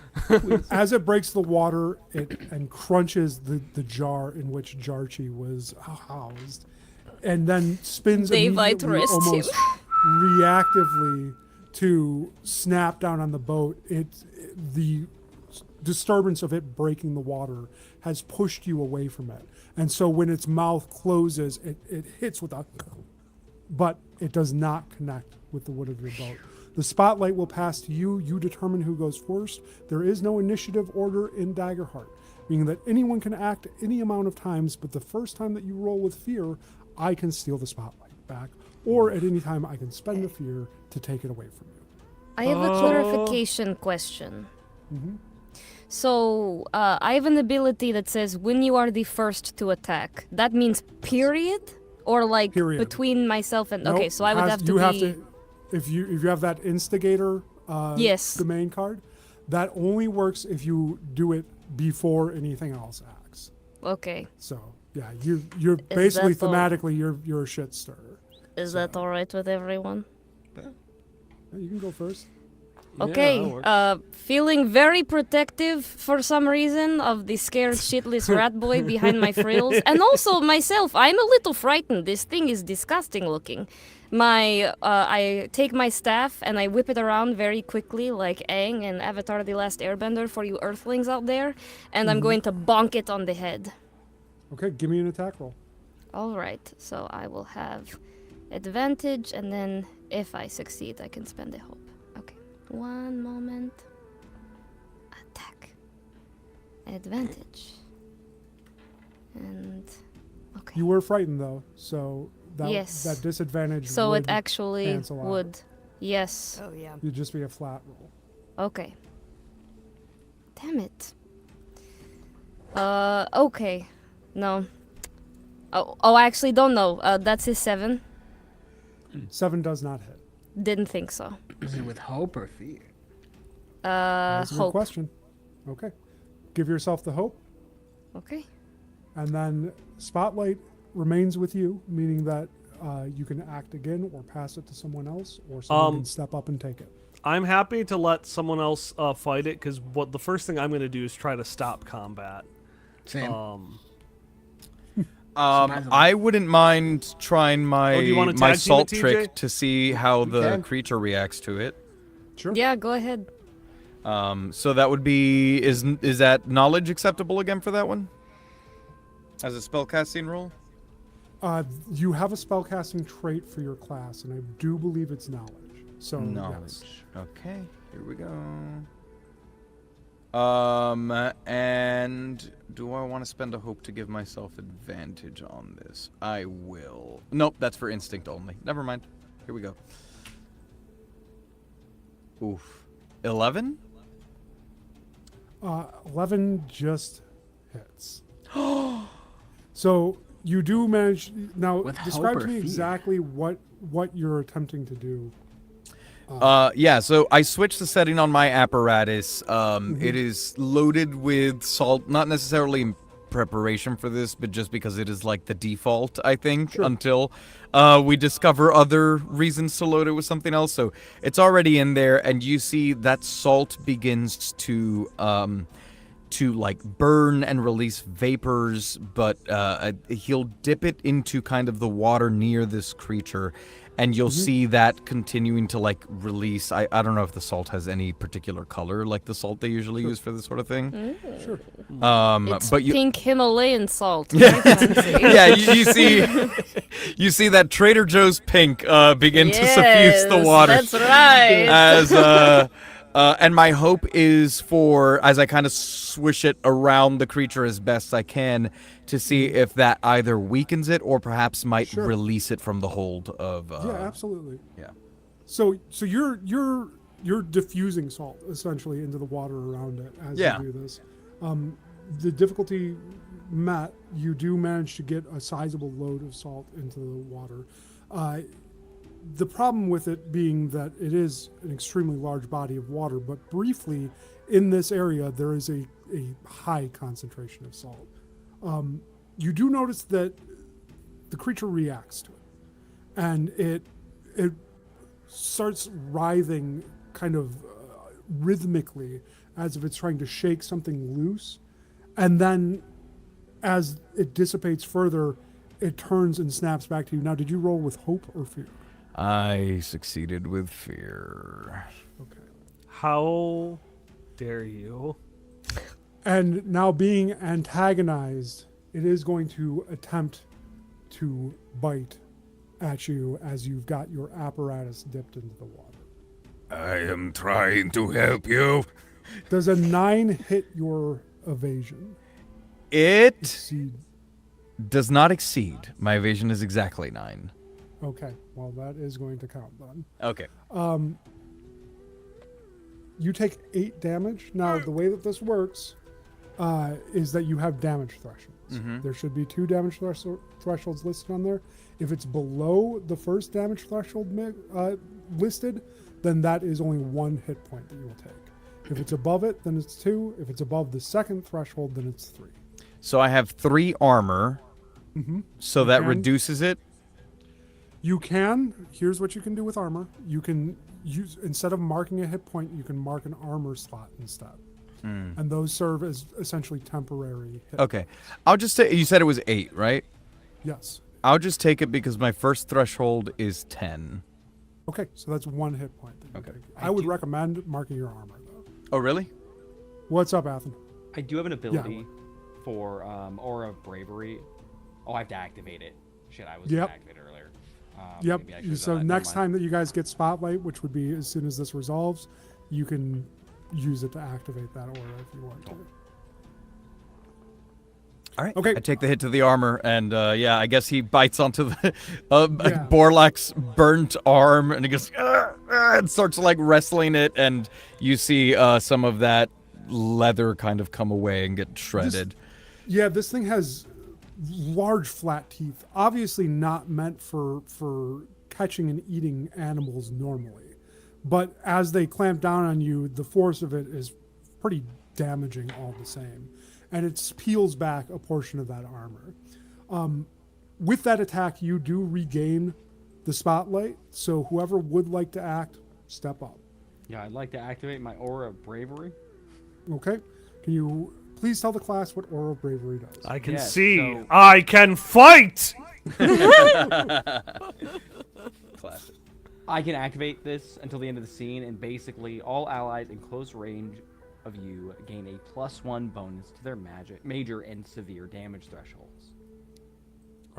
As it breaks the water, and crunches the jar in which Jarchi was housed, and then spins They might immediately, rest him. almost reactively to snap down on the boat. The disturbance of it breaking the water has pushed you away from it, and so when its mouth closes, it hits with a, but it does not connect with the wood of your boat. The spotlight will pass to you. You determine who goes first. There is no initiative order in Daggerheart, meaning that anyone can act any amount of times, but the first time that you roll with fear, I can steal the spotlight back, or at any time I can spend the fear to take it away from you. I have a clarification question. So, I have an ability that says when you are the first to attack. That means period? Or like Period. between myself and... Nope, Okay, so I would have to you be... have to, if you have that instigator Yes. domain card, that only works if you do it before anything else acts. Okay. So yeah, you're basically that all? thematically you're a shit stirrer. Is that alright with everyone? Yeah, you can go first. Okay, feeling very protective for some reason of the scared shitless rat boy behind my frills. And also myself, I'm a little frightened. This thing is disgusting looking. I take my staff and I whip it around very quickly like Aang in Avatar The Last Airbender for you earthlings out there. And I'm going to bonk it on the head. Okay, give me an attack roll. Alright, so I will have advantage and then if I succeed I can spend a hope. Okay, one moment. Attack. Advantage. And okay. You were frightened though, so Yes. that disadvantage So would it actually cancel out. would. Yes. Oh yeah. You'd just be a flat roll. Okay. Damn it. Okay. No. Oh, I actually don't know. That's his 7. 7 does not hit. Didn't think so. Is it with hope or fear? That's a good Hope. question. Okay. Give yourself the hope, Okay. and then spotlight remains with you, meaning that you can act again or pass it to someone else, or someone can step up and take it. I'm happy to let someone else fight it, because the first thing I'm going to do is try to stop combat. Same. I wouldn't mind trying do you wanna my tag team salt it, TJ? trick to see how the can. creature reacts to it. Sure. Yeah, go ahead. So that would be is that knowledge acceptable again for that one? As a spellcasting roll? You have a spellcasting trait for your class, and I do believe it's knowledge. So Knowledge. yes. Okay, here we go. And do I want to spend a hope to give myself advantage on this? I will. Nope, that's for instinct only. Never mind. Here we go. Oof. 11? 11 just hits. So you do manage. Now, With describe hope to or me fear? exactly what you're attempting to do. Yeah, so I switched the setting on my apparatus. It is loaded with salt, not necessarily in preparation for this, but just because it is like the default, I think, until we discover other reasons to load it with something else. So it's already in there, and you see that salt begins to like burn and release vapors, but he'll dip it into kind of the water near this creature, and you'll see that continuing to like release. I don't know if the salt has any particular color like the salt they usually use for this sort of thing. Sure. It's But you, pink Himalayan salt. Very fancy. yeah, you see that Trader Joe's pink begin to suffuse the Yes, water. That's right. As and my hope is for, as I kind of swish it around the creature as best I can, to see if that either weakens it or perhaps might release it from the hold of. Yeah, absolutely. Yeah. So you're diffusing salt essentially into the water around it as you do this. The difficulty met, you do manage to get a sizable load of salt into the water. The problem with it being that it is an extremely large body of water, but briefly in this area there is a high concentration of salt. You do notice that the creature reacts to it, and it starts writhing kind of rhythmically as if it's trying to shake something loose, and then as it dissipates further, it turns and snaps back to you. Now, did you roll with hope or fear? I succeeded with fear. Okay. How dare you? And now being antagonized, it is going to attempt to bite at you as you've got your apparatus dipped into the water. I am trying to help you. Does a 9 hit your evasion? It Exceed. does not exceed. My evasion is exactly 9. Okay, well that is going to count then. Okay. You take 8 damage. Now, the way that this works is that you have damage thresholds. There should be 2 damage thresholds listed on there. If it's below the first damage threshold listed, then that is only 1 hit point that you will take. If it's above it, then it's 2. If it's above the second threshold, then it's 3. So I have 3 armor. So that can- reduces it. You can. Here's what you can do with armor. You can use, instead of marking a hit point, you can mark an armor slot instead. And those serve as essentially temporary hit. Okay. I'll just say, you said it was 8, right? Yes. I'll just take it because my first threshold is 10. Okay, so that's 1 hit point. That you Okay. take. I would recommend marking your armor, though. Oh, really? What's up, Athan? I do have an ability for Aura of Bravery. Oh, I have to activate it. Shit, I was going to activate it earlier. Yep. Maybe I should've So done that. Never next mind. time that you guys get Spotlight, which would be as soon as this resolves, you can use it to activate that aura if you want to. All right. Okay. I take the hit to the armor, and yeah, I guess he bites onto the Yeah. Borlak's burnt arm, and he goes, and starts like wrestling it, and you see some of that leather kind of come away and get shredded. Yeah, this thing has large flat teeth, obviously not meant for catching and eating animals normally. But as they clamp down on you, the force of it is pretty damaging all the same. And it peels back a portion of that armor. With that attack, you do regain the spotlight. So whoever would like to act, step up. Yeah, I'd like to activate my Aura of Bravery. Okay? Can you please tell the class what Aura of Bravery does? I can Yes, see. so- I can fight! Classic. I can activate this until the end of the scene, and basically all allies in close range of you gain a +1 bonus to their major and severe damage thresholds,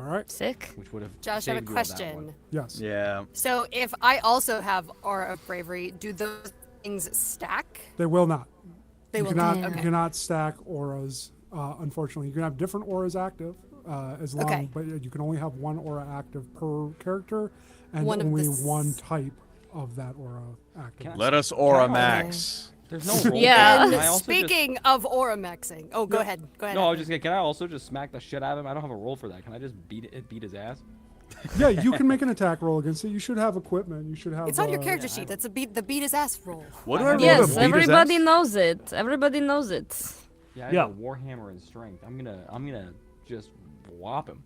All right? Sick. which would have Josh, I have a saved you all that question. one. Yes. Yeah. So if I also have Aura of Bravery, do those things stack? They will not. They You will cannot, not. you Okay. cannot stack auras, unfortunately. You can have different auras active, as long, Okay. but you can only have one aura active per character, and One of only the one type of that aura active. Let us aura max. There's no roll. Yeah. Can I And also speaking of aura maxing, oh, go ahead. Go ahead. Just, no, I was Athan. just can I also just smack the shit out of him? I don't have a roll for that. Can I just beat his ass? Yeah, you can make an attack roll against it. You should have equipment. You should have. It's on your character sheet. That's the beat his ass roll. What do I roll to Yes, beat his everybody ass? knows it. Everybody knows it. Yeah, I Yeah. have a warhammer and strength. I'm gonna just whop him.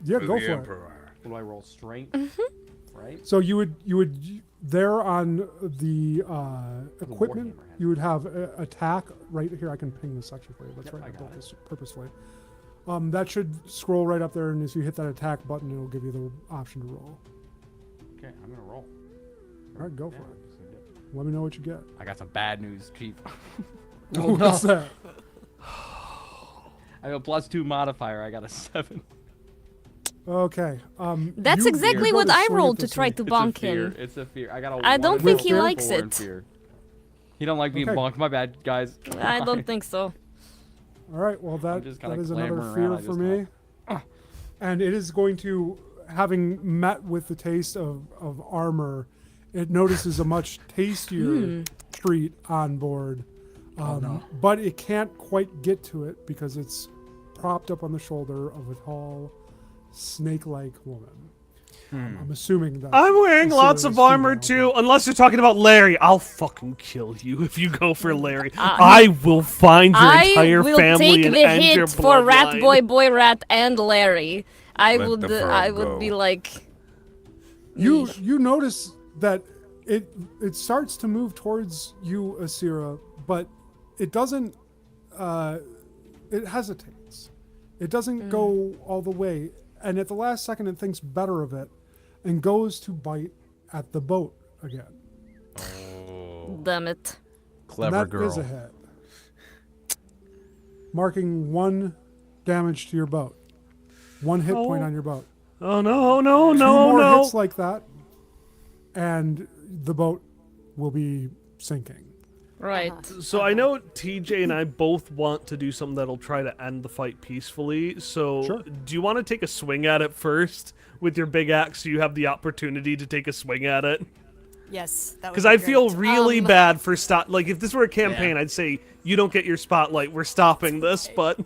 Yeah, To go the for it. Emperor. What do I roll? Strength, right? So you would there on the equipment. Warhammer has You would have attack right here. I can ping this section for you. That's Yep, right. I I got built it. this purposefully. That should scroll right up there, and as you hit that attack button, it'll give you the option to roll. Okay, I'm gonna roll. All right, go Yeah, for it. I'm just gonna do it. Let me know what you get. I got some bad news, Chief. What's that? I have a +2 modifier. I got a 7. Okay. That's you exactly go what to I swing rolled at to this try thing. to It's a bonk fear. him. It's a fear. I got a. I don't 1 think and he a 4 likes in it. Fear. He don't like being Okay. bonked. My bad, guys. I don't think so. All right. Well, that just kinda is another clambering fear around, I for just me. And it is going to, having met with the taste of armor, it notices a much tastier treat on board. But it can't quite get to it because it's propped up on the shoulder of a tall, snake-like woman. I'm assuming that. I'm wearing lots of Assyria's armor female, too. Unless you're talking about Larry, I'll fucking kill you if you go for Larry. I will find your I entire will family take and the end your hit for Rat bloodline. Boy, Boy Rat, and Larry. I Let would, the frog I would be go. like, You notice that it starts to move towards you, Asira, but it doesn't. It hesitates. It doesn't go all the way, and at the last second, it thinks better of it, and goes to bite at the boat again. damn it. Clever And that girl. is a hit, marking 1 damage to your boat, 1 hit point on your boat. Oh no, no, 2 no, more no. hits like that, and the boat will be sinking. Right. So I know TJ and I both want to do something that'll try to end the fight peacefully. So Sure. do you want to take a swing at it first with your big axe so you have the opportunity to take a swing at it? Yes, that would Because be I feel great. really bad for stop. Like if this were a campaign, I'd say you don't get your spotlight. We're stopping this. But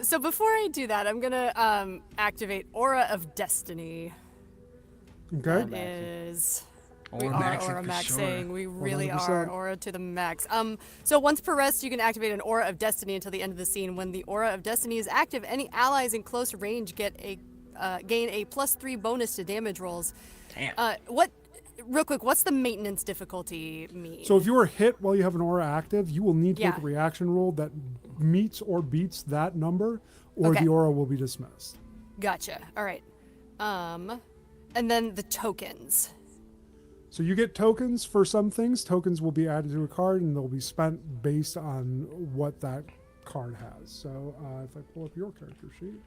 So before I do that, I'm gonna activate Aura of Destiny. Okay. That is. We Aura are maxing aura for maxing. sure. We really 100%. are aura to the max. So once per rest, you can activate an Aura of Destiny until the end of the scene. When the Aura of Destiny is active, any allies in close range gain a +3 bonus to damage rolls. Damn. Real quick, what's the maintenance difficulty mean? So if you are hit while you have an aura active, you will need to make Yeah. a reaction roll that meets or beats that number, or Okay. the aura will be dismissed. Gotcha. All right. And then the tokens. So you get tokens for some things. Tokens will be added to a card, and they'll be spent based on what that card has. So if I pull up your character sheet.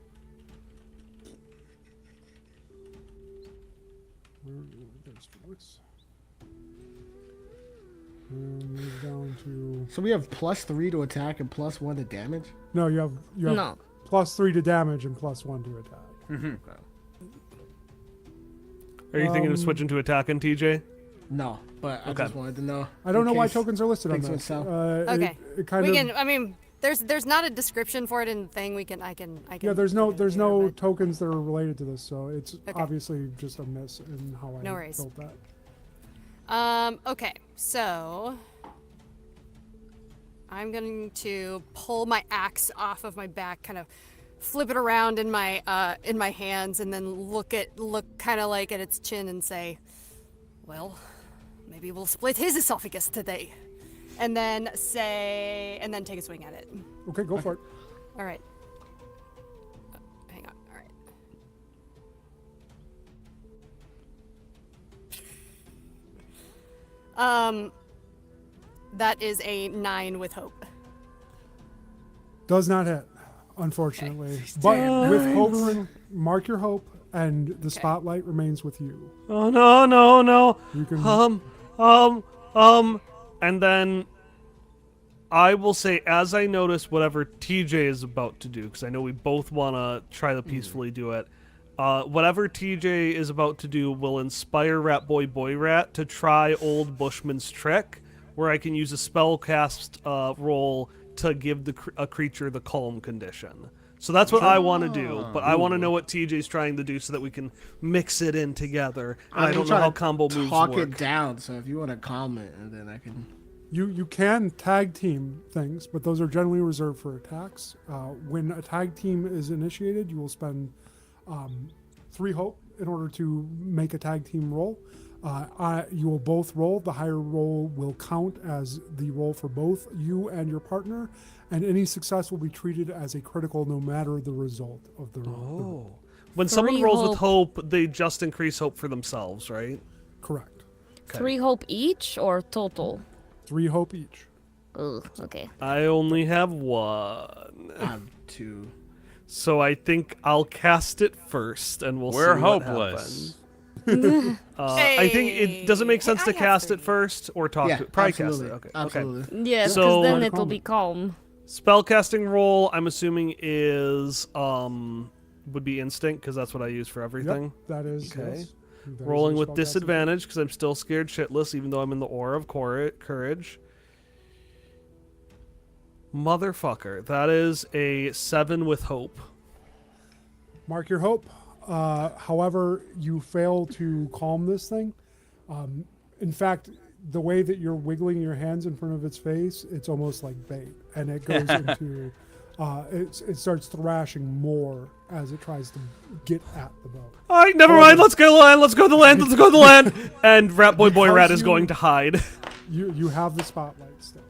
Move down to So we have +3 to attack and +1 to damage. no. You have No. +3 to damage and +1 to attack. are you thinking of switching to attacking, TJ? No, but I Okay. just wanted to know. I don't in know why case tokens are listed on things went this. south. Okay. It kind We of can. I mean, there's not a description for it in the thing. I can. yeah. There's no put it later, no but- tokens that are related to this, so it's Okay. obviously just a miss in how I No worries. built that. Okay, so I'm going to pull my axe off of my back, kind of flip it around in my hands, and then look kind of like at its chin and say, "Well, maybe we'll split his esophagus today," and then take a swing at it. Okay, go for it. All right. Hang on. All right. That is a 9 with hope. Does not hit, unfortunately. But with hope, mark your hope, and the spotlight remains with you. Oh no, no, no. You can. And then I will say, as I notice whatever TJ is about to do, because I know we both want to try to peacefully do it, whatever TJ is about to do will inspire Rat Boy Boy Rat to try Old Bushman's trick, where I can use a spell cast roll to give a creature the calm condition. So that's what I want to do, but I want to know what TJ's trying to do so that we can mix it in together. And I don't know how combo moves talk work. it down, so if you want to calm it, and then I can... You can tag team things, but those are generally reserved for attacks. When a tag team is initiated, you will spend 3 hope in order to make a tag team roll. You will both roll. The higher roll will count as the roll for both you and your partner, and any success will be treated as a critical no matter the result of the roll. Oh. When someone rolls with hope, they just increase hope for themselves, right? Correct. Okay. 3 hope each or total? 3 hope each. Oh, okay. I only have 1. I have 2. So I think I'll cast it first, and we'll We're see what hopeless. happens. I think it doesn't make sense Hey, to I have cast it 3. first or talk Yeah, to it. Probably absolutely. cast it. Okay. Absolutely. Yeah, because So- then Wanna it'll calm be it. calm. Spellcasting roll, I'm assuming is would be instinct because that's what I use for everything. Yep, that is. Okay. Yes. That is Rolling your with spellcasting. disadvantage because I'm still scared shitless, even though I'm in the aura of courage. Motherfucker, that is a 7 with hope. Mark your hope. However, you fail to calm this thing. In fact, the way that you're wiggling your hands in front of its face, it's almost like bait, and it goes into. It starts thrashing more as it tries to get at the boat. All right, never mind. Let's go land. Let's go to the land. Let's go to the land. And Rat Boy Boy Rat is going to hide. You have the spotlight still.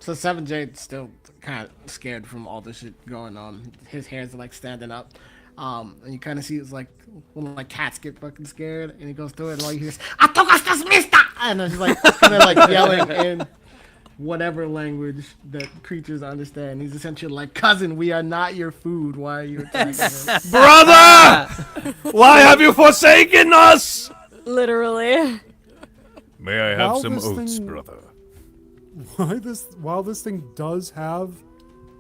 So 7J's still kind of scared from all this shit going on. His hair's like standing up. And you kind of see it's like when like cats get fucking scared, and he goes through it, and all you hear is "Atokas mister," and then he's like kind of like yelling in whatever language that creatures understand. He's essentially like, "Cousin, we are not your food. Why are you attacking us?" Brother! Why have you forsaken us? Literally. May I have While some this oats, thing- brother? While this thing does have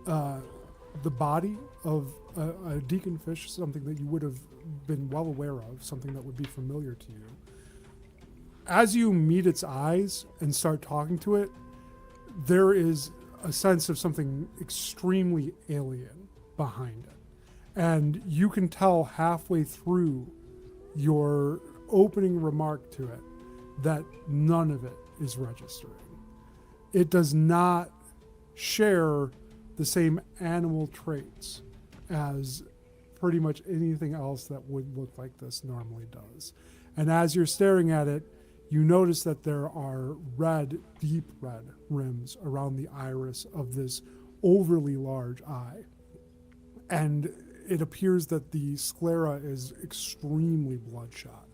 the body of a deacon fish, something that you would have been well aware of, something that would be familiar to you, as you meet its eyes and start talking to it, there is a sense of something extremely alien behind it. And you can tell halfway through your opening remark to it that none of it is registering. It does not share the same animal traits as pretty much anything else that would look like this normally does. And as you're staring at it, you notice that there are red, deep red rims around the iris of this overly large eye. And it appears that the sclera is extremely bloodshot.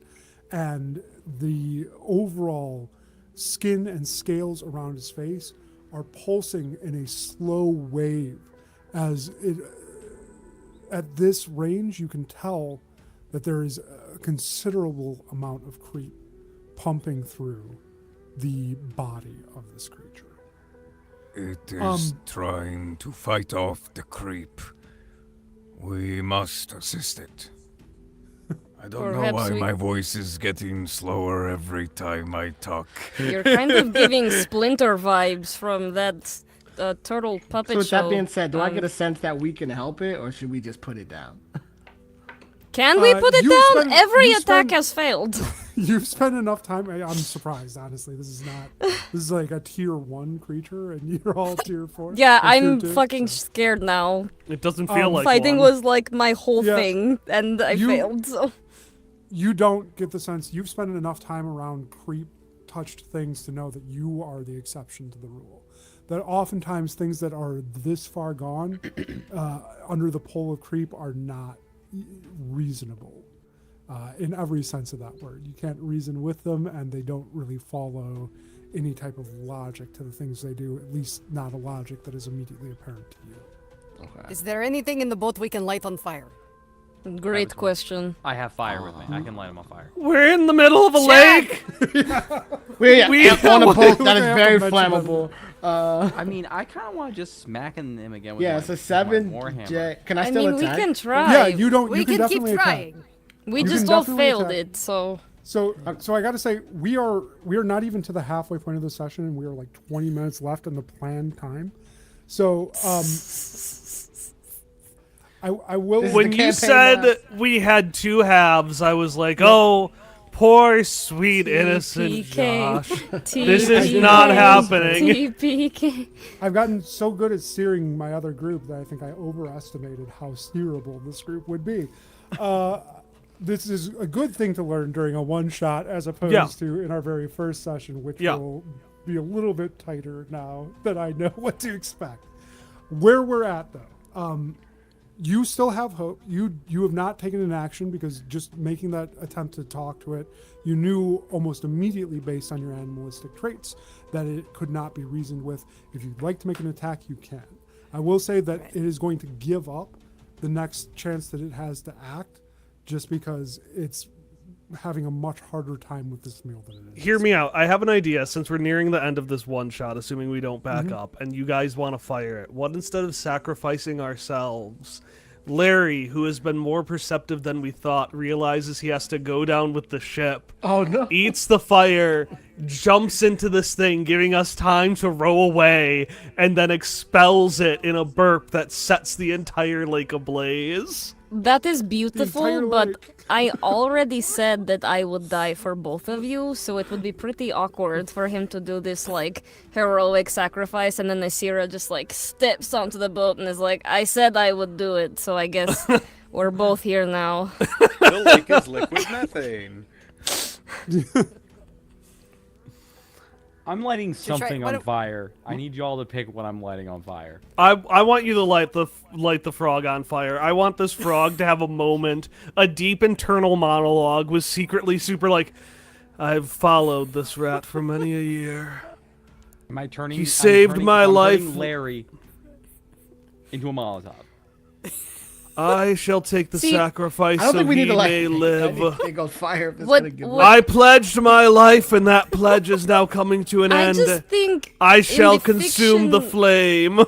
And the overall skin and scales around his face are pulsing in a slow wave as it... At this range, you can tell that there is a considerable amount of creep pumping through the body of this creature. It is trying to fight off the creep. We must assist it. I don't know Perhaps why we- my voice is getting slower every time I talk. You're kind of giving Splinter vibes from that turtle puppet So with show. that being said, do I get a sense that we can help it, or should we just put it down? Can we put it you down? spend- Every you attack spend- has failed. You've spent enough time. I'm surprised, honestly. This is like a tier 1 creature, and you're all tier 4. Yeah, or tier I'm 2, fucking so. scared now. It doesn't feel like Fighting one. was like my whole Yeah. thing, and I You- failed. So You don't get the sense. You've spent enough time around creep-touched things to know that you are the exception to the rule. That oftentimes things that are this far gone under the pull of creep are not reasonable in every sense of that word. You can't reason with them, and they don't really follow any type of logic to the things they do, at least not a logic that is immediately apparent to you. Okay. Is there anything in the boat we can light on fire? Great question. I have fire with me. I can light him on fire. We're in the middle of a Chad! lake. We on a boat that is have very to mention flammable. I mean, I kind of want to just smack him again with Yeah, my, it's a with my 7. Warhammer. Can I I still mean, we attack? can try. Yeah, you don't. We you can can keep definitely attack. trying. We you just can all definitely failed attack. it, so. So I got to say, we are not even to the halfway point of the session, and we are like 20 minutes left in the planned time. So I will. This is When the you campaign said map. we had 2 halves, I was like, oh, poor, sweet, innocent TPK. Josh. This is not happening. TPK. I've gotten so good at steering my other group that I think I overestimated how steerable this group would be. This is a good thing to learn during a one-shot as opposed to in our very first session, which will be a little bit tighter now that I know what to expect. Where we're at, though, you still have hope. You have not taken an action because just making that attempt to talk to it, you knew almost immediately based on your animalistic traits that it could not be reasoned with. If you'd like to make an attack, you can. I will say that it is going to give up the next chance that it has to act just because it's having a much harder time with this meal than it is. Hear me out. I have an idea. Since we're nearing the end of this one shot, assuming we don't back up, and you guys want to fire it, what instead of sacrificing ourselves, Larry, who has been more perceptive than we thought, realizes he has to go down with the ship, Oh no! eats the fire, jumps into this thing, giving us time to row away, and then expels it in a burp that sets the entire lake ablaze. That is entire beautiful, but lake. I already said that I would die for both of you, so it would be pretty awkward for him to do this, like, heroic sacrifice, and then Asira just, like, steps onto the boat and is like, I said I would do it, so I guess we're both here now. The lake is liquid methane. I'm lighting something what on do- fire. I need y'all to pick what I'm lighting on fire. I want you to light the frog on fire. I want this frog to have a moment, a deep internal monologue with secretly super like, I've followed this rat for many a year. Am I turning? He saved my I'm life. turning Larry into a Molotov. I shall take the See, sacrifice I don't so think we he need to like may live. anything on fire if it's What- gonna give what- I pledged my life, and that pledge is now coming to an I end. just think I in shall the consume the fiction- flame.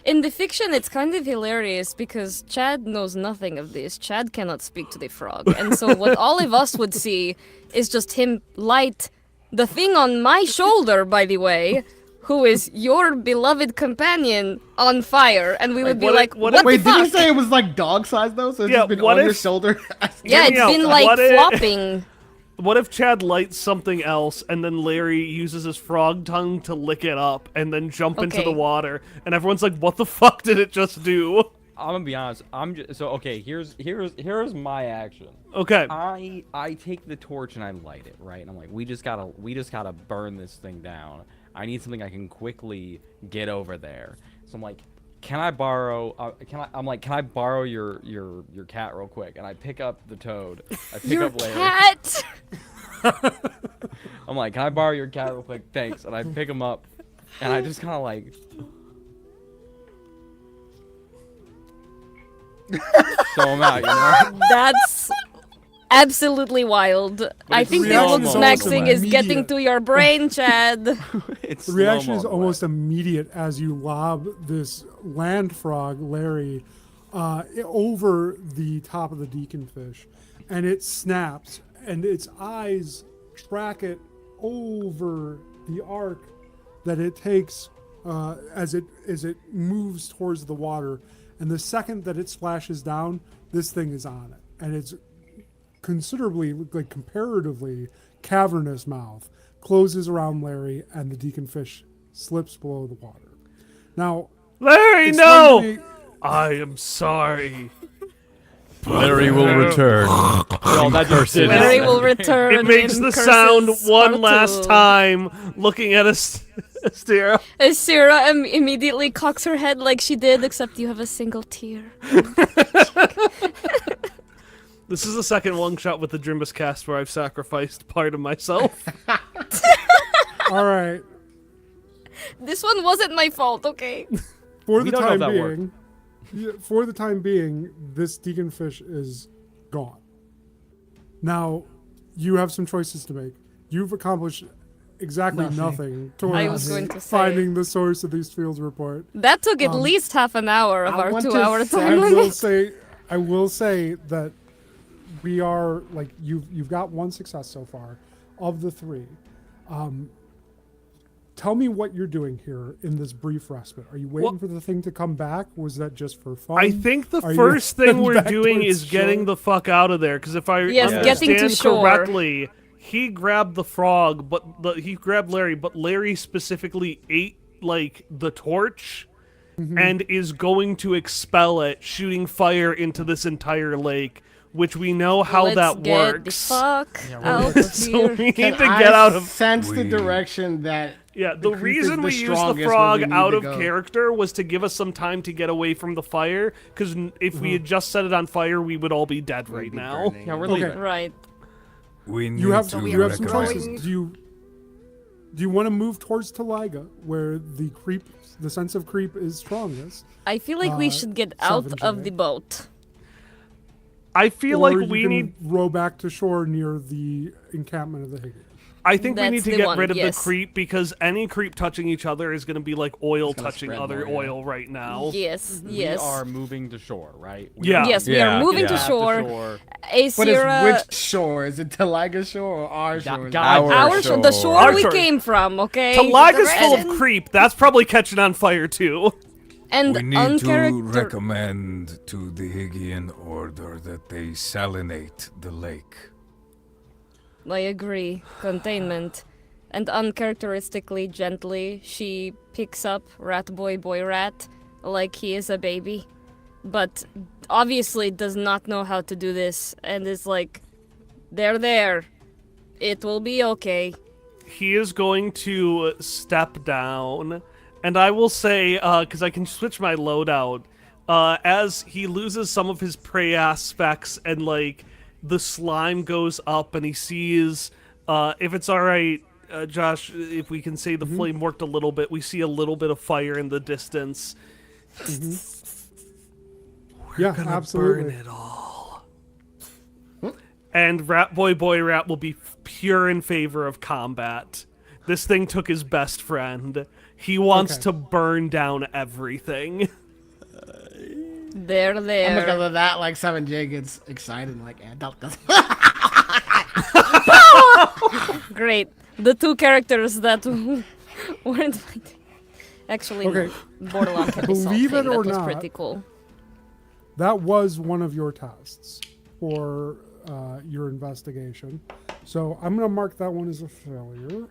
In the fiction, it's kind of hilarious because Chad knows nothing of this. Chad cannot speak to the frog. And so what all of us would see is just him light the thing on my shoulder, by the way, who is your beloved companion, on fire. And we would be what if- like, what what, if- the Wait, fuck? did you say it was like dog size though? So it's Yeah, just been what on your if- shoulder? Yeah, Hear me it's out. been like What if- flopping. What if Chad lights something else, and then Larry uses his frog tongue to lick it up, and then jump into the Okay. water, and everyone's like, what the fuck did it just do? I'm gonna be honest. I'm just so okay. Here's my action. Okay. I take the torch and I light it, right? And I'm like, we just gotta burn this thing down. I need something I can quickly get over there. So I'm like, can I borrow? Can I borrow your cat real quick? And I pick up the toad. I pick Your up Larry. cat! I'm like, can I borrow your cat real quick? Thanks. And I pick him up, and I just kind of like. Throw him out, you know? That's absolutely wild. I it's think the slow-mo. old smacking is getting Immediate. to your brain, Chad. It's The reaction slow-mo, is but- almost immediate as you lob this land frog, Larry, over the top of the deacon fish, and it snaps, and its eyes track it over the arc that it takes as it moves towards the water. And the second that it splashes down, this thing is on it, and it's considerably, like comparatively, cavernous mouth closes around Larry, and the deacon fish slips below the water. Now, Larry, it's no! going to be- I am sorry. Larry will return. Well, that just did Larry happen. will return. It makes in the sound curses one part last two. time, looking at Astera. Asira immediately cocks her head like she did, except you have a single tear. This is the second one shot with the Drimbus cast where I've sacrificed part of myself. all right. This one wasn't my fault, okay? For We the don't know if time that worked. being, for the time being, this deacon fish is gone. Now, you have some choices to make. You've accomplished exactly nothing I towards was going to say finding the source of these fields report. that took at least half an hour of I our want to 2-hour say- time limit. I will say that we are like you've got one success so far of the 3. Tell me what you're doing here in this brief respite. Are you waiting for the thing to come back? Was that just for fun? I think the Are you first thing we're back doing towards is getting shore? the fuck out of there. Because if I Yes, getting to understand shore. correctly, he grabbed the frog, but he grabbed Larry, but Larry specifically ate like the torch, and is going to expel it, shooting fire into this entire lake. Which we know how Let's that get works. the fuck out of So here. we need to Can get I out of. sense the We- direction that Yeah, the the creep is reason the we used the strongest where frog we need out to of go. character was to give us some time to get away from the fire. Because if we had just set it on fire, we would all be dead right be now. burning. Yeah, we're Okay. leaving. Right. We need You have to you have some recommend- choices. Do you want to move towards Taliga, where the sense of creep is strongest? I feel like we should get out Salvage of it. the boat. I feel Or like you we can need. row back to shore near the encampment of the Higgins. I think we need That's to the get one, rid of yes. the creep because any creep touching each other is going to be like oil gonna touching spread other more, yeah. oil right now. Yes, We yes. are moving to shore, right? Yeah. Yes, we Yeah, are moving yeah. to Have shore. shore. But Asira, it's which shore? Is it Taliga shore or our shore? God, our shore, the shore. shore Our we shore. came from, okay? Talaga's full of And- creep. That's probably catching on fire too. And We need to uncharacter- recommend to the Hygiean Order that they salinate the lake. I agree. Containment. And uncharacteristically gently, she picks up Rat Boy Boy Rat like he is a baby. But obviously does not know how to do this and is like, there. It will be okay. He is going to step down, and I will say, because I can switch my loadout, as he loses some of his prey aspects and like the slime goes up and he sees, if it's all right, Josh, if we can say the flame worked a little bit, we see a little bit of fire in the distance. Yeah, Gonna absolutely. burn it all. And Rat Boy Boy Rat will be pure in favor of combat. This thing took his best friend. He wants Okay. to burn down everything. There. And because of that, like 7J gets excited, like adult does. Great. The two characters that weren't fighting. Actually, Okay. no. Borderlock had Believe thing. it or That was not, pretty cool. That was one of your tests for your investigation. So I'm going to mark that one as a failure,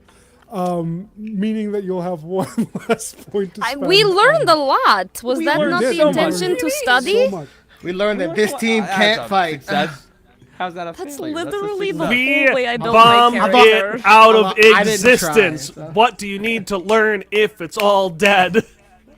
meaning that you'll have one less point to spend. We learned a lot. Was We that learned not so the much. intention to study? So much. We learned that this team can't fight. How's that a That's failure? That's a literally the success. We whole way I built bomb my it character. out of I didn't try, existence. so- What do you need to learn if it's all dead?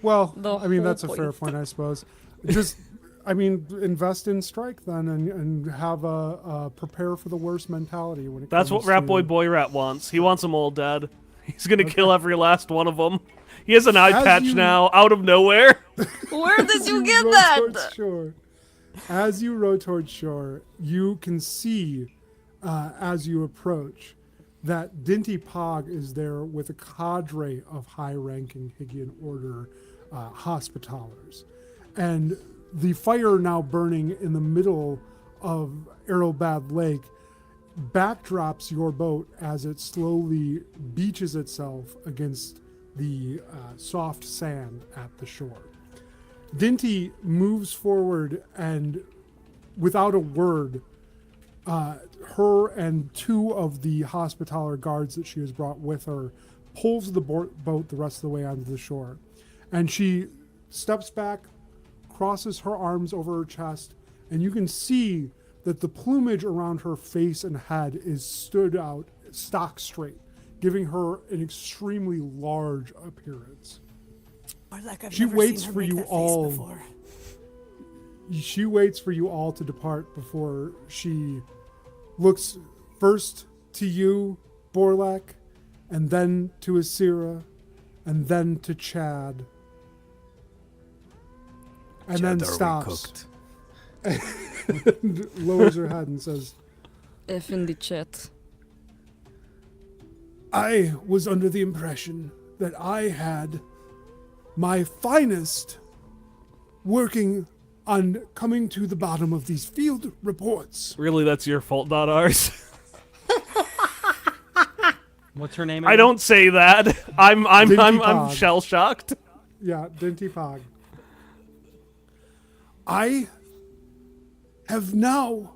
Well, The I mean, whole that's a fair point. point, I suppose. Just, I mean, invest in strike then and have a prepare for the worst mentality when it That's comes what Rat to- Boy Boy Rat wants. He wants them all dead. He's gonna kill every last one of them. He has an eye As patch you- now, out of nowhere. Where did you get row that? towards shore. As you row towards shore, you can see, as you approach, that Dinty Pog is there with a cadre of high-ranking Hygiean Order hospitallers. And the fire now burning in the middle of Arrowbad Lake backdrops your boat as it slowly beaches itself against the soft sand at the shore. Dinty moves forward and, without a word, her and two of the Hospitaller guards that she has brought with her pulls the boat the rest of the way onto the shore. And she steps back, crosses her arms over her chest, and you can see that the plumage around her face and head is stood out stock straight, giving her an extremely large appearance. She waits for you all. She waits for you all to depart before she looks first to you, Borlak, and then to Asira, and then to Chad. and then Cheddar stops, recooked. and lowers her head and says, F in the chat. I was under the impression that I had my finest working on coming to the bottom of these field reports. Really, that's your fault, not ours. What's her name? I again? don't say that. I'm Dinky Pog. shell shocked. Yeah, Dinty Pog. I have now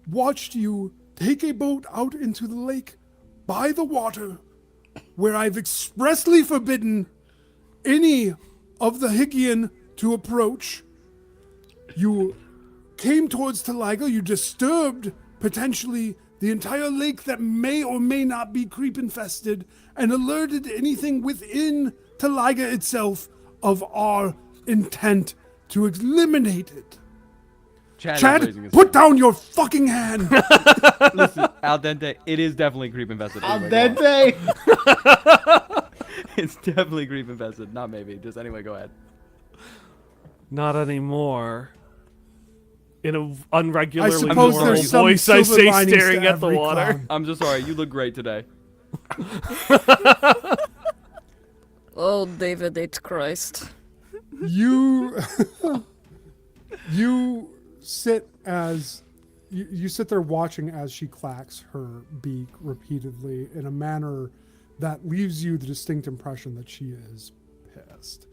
watched you take a boat out into the lake by the water, where I've expressly forbidden any of the Hygien to approach. You came towards Taliga, you disturbed potentially the entire lake that may or may not be creep infested, and alerted anything within Taliga itself of our intent to eliminate it. Chad, put down your fucking hand! Listen, al dente, it is definitely creep infested. Al Anyway, go on. dente. It's definitely creep infested. Not maybe. Just anyway, go ahead. Not anymore. In an unregularly suppose normal there's some voice, I silver say, linings to staring at the every water. cloud. I'm so sorry. You look great today. Oh, David H. Christ. You you sit as you sit there watching as she clacks her beak repeatedly in a manner that leaves you the distinct impression that she is pissed.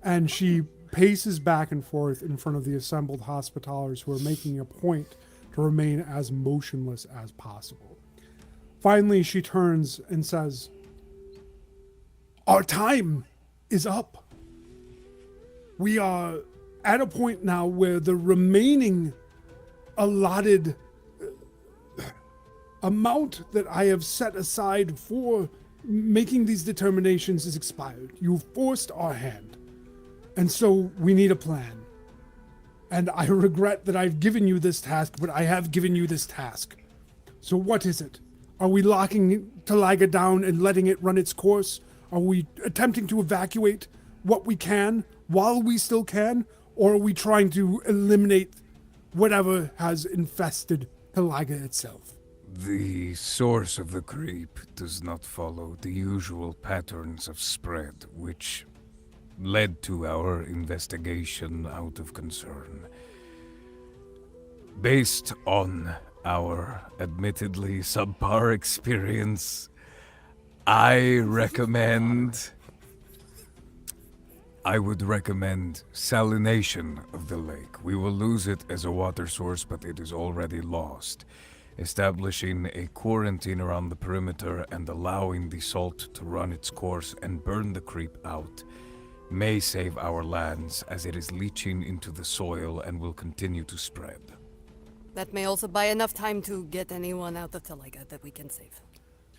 And she paces back and forth in front of the assembled hospitalers who are making a point to remain as motionless as possible. Finally, she turns and says, "Our time is up. We are at a point now where the remaining allotted amount that I have set aside for making these determinations is expired. You've forced our hand. And so we need a plan. And I regret that I've given you this task, but I have given you this task. So what is it? Are we locking Taliga down and letting it run its course? Are we attempting to evacuate what we can while we still can? Or are we trying to eliminate whatever has infested Taliga itself?" The source of the creep does not follow the usual patterns of spread, which led to our investigation out of concern. Based on our admittedly subpar experience, I would recommend salination of the lake. We will lose it as a water source, but it is already lost. Establishing a quarantine around the perimeter and allowing the salt to run its course and burn the creep out may save our lands, as it is leaching into the soil and will continue to spread. That may also buy enough time to get anyone out of Taliga that we can save.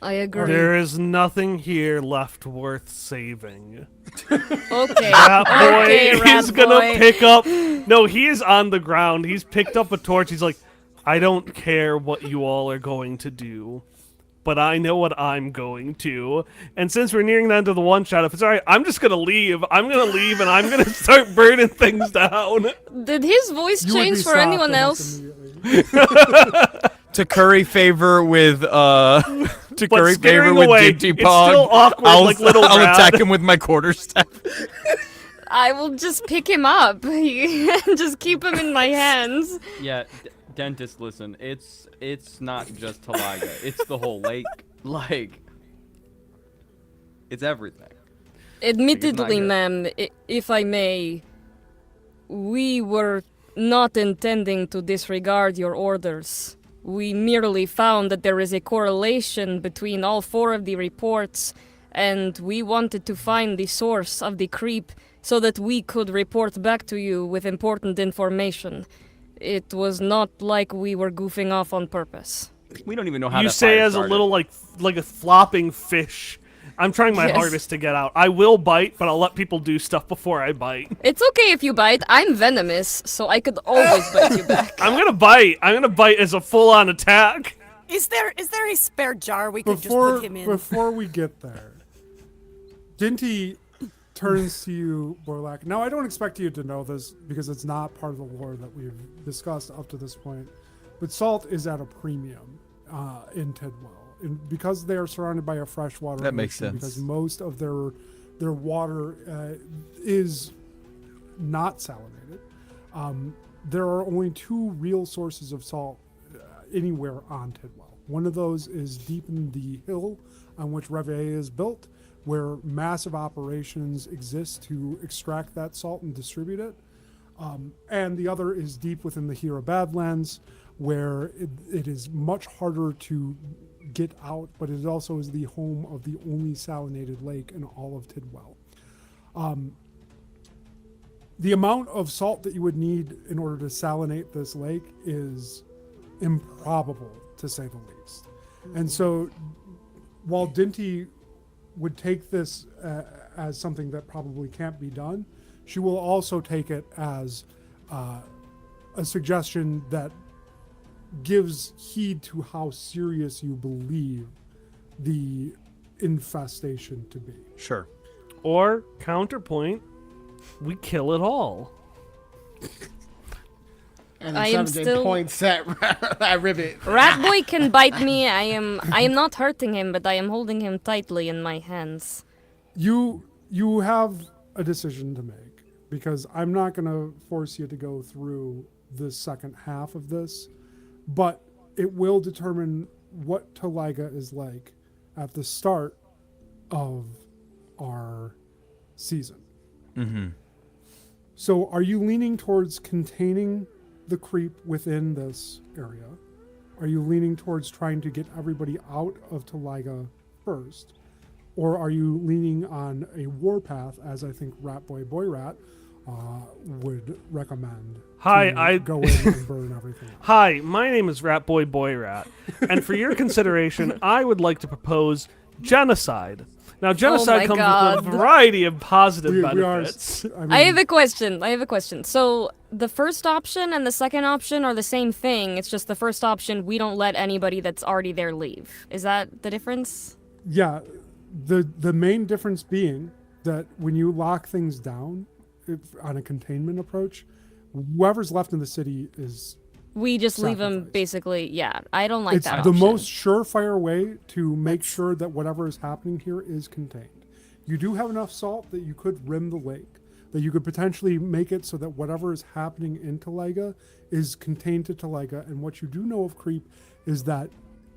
I agree. There is nothing here left worth saving. Okay. That boy Okay, is rat gonna boy. pick up. No, he is on the ground. He's picked up a torch. He's like, I don't care what you all are going to do, but I know what I'm going to. And since we're nearing the end of the one shot, if it's alright, I'm just gonna leave. I'm gonna leave and I'm gonna start burning things down. Did his voice You would be change for soft anyone almost else? immediately. To curry favor with to But curry favor scaring with away, Dinty it's Pog, still awkward, I'll, like little I'll rat. attack him with my quarterstaff. I will just pick him up. Just keep him in my hands. Yeah, dentist, listen. It's not just Taliga. It's the whole lake. Like, it's everything. Admittedly, good. ma'am, if I may, we were not intending to disregard your orders. We merely found that there is a correlation between all four of the reports, and we wanted to find the source of the creep so that we could report back to you with important information. It was not like we were goofing off on purpose. We don't even know how You that say fire as started. a little like a flopping fish. I'm trying my Yes. hardest to get out. I will bite, but I'll let people do stuff before I bite. It's okay if you bite. I'm venomous, so I could always bite you back. I'm gonna bite. I'm gonna bite as a full-on attack. Is there a spare jar we could just Before put him in? before we get there, Dinty turns to you, Borlak. Now, I don't expect you to know this because it's not part of the lore that we've discussed up to this point, but salt is at a premium in Tidwell. And because they are surrounded by a freshwater That makes ocean, sense. because most of their water is not salinated, there are only 2 real sources of salt anywhere on Tidwell. One of those is deep in the hill on which Reveille is built, where massive operations exist to extract that salt and distribute it. And the other is deep within the Hira Badlands, where it is much harder to get out, but it also is the home of the only salinated lake in all of Tidwell. The amount of salt that you would need in order to salinate this lake is improbable, to say the least. And so, while Dinty would take this as something that probably can't be done, she will also take it as a suggestion that gives heed to how serious you believe the infestation to be. Sure. Or, counterpoint, we kill it all. And I am 17 still- points at Ribbit. Ratboy can bite me. I am not hurting him, but I am holding him tightly in my hands. You have a decision to make, because I'm not going to force you to go through the second half of this, but it will determine what Taliga is like at the start of our season. Mm-hmm. So are you leaning towards containing the creep within this area? Are you leaning towards trying to get everybody out of Taliga first? Or are you leaning on a warpath, as I think Ratboy Boyrat would recommend? Hi, to go in and burn everything up? Hi, my name is Ratboy Boyrat, and for your consideration, I would like to propose genocide. Now, genocide my comes God. with a variety of positive We are. benefits. I have a question. So the first option and the second option are the same thing. It's just the first option, we don't let anybody that's already there leave. Is that the difference? Yeah, the main difference being that when you lock things down on a containment approach, whoever's left in the city is We just leave them Sacrifice. basically, yeah. I don't like it's that the option. most surefire way to make sure that whatever is happening here is contained. You do have enough salt that you could rim the lake, that you could potentially make it so that whatever is happening in Talega is contained to Talega. And what you do know of creep is that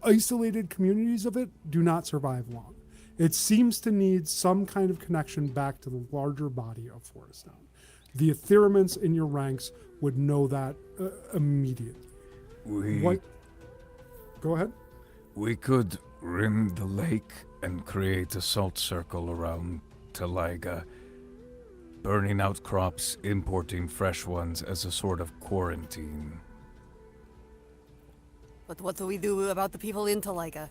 isolated communities of it do not survive long. It seems to need some kind of connection back to the larger body of Forest Town. The Etheremints in your ranks would know that immediately. What? Go ahead. We could rim the lake and create a salt circle around Taliga, burning out crops, importing fresh ones as a sort of quarantine. But what do we do about the people in Taliga?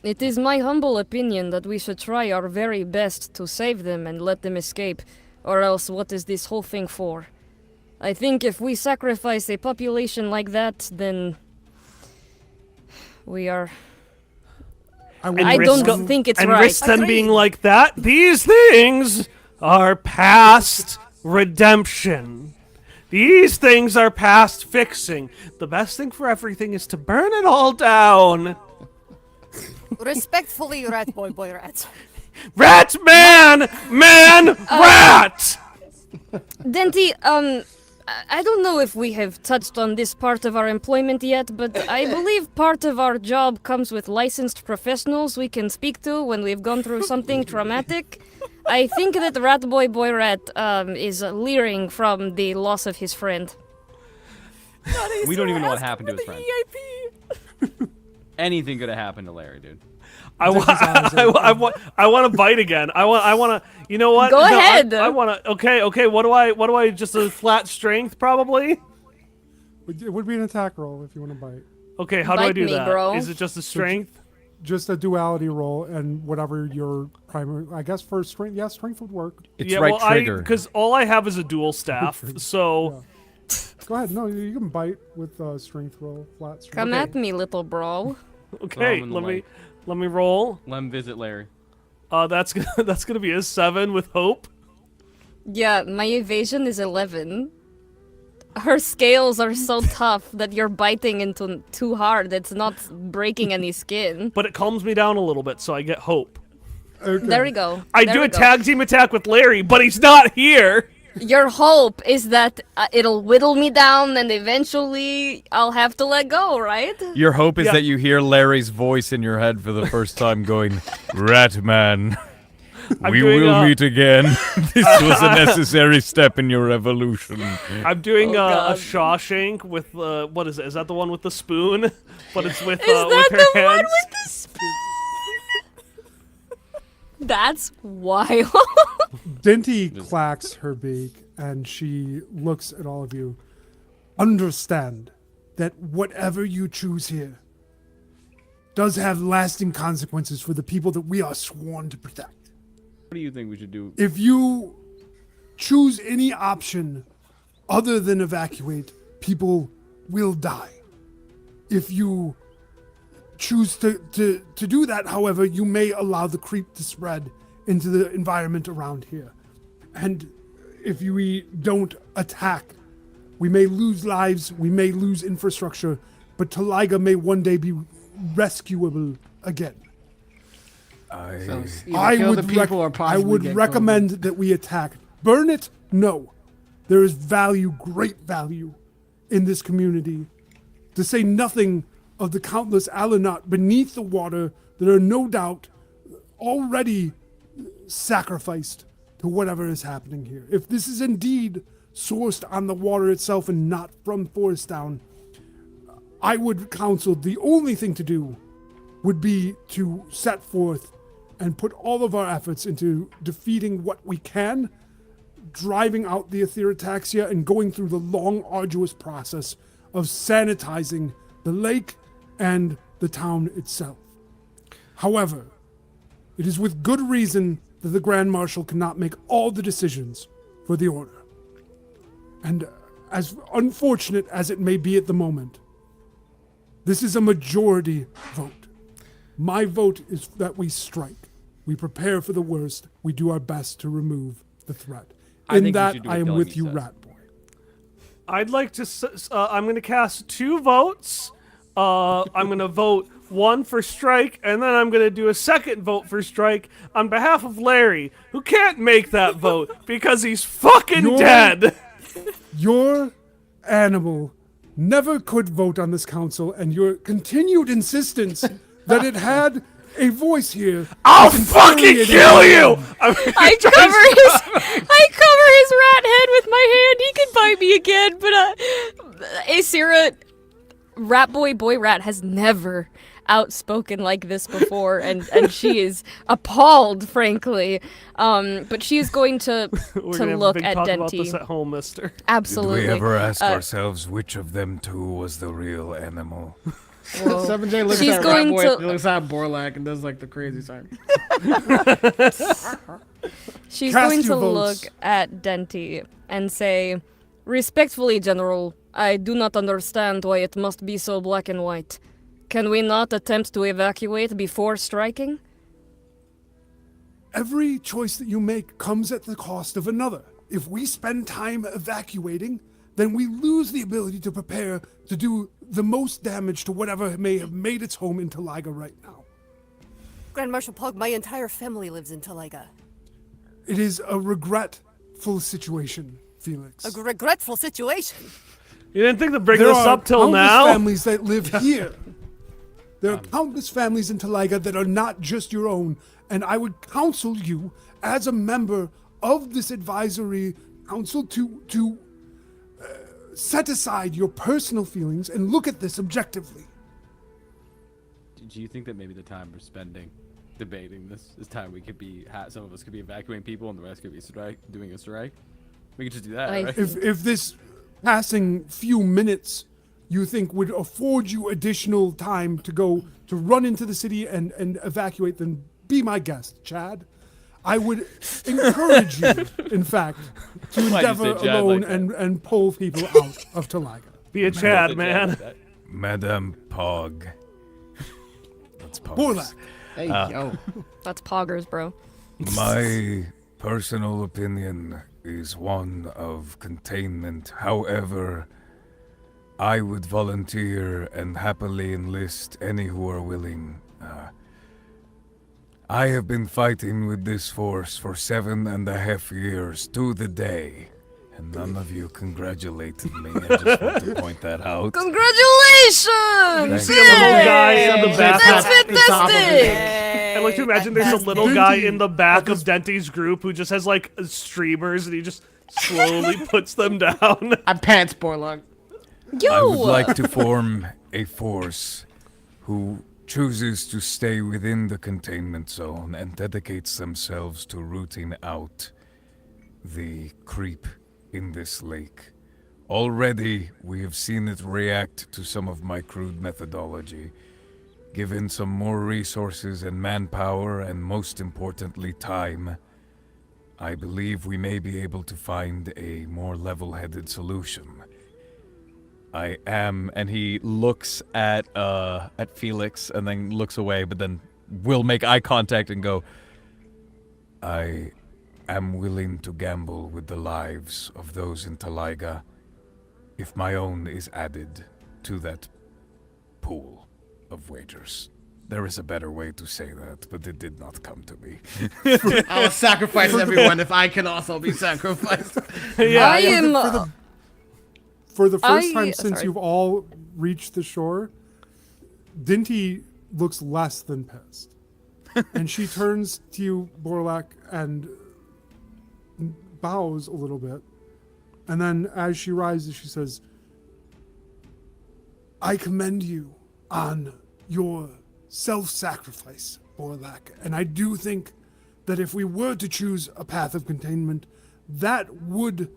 It is my humble opinion that we should try our very best to save them and let them escape, or else what is this whole thing for? I think if we sacrifice a population like that, then we are... I don't think it's and right. risk them being like that. These things are past redemption. These things are past fixing. The best thing for everything is to burn it all down. Respectfully, Ratboy Boyrat. Rat man, rat. Denti, I don't know if we have touched on this part of our employment yet, but I believe part of our job comes with licensed professionals we can speak to when we've gone through something traumatic. I think that Ratboy Boyrat is leering from the loss of his friend. We don't even know what happened to his friend. Anything could have happened to Larry, dude. I want to bite again. I want to. You know what? Go ahead. I want to. Okay. What do I? Just a flat strength, probably. It would be an attack roll if you want to bite. Okay. How do I Bite do me, that? bro. Is it just a strength? Just a duality roll, and whatever your primary, I guess for strength, yeah, strength would work. It's yeah. right Well, trigger. because all I have is a dual staff. So Go ahead. No, you can bite with strength roll, flat strength. Come at me, little bro. okay. in the lake. Let me roll. Let him visit Larry. That's gonna be a 7 with hope. Yeah, my evasion is 11. Her scales are so tough that you're biting into too hard. It's not breaking any skin. But it calms me down a little bit, so I get hope. Okay. There we go. I There do we a go. tag team attack with Larry, but he's not here. Your hope is that it'll whittle me down and eventually I'll have to let go, right? Your hope is Yeah. that you hear Larry's voice in your head for the first time going, Ratman, I'm we doing, will meet again. This was a necessary step in your evolution. I'm doing Oh, a God. Shawshank with what is it? Is that the one with the spoon? But it's with Is that with her the hands. one with the spoon? That's wild. Dinty clacks her beak and she looks at all of you. Understand that whatever you choose here does have lasting consequences for the people that we are sworn to protect. What do you think we should do? If you choose any option other than evacuate, people will die. If you choose to do that, however, you may allow the creep to spread into the environment around here. And if we don't attack, we may lose lives, we may lose infrastructure, but Taliga may one day be rescuable again. So either I kill would, the people or I possibly would get recommend that we attack. Burn it? No. There is value, great value, in this community. To say nothing of the countless Alanot beneath the water that are no doubt already sacrificed to whatever is happening here. If this is indeed sourced on the water itself and not from Forest Down, I would counsel the only thing to do would be to set forth and put all of our efforts into defeating what we can, driving out the Aetherataxia, and going through the long, arduous process of sanitizing the lake and the town itself. However, it is with good reason that the Grand Marshal cannot make all the decisions for the Order. And as unfortunate as it may be at the moment, this is a majority vote. My vote is that we strike. We prepare for the worst. We do our best to remove the threat. I In think we that, should do I what am Delaney with you, says. Rat Boy. I'd like to. I'm going to cast 2 votes. I'm going to vote 1 for strike, and then I'm going to do a second vote for strike on behalf of Larry, who can't make that vote because he's fucking You're- dead. Your animal never could vote on this council, and your continued insistence that it had a voice here. I'll is fucking infuriating. kill you. I cover his rat head with my hand. He can bite me again, but Asira, Rat Boy Rat has never outspoken like this before, and she is appalled, frankly. But she is going to We're gonna have a look big at talk about this Denti. at home, mister. Absolutely. Did we ever ask ourselves which of them two was the real animal? Whoa. 7J looks She's at going Rat Boy, to- he looks at Borlak and does like the crazy sign. She's Cast going your to votes. look at Denti and say, "Respectfully, General, I do not understand why it must be so black and white. Can we not attempt to evacuate before striking?" Every choice that you make comes at the cost of another. If we spend time evacuating, then we lose the ability to prepare to do the most damage to whatever may have made its home in Taliga right now. Grand Marshal Pug, my entire family lives in Taliga. It is a regretful situation, Felix. A regretful situation. You didn't think to bring There this are up till countless now? families that live here. There are countless families in Taliga that are not just your own, and I would counsel you, as a member of this advisory council, to set aside your personal feelings and look at this objectively. Do you think that maybe the time we're spending debating this is time we could be some of us could be evacuating people and the rest could be doing a strike? We could just do that, I- right? If this passing few minutes you think would afford you additional time to go to run into the city and evacuate, then be my guest, Chad. I would encourage you, in fact, to Why'd you endeavor say Chad alone like that? and pull people out of Taliga. Be a Chad, man. Madame Pog. That's Pog. Borlak. Hey, yo. That's poggers, bro. My personal opinion is one of containment. However, I would volunteer and happily enlist any who are willing. I have been fighting with this force for 7.5 years to the day, and none of you congratulated me. I just want to point that out. Congratulations! You see a little guy in the back. That's fantastic! I like to imagine there's a little guy in the back of Denty's group who just has like streamers and he just slowly puts them down. I pants Borlaug. I would like to form a force who chooses to stay within the containment zone and dedicates themselves to rooting out the creep in this lake. Already, we have seen it react to some of my crude methodology. Given some more resources and manpower, and most importantly, time, I believe we may be able to find a more level-headed solution. I am, and he looks at Felix and then looks away, but then will make eye contact and go, I am willing to gamble with the lives of those in Taliga if my own is added to that pool of wagers. There is a better way to say that, but it did not come to me. I'll sacrifice everyone if I can also be sacrificed. I am... For the first time since you've all reached the shore, Dinty looks less than pissed. And she turns to you, Borlak, and bows a little bit. And then as she rises, she says, I commend you on your self-sacrifice, Borlak. And I do think that if we were to choose a path of containment, that would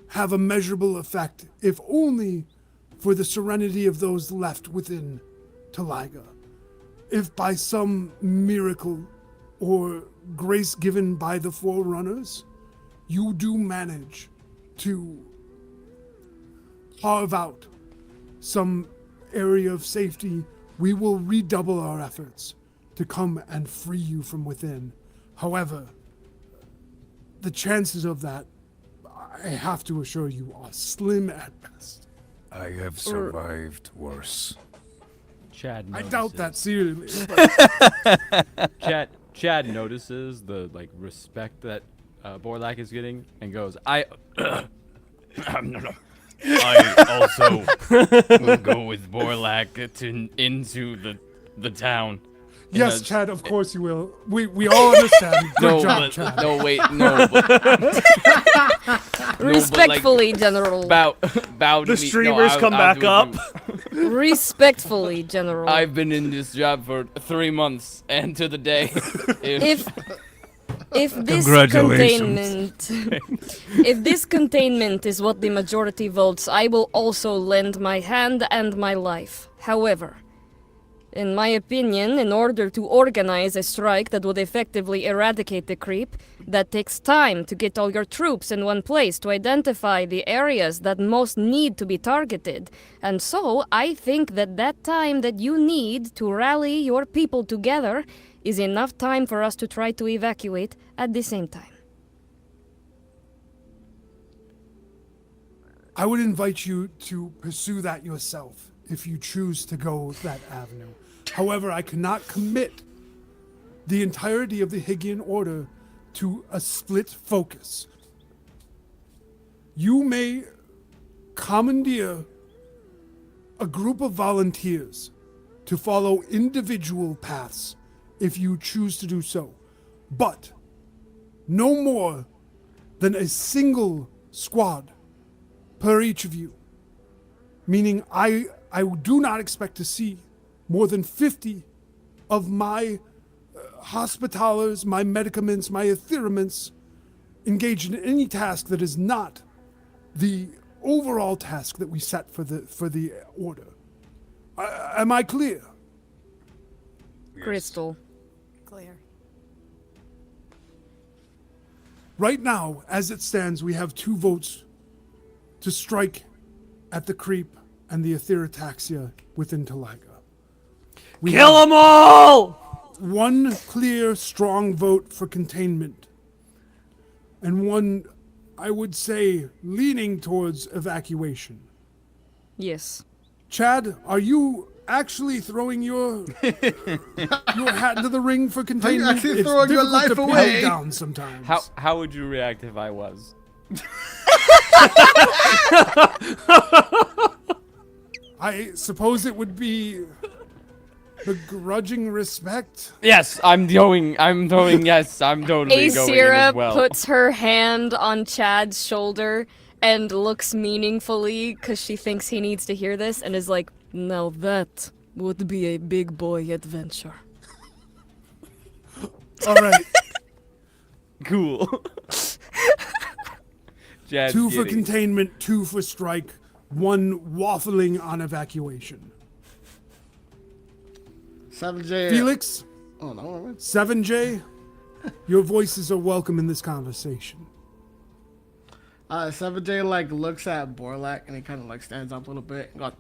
have a measurable effect, if only for the serenity of those left within Taliga. If by some miracle or grace given by the Forerunners, you do manage to carve out some area of safety, we will redouble our efforts to come and free you from within. However, the chances of that, I have to assure you, are slim at best. I have survived worse. Chad I notices. doubt that seriously. Chad notices the respect that Borlak is getting and goes, I also will go with Borlak into the town. Yes, Chad, of course you will. We all understand. Good job, Chad. No, wait, no. But, Respectfully, General. bow The streamers come back up. Respectfully, General. I've been in this job for 3 months, and to the day, If this Congratulations. if this containment is what the majority votes, I will also lend my hand and my life. However, in my opinion, in order to organize a strike that would effectively eradicate the creep, that takes time to get all your troops in one place to identify the areas that most need to be targeted. And so, I think that time that you need to rally your people together is enough time for us to try to evacuate at the same time. I would invite you to pursue that yourself if you choose to go that avenue. However, I cannot commit the entirety of the Higgian Order to a split focus. You may commandeer a group of volunteers to follow individual paths if you choose to do so, but no more than a single squad per each of you. Meaning I do not expect to see more than 50 of my hospitalers, my medicaments, my etheraments engaged in any task that is not the overall task that we set for the order. Am I clear? Crystal. Clear. Right now, as it stands, we have 2 votes to strike at the creep and the etherataxia within Taliga. Kill them all! 1 clear, strong vote for containment, and 1 I would say, leaning towards evacuation. Yes. Chad, are you actually throwing your hat into the ring for containment? actually It's throwing your difficult life to pin away? down sometimes. How would you react if I was? I suppose it would be begrudging respect. Yes, I'm throwing. Yes, I'm totally going in Asira as well. puts her hand on Chad's shoulder and looks meaningfully because she thinks he needs to hear this and is like, now that would be a big boy adventure. All right, Cool. Jad's 2 for giddy. containment, 2 for strike, 1 waffling on evacuation. 7J. Felix, Oh, no. 7J, your voices are welcome in this conversation. 7J like looks at Borlak and he kind of like stands up a little bit and goes,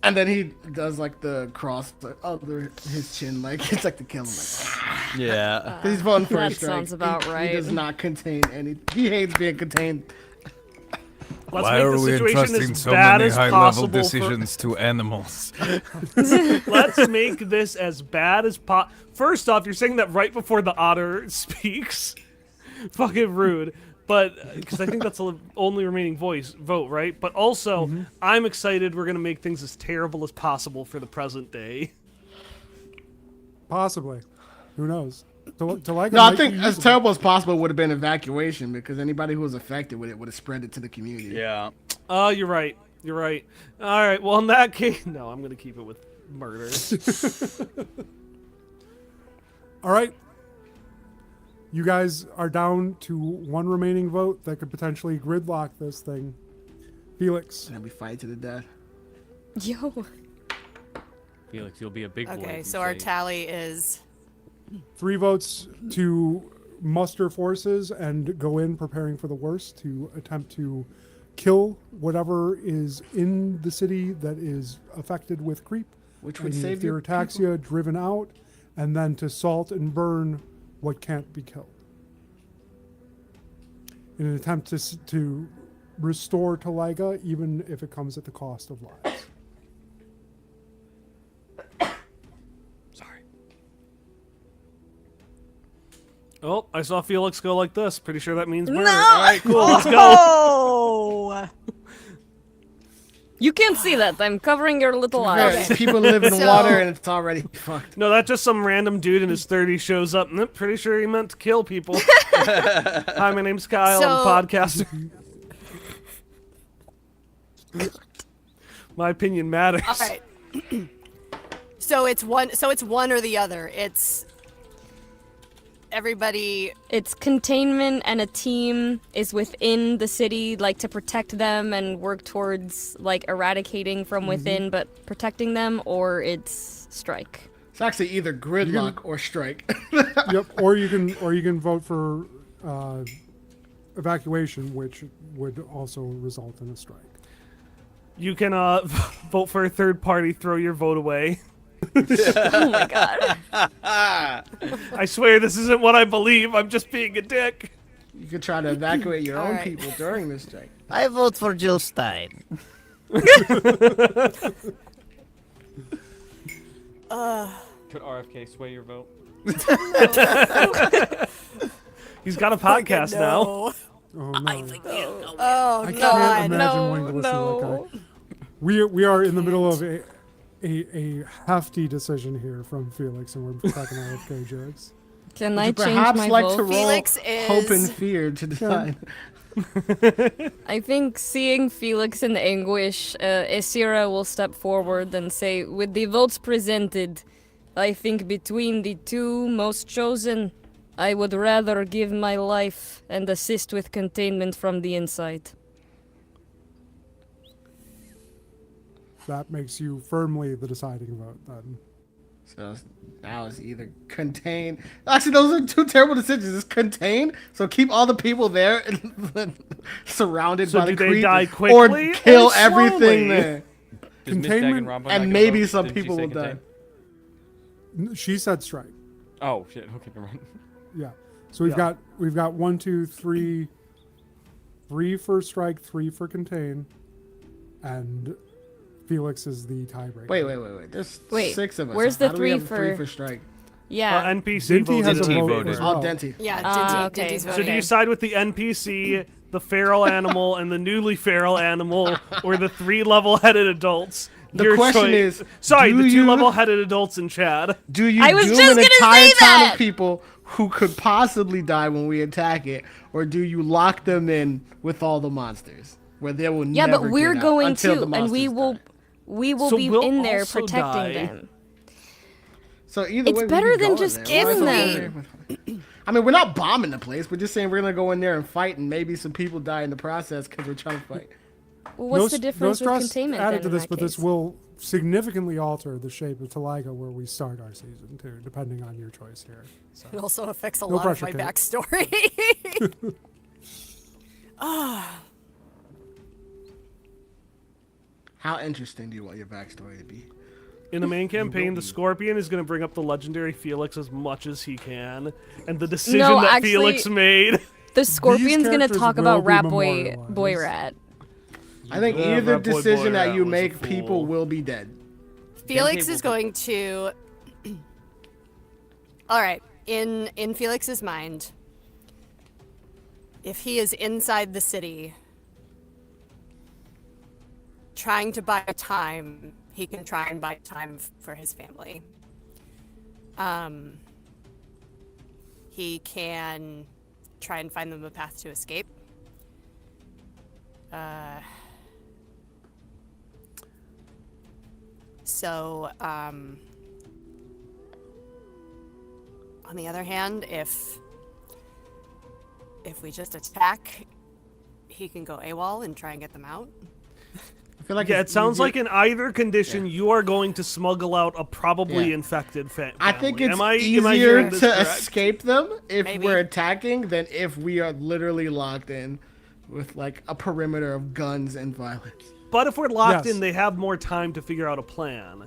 and then he does like the cross under his chin, like it's like to kill him. Like, Yeah. he's voting for a That strike. sounds about He right. does not contain any. He hates being contained. Let's Why make are the we situation entrusting as so bad many as high-level possible decisions to animals? Let's make this as bad as First off, you're saying that right before the otter speaks. Fucking rude. But, because I think that's the only remaining vote, right? But also, I'm excited we're going to make things as terrible as possible for the present day. Possibly. Who knows? To like No, I think as terrible as possible would have been evacuation because anybody who was affected with it would have spread it to the community. Yeah. Oh, you're right. You're right. All right, well, in that case, no, I'm going to keep it with murder. All right. You guys are down to 1 remaining vote that could potentially gridlock this thing. Felix. And we fight to the death. Yo. Felix, you'll be a big boy. Okay, if you so our say- tally is 3 votes to muster forces and go in preparing for the worst to attempt to kill whatever is in the city that is affected with creep. Which would and save your ataxia driven out, and then to salt and burn what can't be killed. In an attempt to restore Taliga, even if it comes at the cost of lives. Oh, I saw Felix go like this. Pretty sure that means murder. All right, cool. Let's go. Oh! You can't see that. I'm covering your little eyes. People live in So- water and it's already fucked. No, that's just some random dude in his 30s shows up. And pretty sure he meant to kill people. Hi, my name's Kyle. So- I'm a podcaster. My opinion matters. all right. So it's one or the other. It's everybody. It's containment, and a team is within the city, like to protect them and work towards like eradicating from within, but protecting them, or it's strike. It's actually either gridlock or strike. Yep. Or you can vote for evacuation, which would also result in a strike. You can vote for a third party, throw your vote away. Oh my god. I swear this isn't what I believe. I'm just being a dick. You could try to evacuate your own Alright. people during this strike. I vote for Jill Stein. Could RFK sway your vote? He's got a podcast now. No. Oh no! Oh I no. can't imagine no, wanting to listen no. to that guy. We are in the middle of a hefty decision here from Felix, and we're talking RFK jokes. Can Would I you change perhaps my like vote? to roll Felix hope and is- fear to decide? I think seeing Felix in anguish, Asira will step forward and say, with the votes presented, I think between the two most chosen, I would rather give my life and assist with containment from the inside. That makes you firmly the deciding vote, then. So now it's either contain. Actually, those are 2 terrible decisions. It's contain, so keep all the people there and surrounded So by the do they creep, die or quickly or kill slowly? everything there. Does Miss Containment- Dagenrobot not And get a maybe vote? some Didn't she people say will die. contain? She said strike. Oh shit. Okay, never mind. Yeah. So we've got 1, 2, 3, 3 for strike, 3 for contain, and Felix is the tiebreaker. Wait. There's Wait, 6 of us. where's the How do we 3 have for- 3 for strike? Yeah. NPC Dinty has a voted. Dinty vote voted. as well. Oh, Denty. Yeah, okay. Dinty's So do voting. you side with the NPC, the feral animal, and the newly feral animal, or the 3 level-headed adults? The Your question choice. is, Sorry, do the 2 you- level-headed adults in Chad. Do you I was doom just an gonna entire say town that! of people who could possibly die when we attack it, or do you lock them in with all the monsters, where they will Yeah, never but we're get out going until to, the and we monsters will die? So be we'll in there also protecting die. them. So either It's way, we better be than going just there. killing Why them. I mean, we're not bombing the place. We're just saying we're gonna go in there and fight, and maybe some people die in the process because we're trying to fight. Well, what's the Nos- difference with Nostras containment added then, to in this, that but this case? will significantly alter the shape of Taliga where we start our season too, depending on your choice here. So. It also affects a No lot of pressure, my Kate. backstory. How interesting do you want your backstory to be? In the main campaign, the Scorpion is going to bring up the legendary Felix as much as he can, and the decision No, that actually- Felix made. The Scorpion's gonna characters talk will about be Rat Boy memorialized. Boy Rat. I think Yeah, either Rat Boy decision that Boyrat you was a make, people fool. will be dead. Felix people is going to. All right, in Felix's mind, if he is inside the city, trying to buy time, he can try and buy time for his family. He can try and find them a path to escape. So, on the other hand, if we just attack, he can go AWOL and try and get them out. I feel like Yeah, it it's sounds easier- like in either condition, you are going to smuggle out a probably Yeah. infected family. I think it's am I easier hearing this to correct? escape them if Maybe. we're attacking than if we are literally locked in with like a perimeter of guns and violence. But if we're locked Yes. in, they have more time to figure out a plan.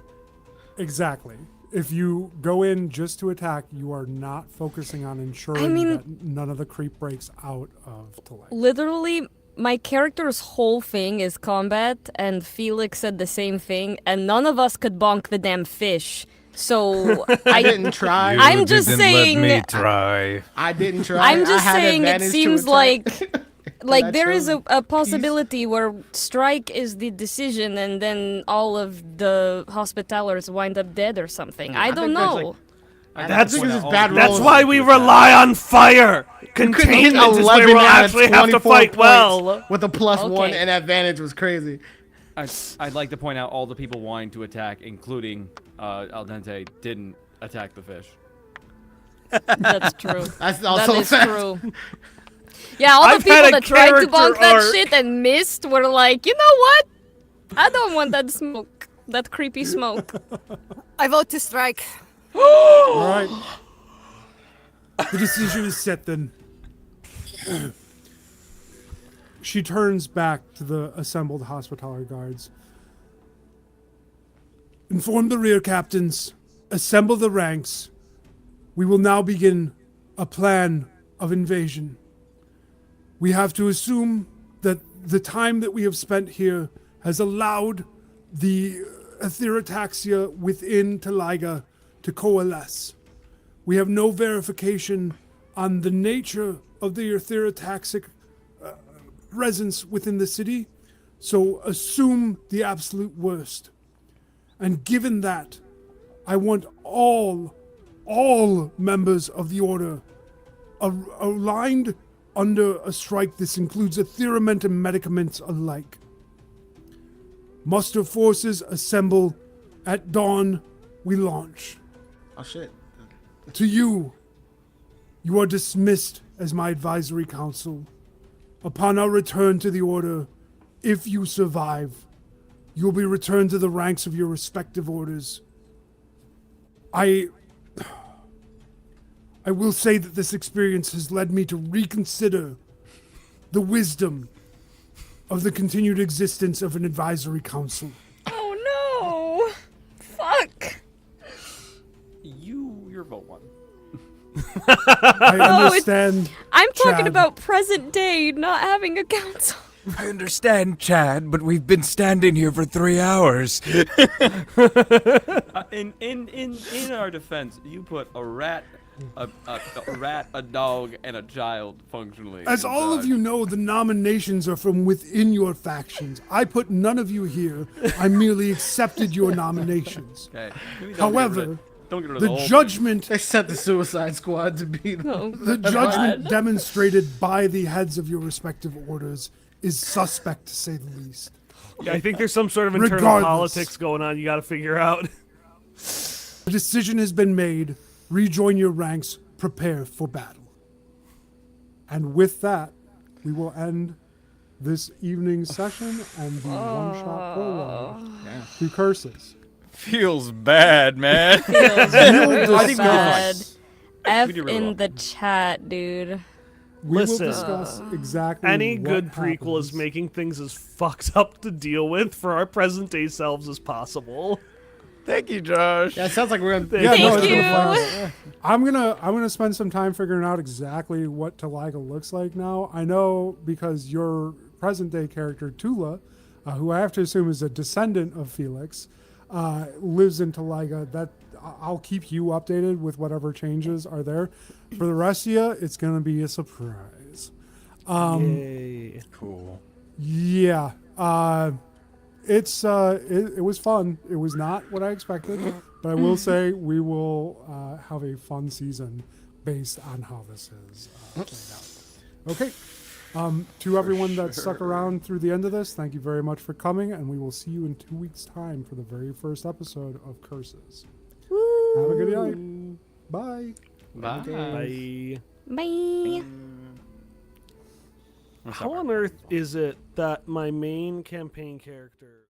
Exactly. If you go in just to attack, you are not focusing on ensuring mean- that none of the creep breaks out of Taliga. Literally, my character's whole thing is combat, and Felix said the same thing, and none of us could bonk the damn fish. So I didn't try. You I'm just didn't saying- Let me try. I didn't try. I'm I just had saying it advantage to seems attack. like I there is chose a possibility where strike is the decision, and then all of the hospitalers wind up dead or something. I don't think that's, know. That's- this is bad That's rolls. why we rely on fire. Containment is where we'll actually have to fight well. with a +1 Okay. and advantage was crazy. I'd like to point out all the people wanting to attack, including Al Dente, didn't attack the fish. That's true. That's That also is fact. true. Yeah, all I've the had people a that tried to character bonk that arc. shit and missed were like, you know what? I don't want that smoke. That creepy smoke. I vote to strike. All right. The decision is set then. She turns back to the assembled hospitaller guards. Inform the rear captains. Assemble the ranks. We will now begin a plan of invasion. We have to assume that the time that we have spent here has allowed the Aetherotaxia within Taliga to coalesce. We have no verification on the nature of the Aetherotaxic presence within the city, so assume the absolute worst. And given that, I want all members of the Order aligned under a strike. This includes Aetherament and medicaments alike. Muster forces, assemble. At dawn, we launch. Oh shit. To you, you are dismissed as my advisory council. Upon our return to the Order, if you survive, you will be returned to the ranks of your respective orders. I will say that this experience has led me to reconsider the wisdom of the continued existence of an advisory council. Oh no! Fuck! Your vote one. I understand. I'm talking Chad. about present day, not having a council. I understand, Chad, but we've been standing here for 3 hours. In our defense, you put a rat, a dog, and a child functionally. As in all of charge. you know, the nominations are from within your factions. I put none of you here. I merely accepted your nominations. Okay. Maybe don't However, get rid of the whole thing. judgment They set the Suicide Squad to be the judgment demonstrated by the heads of your respective orders is suspect, to say the least. Yeah, I think there's some sort of internal Regardless. politics going on. You got to figure out. The decision has been made. Rejoin your ranks. Prepare for battle. And with that, we will end this evening's session and the one-shot prologue to Curses. Feels bad, man. Feels I think bad. F We do really in well. the chat, dude. We Listen, will discuss exactly Any what good prequel is happens. making things as fucked up to deal with for our present day selves as possible. Thank you, Josh. Yeah, it sounds like we're gonna. Yeah, no, Thank it's you. gonna fly. I'm gonna spend some time figuring out exactly what Taliga looks like now. I know because your present day character Tula, who I have to assume is a descendant of Felix, lives in Taliga. That I'll keep you updated with whatever changes are there. For the rest of you, it's gonna be a surprise. Yay. Cool. Yeah. It was fun. It was not what I expected, but I will say we will have a fun season based on how this is played out. Okay. To everyone that stuck around through the end of this, thank you very much for coming, and we will see you in 2 weeks' time for the very first episode of Curses. Have a good night. Bye. Bye. Bye. Bye. How on earth is it that my main campaign character...